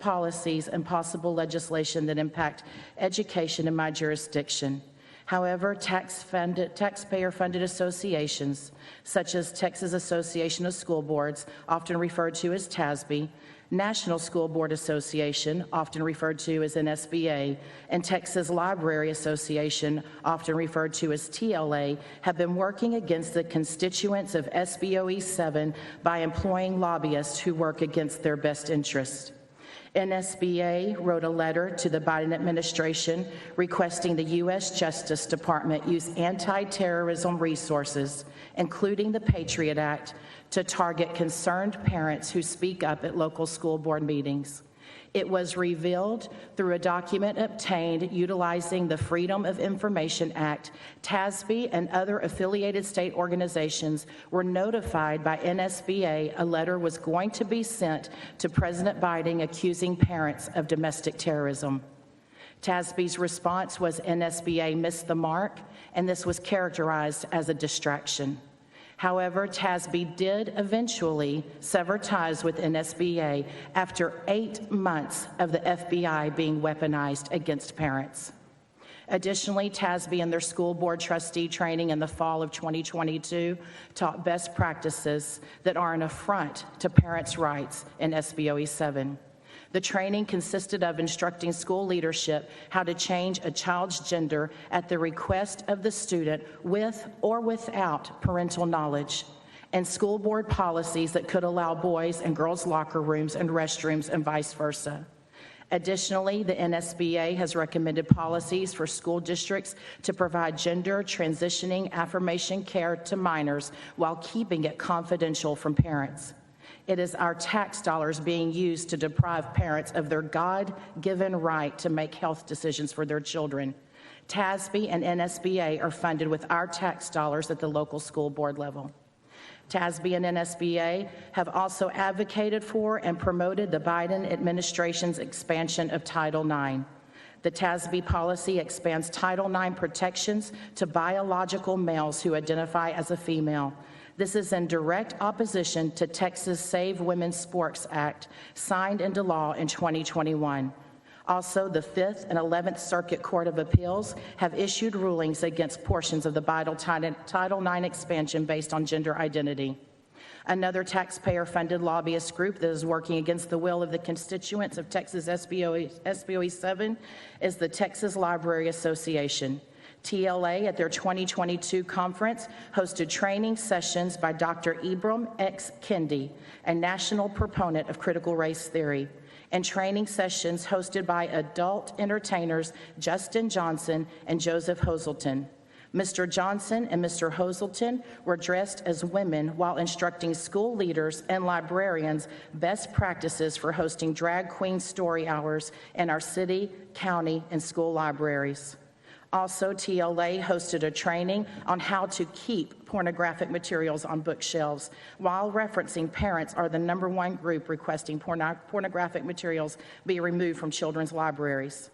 S13: policies, and possible legislation that impact education in my jurisdiction. However, taxpayer-funded associations, such as Texas Association of School Boards, often referred to as TASB, National School Board Association, often referred to as NSBA, and Texas Library Association, often referred to as TLA, have been working against the constituents of SBOE 7 by employing lobbyists who work against their best interests. NSBA wrote a letter to the Biden administration requesting the U.S. Justice Department use anti-terrorism resources, including the Patriot Act, to target concerned parents who speak up at local school board meetings. It was revealed through a document obtained utilizing the Freedom of Information Act. TASB and other affiliated state organizations were notified by NSBA a letter was going to be sent to President Biden accusing parents of domestic terrorism. TASB's response was NSBA missed the mark, and this was characterized as a distraction. However, TASB did eventually sever ties with NSBA after 8 months of the FBI being weaponized against parents. Additionally, TASB and their school board trustee training in the fall of 2022 taught best practices that are an affront to parents' rights in SBOE 7. The training consisted of instructing school leadership how to change a child's gender at the request of the student with or without parental knowledge, and school board policies that could allow boys and girls' locker rooms and restrooms and vice versa. Additionally, the NSBA has recommended policies for school districts to provide gender transitioning affirmation care to minors while keeping it confidential from parents. It is our tax dollars being used to deprive parents of their God-given right to make health decisions for their children. TASB and NSBA are funded with our tax dollars at the local school board level. TASB and NSBA have also advocated for and promoted the Biden administration's expansion of Title IX. The TASB policy expands Title IX protections to biological males who identify as a female. This is in direct opposition to Texas Save Women's Sports Act, signed into law in 2021. Also, the 5th and 11th Circuit Court of Appeals have issued rulings against portions of the Title IX expansion based on gender identity. Another taxpayer-funded lobbyist group that is working against the will of the constituents of Texas SBOE 7 is the Texas Library Association. TLA at their 2022 conference hosted training sessions by Dr. Ibram X. Kendi, a national proponent of critical race theory, and training sessions hosted by adult entertainers Justin Johnson and Joseph Hoselton. Mr. Johnson and Mr. Hoselton were dressed as women while instructing school leaders and librarians best practices for hosting drag queen story hours in our city, county, and school libraries. Also, TLA hosted a training on how to keep pornographic materials on bookshelves, while referencing parents are the #1 group requesting pornographic materials be removed from children's libraries.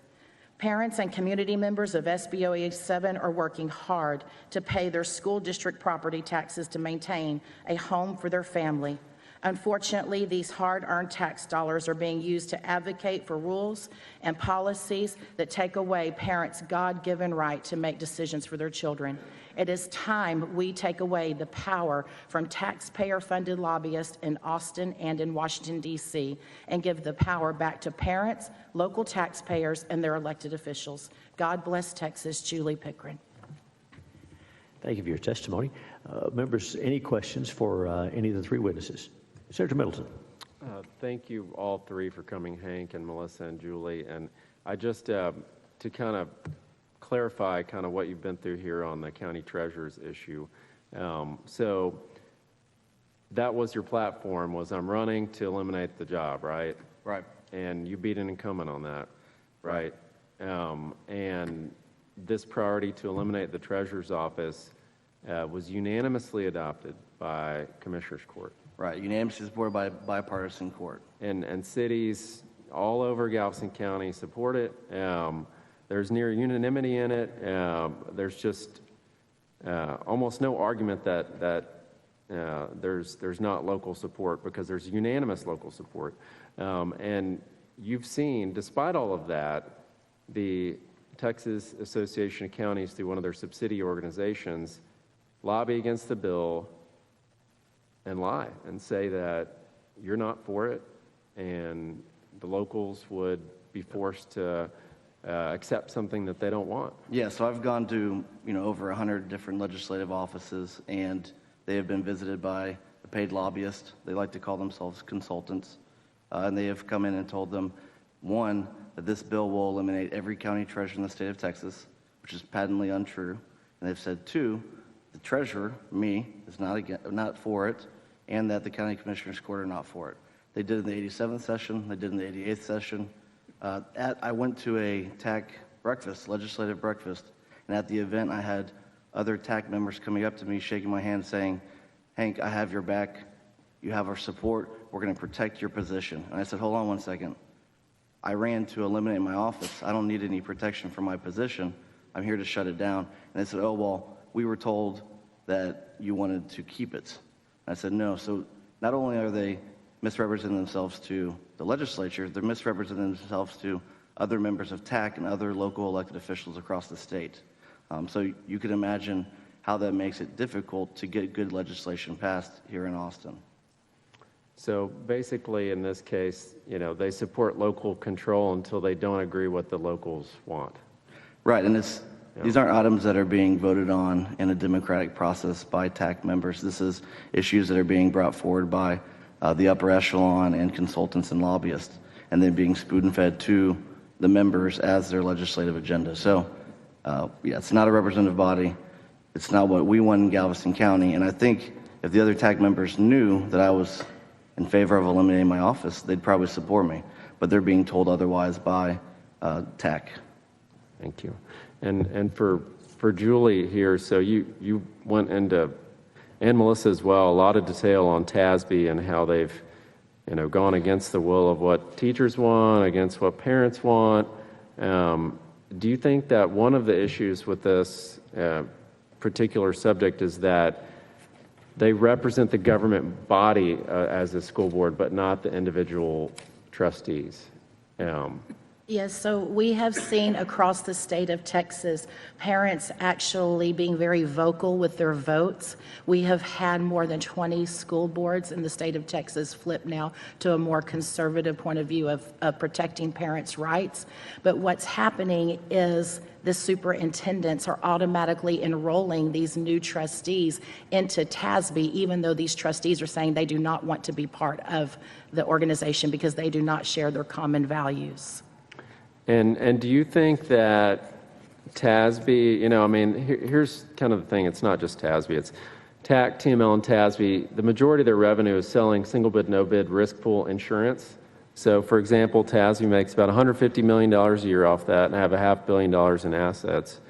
S13: Parents and community members of SBOE 7 are working hard to pay their school district property taxes to maintain a home for their family. Unfortunately, these hard-earned tax dollars are being used to advocate for rules and policies that take away parents' God-given right to make decisions for their children. It is time we take away the power from taxpayer-funded lobbyists in Austin and in Washington, D.C., and give the power back to parents, local taxpayers, and their elected officials. God bless Texas. Julie Pickren.
S1: Thank you for your testimony. Members, any questions for any of the three witnesses? Senator Middleton.
S7: Thank you all three for coming, Hank and Melissa and Julie. And I just, to kind of clarify kind of what you've been through here on the county treasurer's issue. So that was your platform, was I'm running to eliminate the job, right?
S10: Right.
S7: And you beat an incumbent on that, right? And this priority to eliminate the treasurer's office was unanimously adopted by Commissioners Court.
S10: Right, unanimously supported by bipartisan court.
S7: And cities all over Galveston County support it. There's near unanimity in it. There's just almost no argument that there's not local support, because there's unanimous local support. And you've seen, despite all of that, the Texas Association of Counties, through one of their subsidiary organizations, lobby against the bill and lie and say that you're not for it, and the locals would be forced to accept something that they don't want.
S10: Yeah, so I've gone to over 100 different legislative offices, and they have been visited by a paid lobbyist. They like to call themselves consultants, and they have come in and told them, one, that this bill will eliminate every county treasurer in the state of Texas, which is patently untrue. And they've said, two, the treasurer, me, is not for it, and that the county commissioners court are not for it. They did it in the 87th session. They did it in the 88th session. I went to a TAC breakfast, legislative breakfast, and at the event I had other TAC members coming up to me, shaking my hand, saying, "Hank, I have your back. You have our support. We're going to protect your position." And I said, "Hold on one second. I ran to eliminate my office. I don't need any protection for my position. I'm here to shut it down." And they said, "Oh, well, we were told that you wanted to keep it." And I said, "No." So not only are they misrepresenting themselves to the legislature, they're misrepresenting themselves to other members of TAC and other local elected officials across the state. So you can imagine how that makes it difficult to get good legislation passed here in Austin.
S7: So basically, in this case, they support local control until they don't agree what the locals want.
S10: Right, and these aren't items that are being voted on in a democratic process by TAC members. This is issues that are being brought forward by the upper echelon and consultants and lobbyists, and then being spoon-fed to the members as their legislative agenda. So, yeah, it's not a representative body. It's not what we want in Galveston County, and I think if the other TAC members knew that I was in favor of eliminating my office, they'd probably support me, but they're being told otherwise by TAC.
S7: Thank you. And for Julie here, so you went into, and Melissa as well, a lot of detail on TASB and how they've gone against the will of what teachers want, against what parents want. Do you think that one of the issues with this particular subject is that they represent the government body as a school board, but not the individual trustees?
S13: Yes, so we have seen across the state of Texas parents actually being very vocal with their votes. We have had more than 20 school boards in the state of Texas flip now to a more conservative point of view of protecting parents' rights. But what's happening is the superintendents are automatically enrolling these new trustees into TASB, even though these trustees are saying they do not want to be part of the organization because they do not share their common values.
S7: And do you think that TASB, here's kind of the thing, it's not just TASB, it's TAC, TML, and TASB. The majority of their revenue is selling single bid, no bid risk pool insurance. So for example, TASB makes about $150 million a year off that and have $500 million in assets.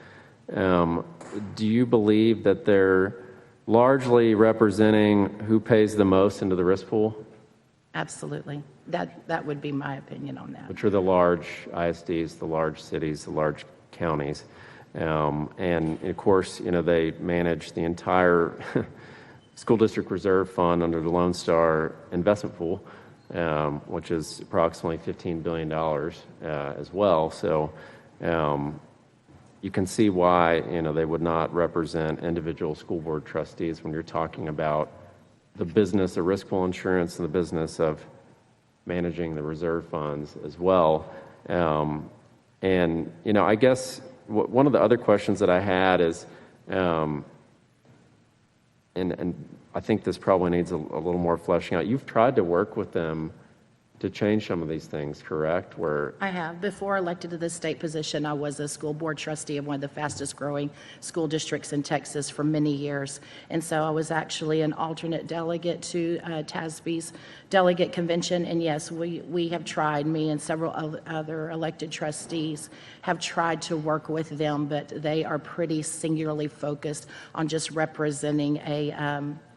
S7: Do you believe that they're largely representing who pays the most into the risk pool?
S13: Absolutely. That would be my opinion on that.
S7: Which are the large ISDs, the large cities, the large counties. And of course, they manage the entire school district reserve fund under the Lone Star investment pool, which is approximately $15 billion as well. So you can see why, they would not represent individual school board trustees when you're talking about the business of risk pool insurance and the business of managing the reserve funds as well. And, I guess one of the other questions that I had is, and I think this probably needs a little more fleshing out. You've tried to work with them to change some of these things, correct?
S13: I have. Before elected to this state position, I was a school board trustee of one of the fastest growing school districts in Texas for many years. And so I was actually an alternate delegate to TASB's delegate convention. And yes, we have tried, me and several other elected trustees have tried to work with them, but they are pretty singularly focused on just representing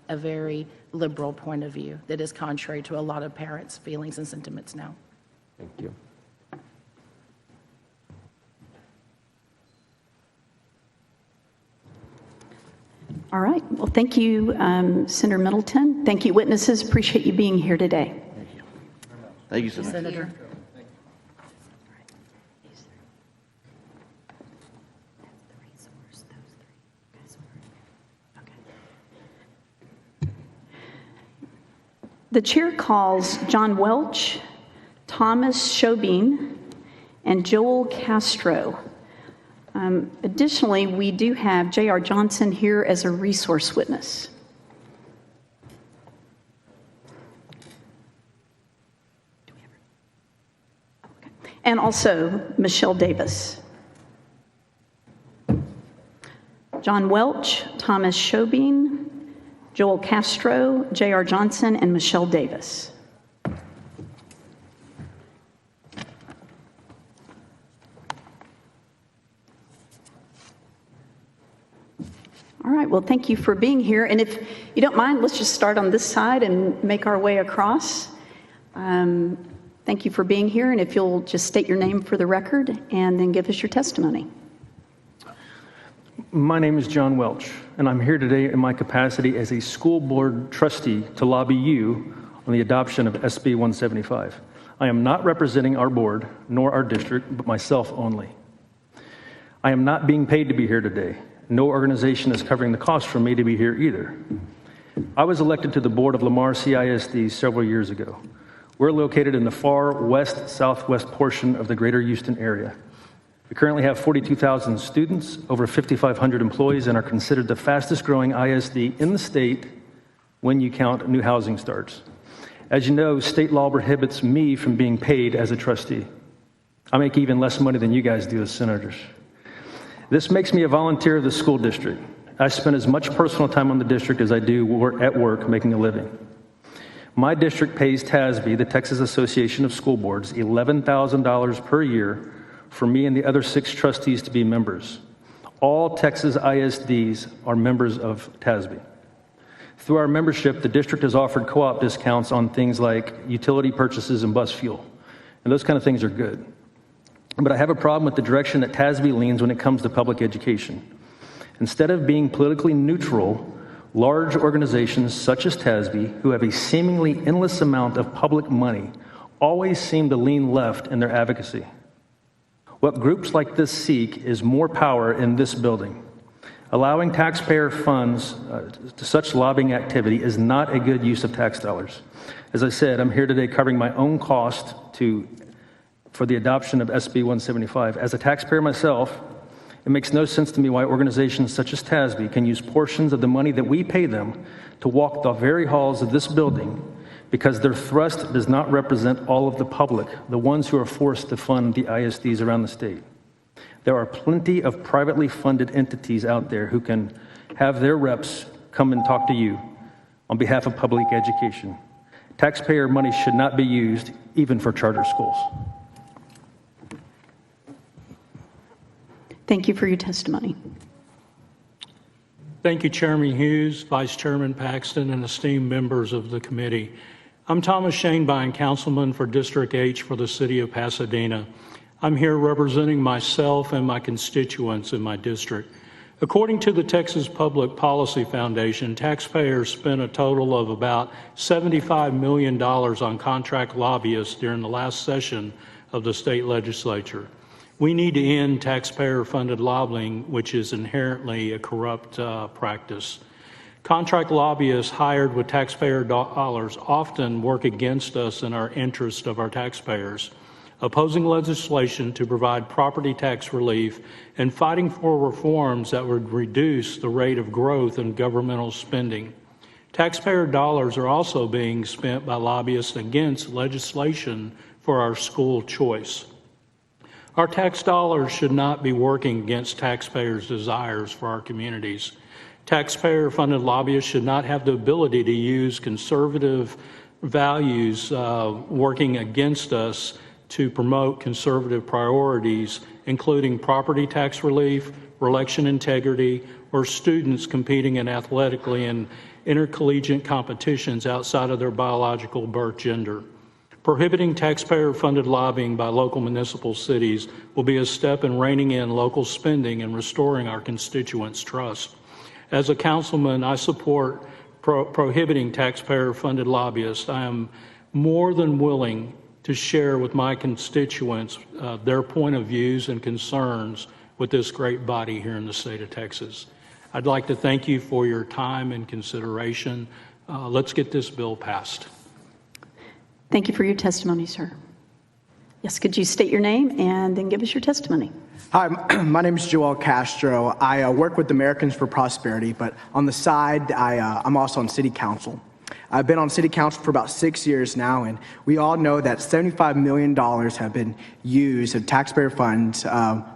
S13: a very liberal point of view that is contrary to a lot of parents' feelings and sentiments now.
S7: Thank you.
S14: All right. Well, thank you, Senator Middleton. Thank you, witnesses. Appreciate you being here today.
S10: Thank you. Thank you,
S13: Senator.
S14: The chair calls John Welch, Thomas Shobeen, and Joel Castro. Additionally, we do have J.R. Johnson here as a resource witness. And also Michelle Davis. John Welch, Thomas Shobeen, Joel Castro, J.R. Johnson, and Michelle Davis. All right, well, thank you for being here. And if you don't mind, let's just start on this side and make our way across. Thank you for being here. And if you'll just state your name for the record and then give us your testimony.
S15: My name is John Welch, and I'm here today in my capacity as a school board trustee to lobby you on the adoption of SB 175. I am not representing our board nor our district, but myself only. I am not being paid to be here today. No organization is covering the cost for me to be here either. I was elected to the board of Lamar CISD several years ago. We're located in the far west-southwest portion of the greater Houston area. We currently have 42,000 students, over 5,500 employees, and are considered the fastest growing ISD in the state when you count new housing starts. As you know, state law prohibits me from being paid as a trustee. I make even less money than you guys do as senators. This makes me a volunteer of the school district. I spend as much personal time on the district as I do at work making a living. My district pays TASB, the Texas Association of School Boards, $11,000 per year for me and the other 6 trustees to be members. All Texas ISDs are members of TASB. Through our membership, the district has offered co-op discounts on things like utility purchases and bus fuel. And those kind of things are good. But I have a problem with the direction that TASB leans when it comes to public education. Instead of being politically neutral, large organizations such as TASB, who have a seemingly endless amount of public money, always seem to lean left in their advocacy. What groups like this seek is more power in this building. Allowing taxpayer funds to such lobbying activity is not a good use of tax dollars. As I said, I'm here today covering my own cost for the adoption of SB 175. As a taxpayer myself, it makes no sense to me why organizations such as TASB can use portions of the money that we pay them to walk the very halls of this building because their thrust does not represent all of the public, the ones who are forced to fund the ISDs around the state. There are plenty of privately funded entities out there who can have their reps come and talk to you on behalf of public education. Taxpayer money should not be used even for charter schools.
S14: Thank you for your testimony.
S16: Thank you, Chairman Hughes, Vice Chairman Paxton, and esteemed members of the committee. I'm Thomas Shanebein, Councilman for District H for the City of Pasadena. I'm here representing myself and my constituents in my district. According to the Texas Public Policy Foundation, taxpayers spent a total of about $75 million on contract lobbyists during the last session of the state legislature. We need to end taxpayer-funded lobbying, which is inherently a corrupt practice. Contract lobbyists hired with taxpayer dollars often work against us in our interest of our taxpayers, opposing legislation to provide property tax relief and fighting for reforms that would reduce the rate of growth in governmental spending. Taxpayer dollars are also being spent by lobbyists against legislation for our school choice. Our tax dollars should not be working against taxpayers' desires for our communities. Taxpayer-funded lobbyists should not have the ability to use conservative values working against us to promote conservative priorities, including property tax relief, election integrity, or students competing in athletically and intercollegiate competitions outside of their biological birth gender. Prohibiting taxpayer-funded lobbying by local municipal cities will be a step in reining in local spending and restoring our constituents' trust. As a councilman, I support prohibiting taxpayer-funded lobbyists. I am more than willing to share with my constituents their point of views and concerns with this great body here in the state of Texas. I'd like to thank you for your time and consideration. Let's get this bill passed.
S14: Thank you for your testimony, sir. Yes, could you state your name and then give us your testimony?
S23: Hi, my name is Joel Castro. I work with Americans for Prosperity, but on the side, I'm also on City Council. I've been on City Council for about 6 years now, and we all know that $75 million have been used of taxpayer funds,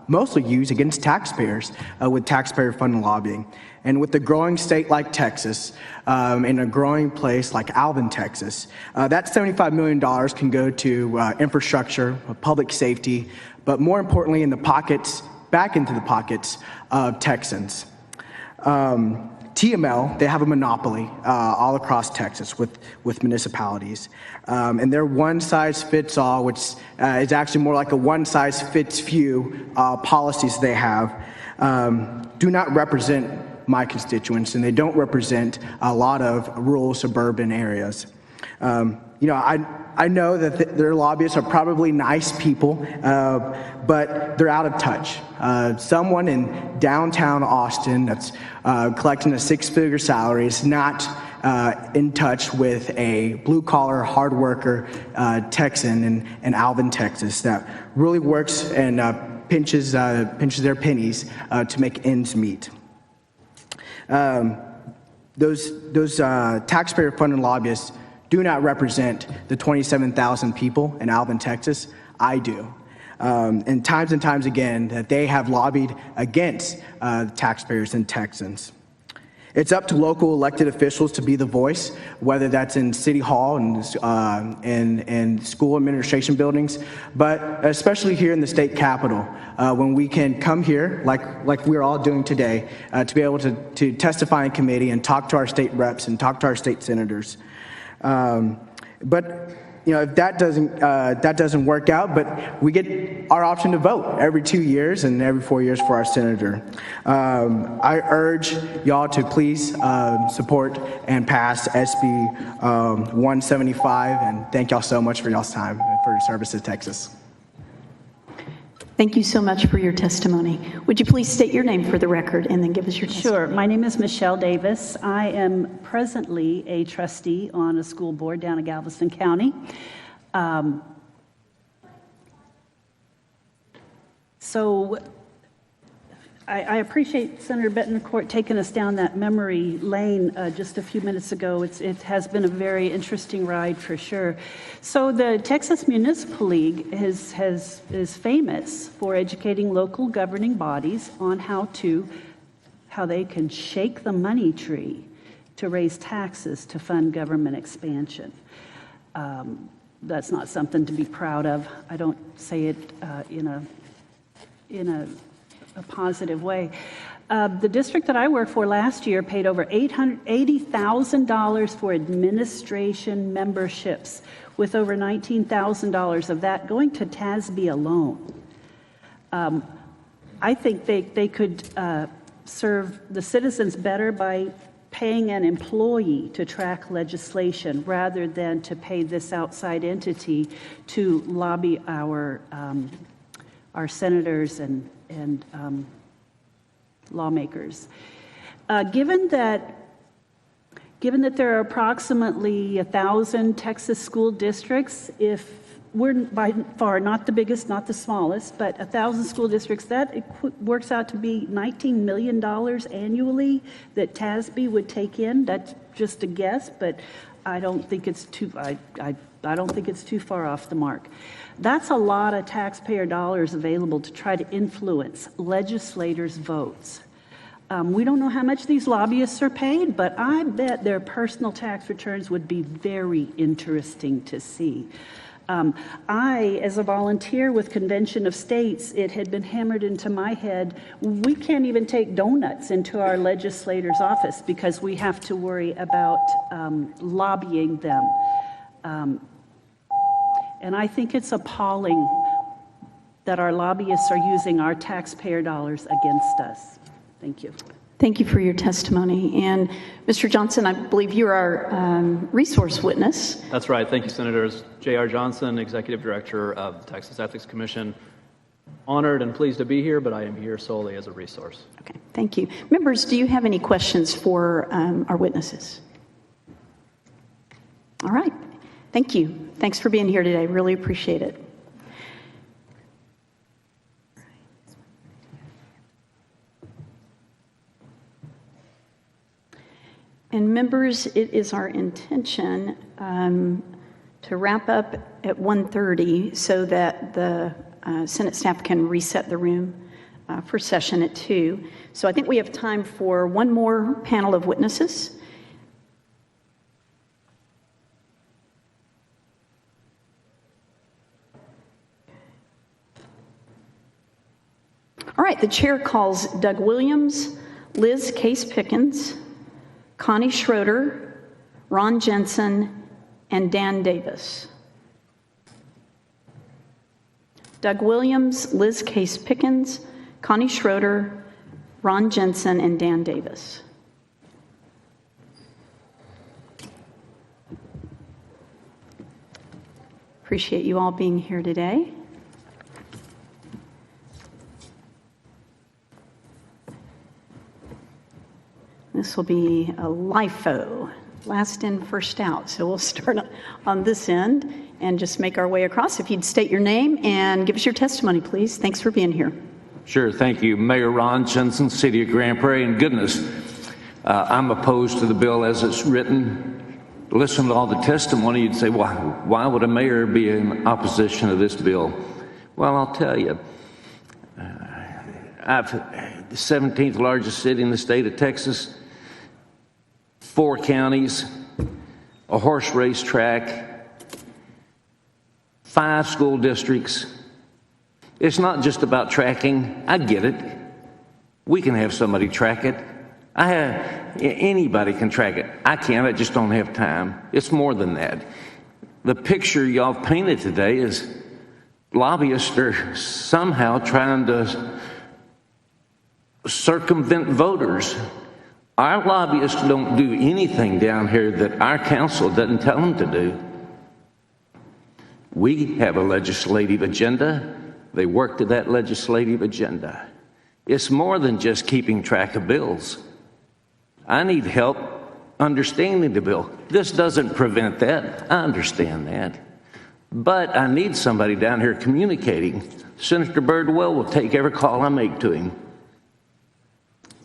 S23: mostly used against taxpayers with taxpayer-funded lobbying. And with a growing state like Texas, in a growing place like Alvin, Texas, that $75 million can go to infrastructure, public safety, but more importantly, back into the pockets of Texans. TML, they have a monopoly all across Texas with municipalities. And their one-size-fits-all, which is actually more like a one-size-fits-few policies they have, do not represent my constituents, and they don't represent a lot of rural suburban areas. I know that their lobbyists are probably nice people, but they're out of touch. Someone in downtown Austin that's collecting a six-figure salary is not in touch with a blue-collar, hard worker Texan in Alvin, Texas, that really works and pinches their pennies to make ends meet. Those taxpayer-funded lobbyists do not represent the 27,000 people in Alvin, Texas. I do. And times again that they have lobbied against taxpayers and Texans. It's up to local elected officials to be the voice, whether that's in City Hall and school administration buildings, but especially here in the state capitol, when we can come here, like we're all doing today, to be able to testify in committee and talk to our state reps and talk to our state senators. But if that doesn't work out, but we get our option to vote every 2 years and every 4 years for our senator. I urge y'all to please support and pass SB 175, and thank y'all so much for y'all's time and for your service to Texas.
S14: Thank you so much for your testimony. Would you please state your name for the record and then give us your testimony?
S17: Sure. My name is Michelle Davis. I am presently a trustee on a school board down in Galveston County. So I appreciate Senator Betancourt taking us down that memory lane just a few minutes ago. It has been a very interesting ride for sure. So the Texas Municipal League is famous for educating local governing bodies on how they can shake the money tree to raise taxes to fund government expansion. That's not something to be proud of. I don't say it in a positive way. The district that I work for last year paid over $80,000 for administration memberships, with over $19,000 of that going to TASB alone. I think they could serve the citizens better by paying an employee to track legislation rather than to pay this outside entity to lobby our senators and lawmakers. Given that there are approximately 1,000 Texas school districts, if we're by far not the biggest, not the smallest, but 1,000 school districts, that works out to be $19 million annually that TASB would take in. That's just a guess, but I don't think it's too. I don't think it's too far off the mark. That's a lot of taxpayer dollars available to try to influence legislators' votes. We don't know how much these lobbyists are paid, but I bet their personal tax returns would be very interesting to see. I, as a volunteer with Convention of States, it had been hammered into my head, we can't even take donuts into our legislator's office because we have to worry about lobbying them. And I think it's appalling that our lobbyists are using our taxpayer dollars against us. Thank you.
S14: Thank you for your testimony. And Mr. Johnson, I believe you are our resource witness.
S18: That's right. Thank you, Senators. J.R. Johnson, Executive Director of the Texas Ethics Commission. Honored and pleased to be here, but I am here solely as a resource.
S14: Okay, thank you. Members, do you have any questions for our witnesses? All right. Thank you. Thanks for being here today. Really appreciate it. And members, it is our intention to wrap up at 1:30 so that the Senate staff can reset the room for session at 2. So I think we have time for one more panel of witnesses. All right, the chair calls Doug Williams, Liz Case Pickens, Connie Schroeder, Ron Jensen, and Dan Davis. Doug Williams, Liz Case Pickens, Connie Schroeder, Ron Jensen, and Dan Davis. Appreciate you all being here today. This will be a LIFO, last in, first out. So we'll start on this end and just make our way across. If you'd state your name and give us your testimony, please. Thanks for being here.
S4: Sure, thank you. Mayor Ron Jensen, City of Grand Prairie, and goodness, I'm opposed to the bill as it's written. Listen to all the testimony, you'd say, well, why would a mayor be in opposition to this bill? Well, I'll tell you. I've the 17th largest city in the state of Texas, 4 counties, a horse race track, 5 school districts. It's not just about tracking. I get it. We can have somebody track it. Anybody can track it. I can't. I just don't have time. It's more than that. The picture y'all painted today is lobbyists are somehow trying to circumvent voters. Our lobbyists don't do anything down here that our council doesn't tell them to do. We have a legislative agenda. They work to that legislative agenda. It's more than just keeping track of bills. I need help understanding the bill. This doesn't prevent that. I understand that. But I need somebody down here communicating. Senator Birdwell will take every call I make to him.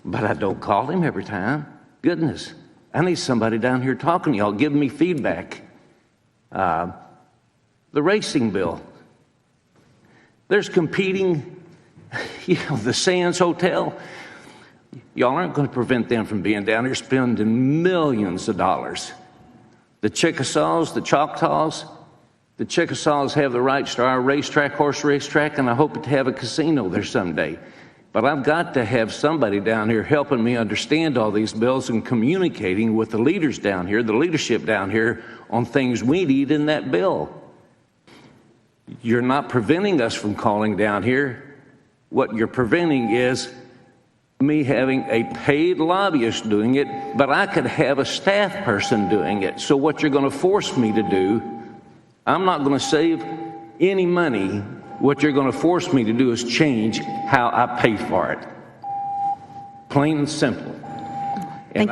S4: But I don't call him every time. Goodness, I need somebody down here talking to y'all, giving me feedback. The racing bill. There's competing, the Sands Hotel. Y'all aren't going to prevent them from being down here spending millions of dollars. The Chickasaws, the Choctaws, the Chickasaws have the rights to our racetrack, horse racetrack, and I hope to have a casino there someday. But I've got to have somebody down here helping me understand all these bills and communicating with the leaders down here, the leadership down here, on things we need in that bill. You're not preventing us from calling down here. What you're preventing is me having a paid lobbyist doing it, but I could have a staff person doing it. So what you're going to force me to do, I'm not going to save any money. What you're going to force me to do is change how I pay for it. Plain and simple. And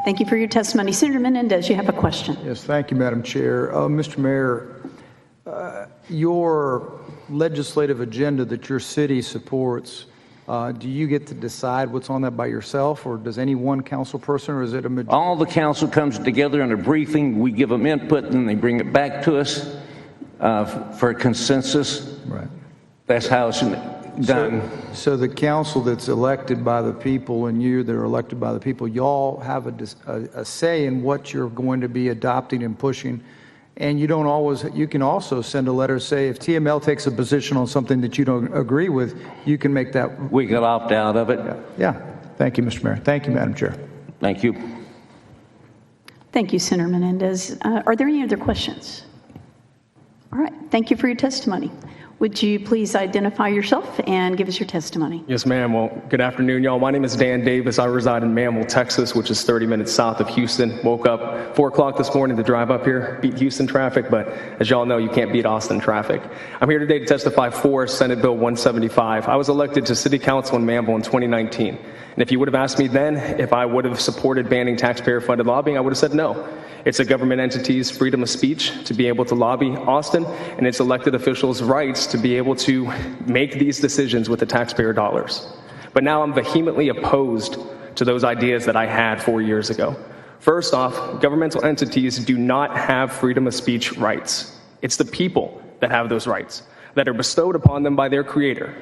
S14: Thank you for your testimony. Senator Menendez, you have a question.
S3: Yes, thank you, Madam Chair. Mr. Mayor, your legislative agenda that your city supports, do you get to decide what's on that by yourself, or does any one council person, or is it a majority?
S4: All the council comes together in a briefing. We give them input, and they bring it back to us for a consensus.
S3: Right.
S4: That's how it's done.
S3: So the council that's elected by the people and you that are elected by the people, y'all have a say in what you're going to be adopting and pushing. And you don't always, you can also send a letter, say if TML takes a position on something that you don't agree with, you can make that.
S4: We can opt out of it.
S3: Yeah. Thank you, Mr. Mayor. Thank you, Madam Chair.
S4: Thank you.
S14: Thank you, Senator Menendez. Are there any other questions? All right. Thank you for your testimony. Would you please identify yourself and give us your testimony?
S19: Yes, ma'am. Well, good afternoon, y'all. My name is Dan Davis. I reside in Mammell, Texas, which is 30 minutes south of Houston. Woke up 4 o'clock this morning to drive up here, beat Houston traffic, but as y'all know, you can't beat Austin traffic. I'm here today to testify for Senate Bill 175. I was elected to City Council in Mammell in 2019. And if you would have asked me then if I would have supported banning taxpayer-funded lobbying, I would have said no. It's a government entity's freedom of speech to be able to lobby Austin, and its elected officials' rights to be able to make these decisions with the taxpayer dollars. But now I'm vehemently opposed to those ideas that I had 4 years ago. First off, governmental entities do not have freedom of speech rights. It's the people that have those rights that are bestowed upon them by their creator.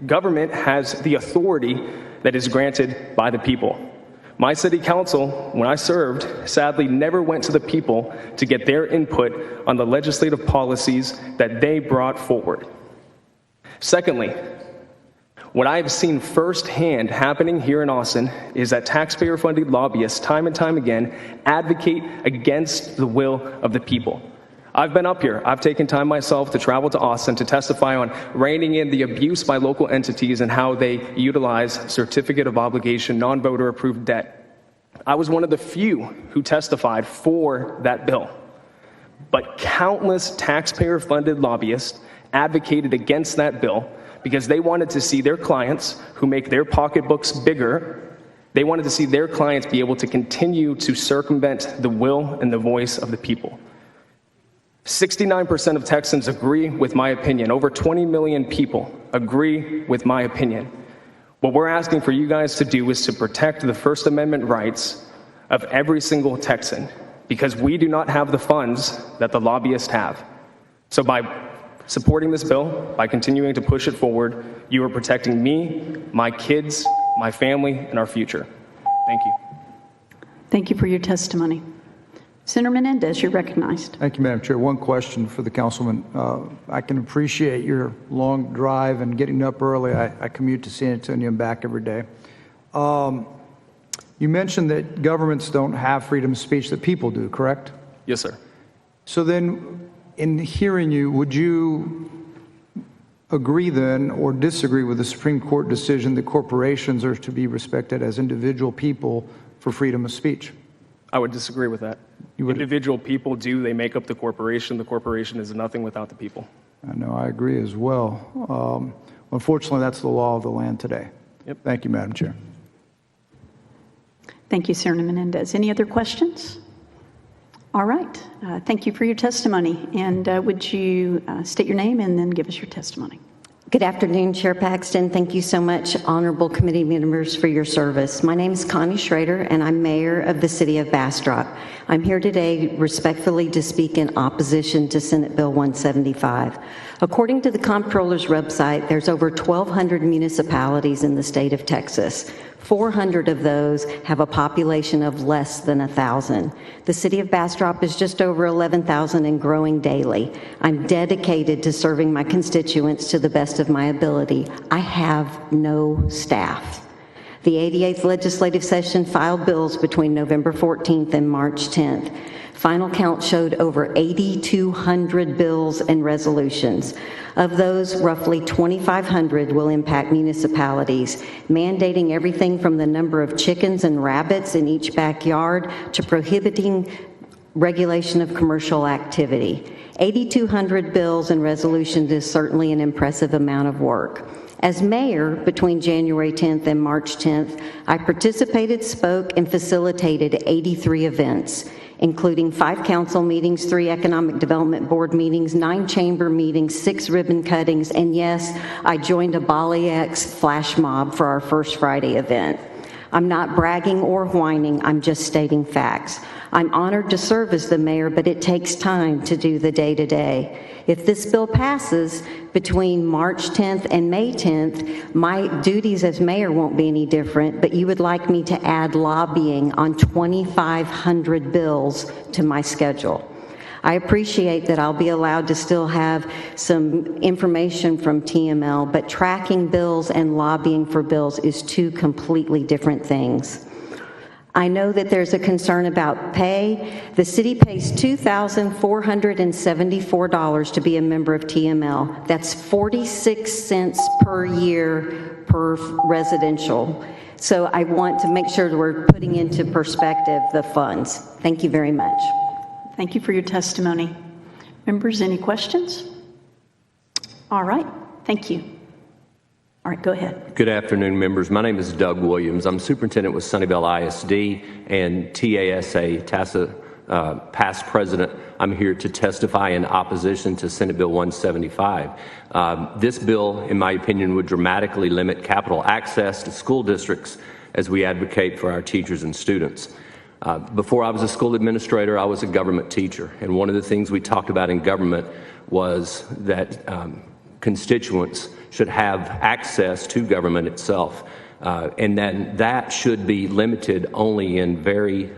S19: Government has the authority that is granted by the people. My city council, when I served, sadly never went to the people to get their input on the legislative policies that they brought forward. Secondly, What I've seen firsthand happening here in Austin is that taxpayer-funded lobbyists, time and time again, advocate against the will of the people. I've been up here. I've taken time myself to travel to Austin to testify on reining in the abuse by local entities and how they utilize certificate of obligation, non-voter approved debt. I was one of the few who testified for that bill. But countless taxpayer-funded lobbyists advocated against that bill because they wanted to see their clients, who make their pocketbooks bigger, they wanted to see their clients be able to continue to circumvent the will and the voice of the people. 69% of Texans agree with my opinion. Over 20 million people agree with my opinion. What we're asking for you guys to do is to protect the First Amendment rights of every single Texan, because we do not have the funds that the lobbyists have. So by supporting this bill, by continuing to push it forward, you are protecting me, my kids, my family, and our future. Thank you.
S14: Thank you for your testimony. Senator Menendez, you're recognized.
S3: Thank you, Madam Chair. One question for the councilman. I can appreciate your long drive and getting up early. I commute to San Antonio and back every day. You mentioned that governments don't have freedom of speech, that people do, correct?
S19: Yes, sir.
S3: So then, in hearing you, would you agree then or disagree with the Supreme Court decision that corporations are to be respected as individual people for freedom of speech?
S19: I would disagree with that. Individual people do, they make up the corporation. The corporation is nothing without the people.
S3: I know, I agree as well. Unfortunately, that's the law of the land today.
S19: Yep.
S3: Thank you, Madam Chair.
S14: Thank you, Senator Menendez. Any other questions? All right. Thank you for your testimony. And would you state your name and then give us your testimony?
S20: Good afternoon, Chair Paxton. Thank you so much, honorable committee members, for your service. My name is Connie Schrader, and I'm mayor of the city of Bastrop. I'm here today respectfully to speak in opposition to Senate Bill 175. According to the comptroller's website, there's over 1,200 municipalities in the state of Texas. 400 of those have a population of less than 1,000. The city of Bastrop is just over 11,000 and growing daily. I'm dedicated to serving my constituents to the best of my ability. I have no staff. The 88th legislative session filed bills between November 14th and March 10th. Final count showed over 8,200 bills and resolutions. Of those, roughly 2,500 will impact municipalities, mandating everything from the number of chickens and rabbits in each backyard to prohibiting regulation of commercial activity. 8,200 bills and resolutions is certainly an impressive amount of work. As mayor, between January 10th and March 10th, I participated, spoke, and facilitated 83 events, including 5 council meetings, 3 economic development board meetings, 9 chamber meetings, 6 ribbon cuttings, and yes, I joined a Bali X flash mob for our First Friday event. I'm not bragging or whining, I'm just stating facts. I'm honored to serve as the mayor, but it takes time to do the day-to-day. If this bill passes between March 10th and May 10th, my duties as mayor won't be any different, but you would like me to add lobbying on 2,500 bills to my schedule. I appreciate that I'll be allowed to still have some information from TML, but tracking bills and lobbying for bills is 2 completely different things. I know that there's a concern about pay. The city pays $2,474 to be a member of TML. That's 46 cents per year per residential. So I want to make sure that we're putting into perspective the funds. Thank you very much.
S14: Thank you for your testimony. Members, any questions? All right. Thank you. All right, go ahead.
S21: Good afternoon, members. My name is Doug Williams. I'm superintendent with Sunnyvale ISD and TASA past president. I'm here to testify in opposition to Senate Bill 175. This bill, in my opinion, would dramatically limit capital access to school districts as we advocate for our teachers and students. Before I was a school administrator, I was a government teacher, and one of the things we talked about in government was that constituents should have access to government itself, and then that should be limited only in very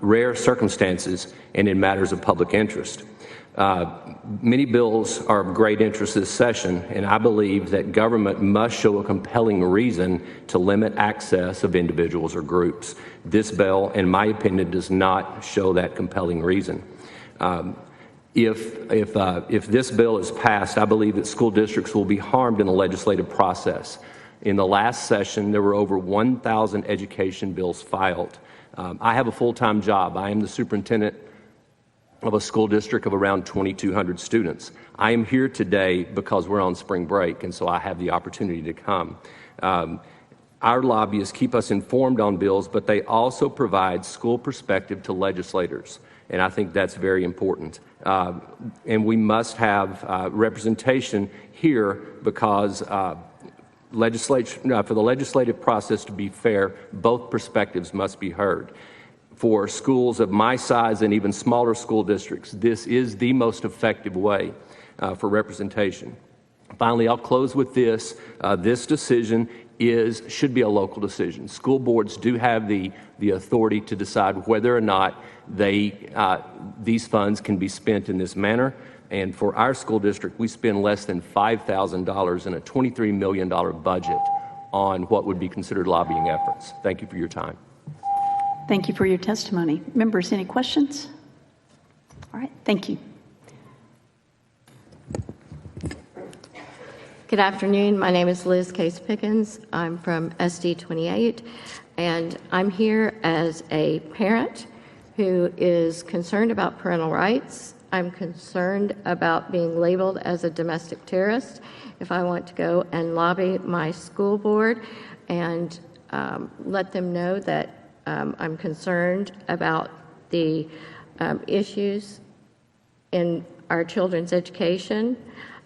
S21: rare circumstances and in matters of public interest. Many bills are of great interest this session, and I believe that government must show a compelling reason to limit access of individuals or groups. This bill, in my opinion, does not show that compelling reason. If this bill is passed, I believe that school districts will be harmed in the legislative process. In the last session, there were over 1,000 education bills filed. I have a full-time job. I am the superintendent of a school district of around 2,200 students. I am here today because we're on spring break, and so I have the opportunity to come. Our lobbyists keep us informed on bills, but they also provide school perspective to legislators, and I think that's very important. And we must have representation here because for the legislative process to be fair, both perspectives must be heard. For schools of my size and even smaller school districts, this is the most effective way for representation. Finally, I'll close with this. This decision should be a local decision. School boards do have the authority to decide whether or not these funds can be spent in this manner. And for our school district, we spend less than $5,000 in a $23 million budget on what would be considered lobbying efforts. Thank you for your time.
S14: Thank you for your testimony. Members, any questions? All right, thank you.
S2: Good afternoon. My name is Liz Case Pickens. I'm from SD 28, and I'm here as a parent who is concerned about parental rights. I'm concerned about being labeled as a domestic terrorist if I want to go and lobby my school board and let them know that I'm concerned about the issues in our children's education.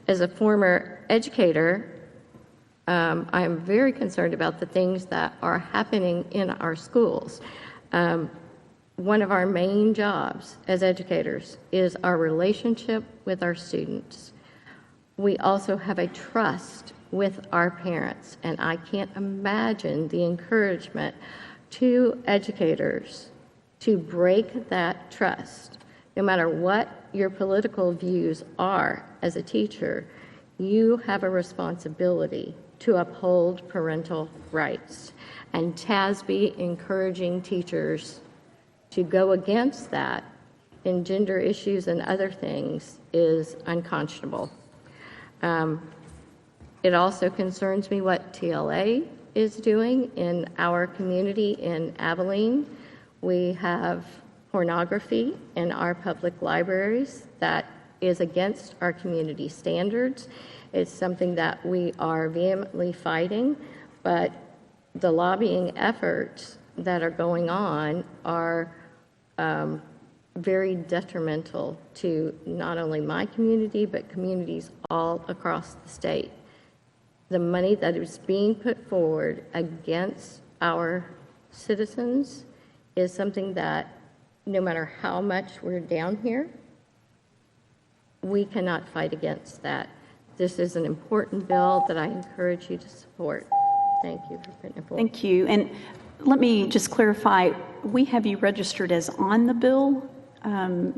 S2: As a former educator, I am very concerned about the things that are happening in our schools. One of our main jobs as educators is our relationship with our students. We also have a trust with our parents, and I can't imagine the encouragement to educators to break that trust. No matter what your political views are as a teacher, you have a responsibility to uphold parental rights. And TASB encouraging teachers to go against that in gender issues and other things is unconscionable. It also concerns me what TLA is doing in our community in Abilene. We have pornography in our public libraries that is against our community standards. It's something that we are vehemently fighting, but the lobbying efforts that are going on are very detrimental to not only my community, but communities all across the state. The money that is being put forward against our citizens is something that no matter how much we're down here, we cannot fight against that. This is an important bill that I encourage you to support. Thank you for putting it forward.
S14: Thank you. And let me just clarify, we have you registered as on the bill?
S2: I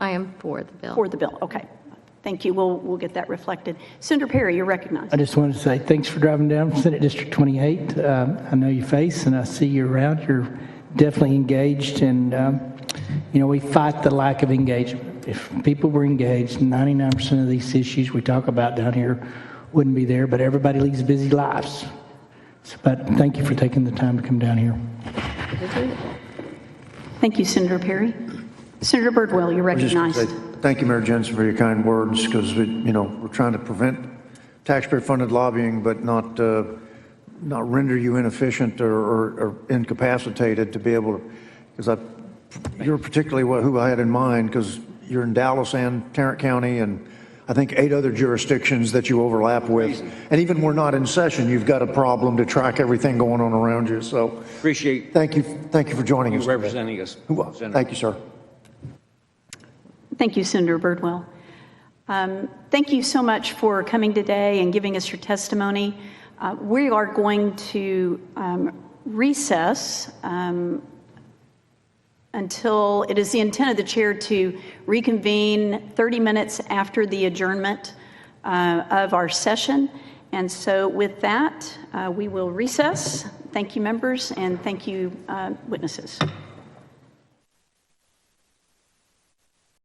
S2: am for the bill.
S14: For the bill, okay. Thank you. We'll get that reflected. Senator Perry, you're recognized.
S8: I just wanted to say thanks for driving down from Senate District 28. I know your face and I see you around. You're definitely engaged, and we fight the lack of engagement. If people were engaged, 99% of these issues we talk about down here wouldn't be there, but everybody leads busy lives. But thank you for taking the time to come down here.
S14: Thank you, Senator Perry. Senator Birdwell, you're recognized.
S3: Thank you, Mayor Jensen, for your kind words, because we're trying to prevent taxpayer-funded lobbying, but not render you inefficient or incapacitated to be able to. Because you're particularly who I had in mind, because you're in Dallas and Tarrant County, and I think 8 other jurisdictions that you overlap with. And even when we're not in session, you've got a problem to track everything going on around you. So
S4: appreciate.
S3: Thank you for joining us.
S4: Representing us.
S3: Thank you, sir.
S14: Thank you, Senator Birdwell. Thank you so much for coming today and giving us your testimony. We are going to recess until it is the intent of the chair to reconvene 30 minutes after the adjournment of our session. And so with that, we will recess. Thank you, members, and thank you, witnesses.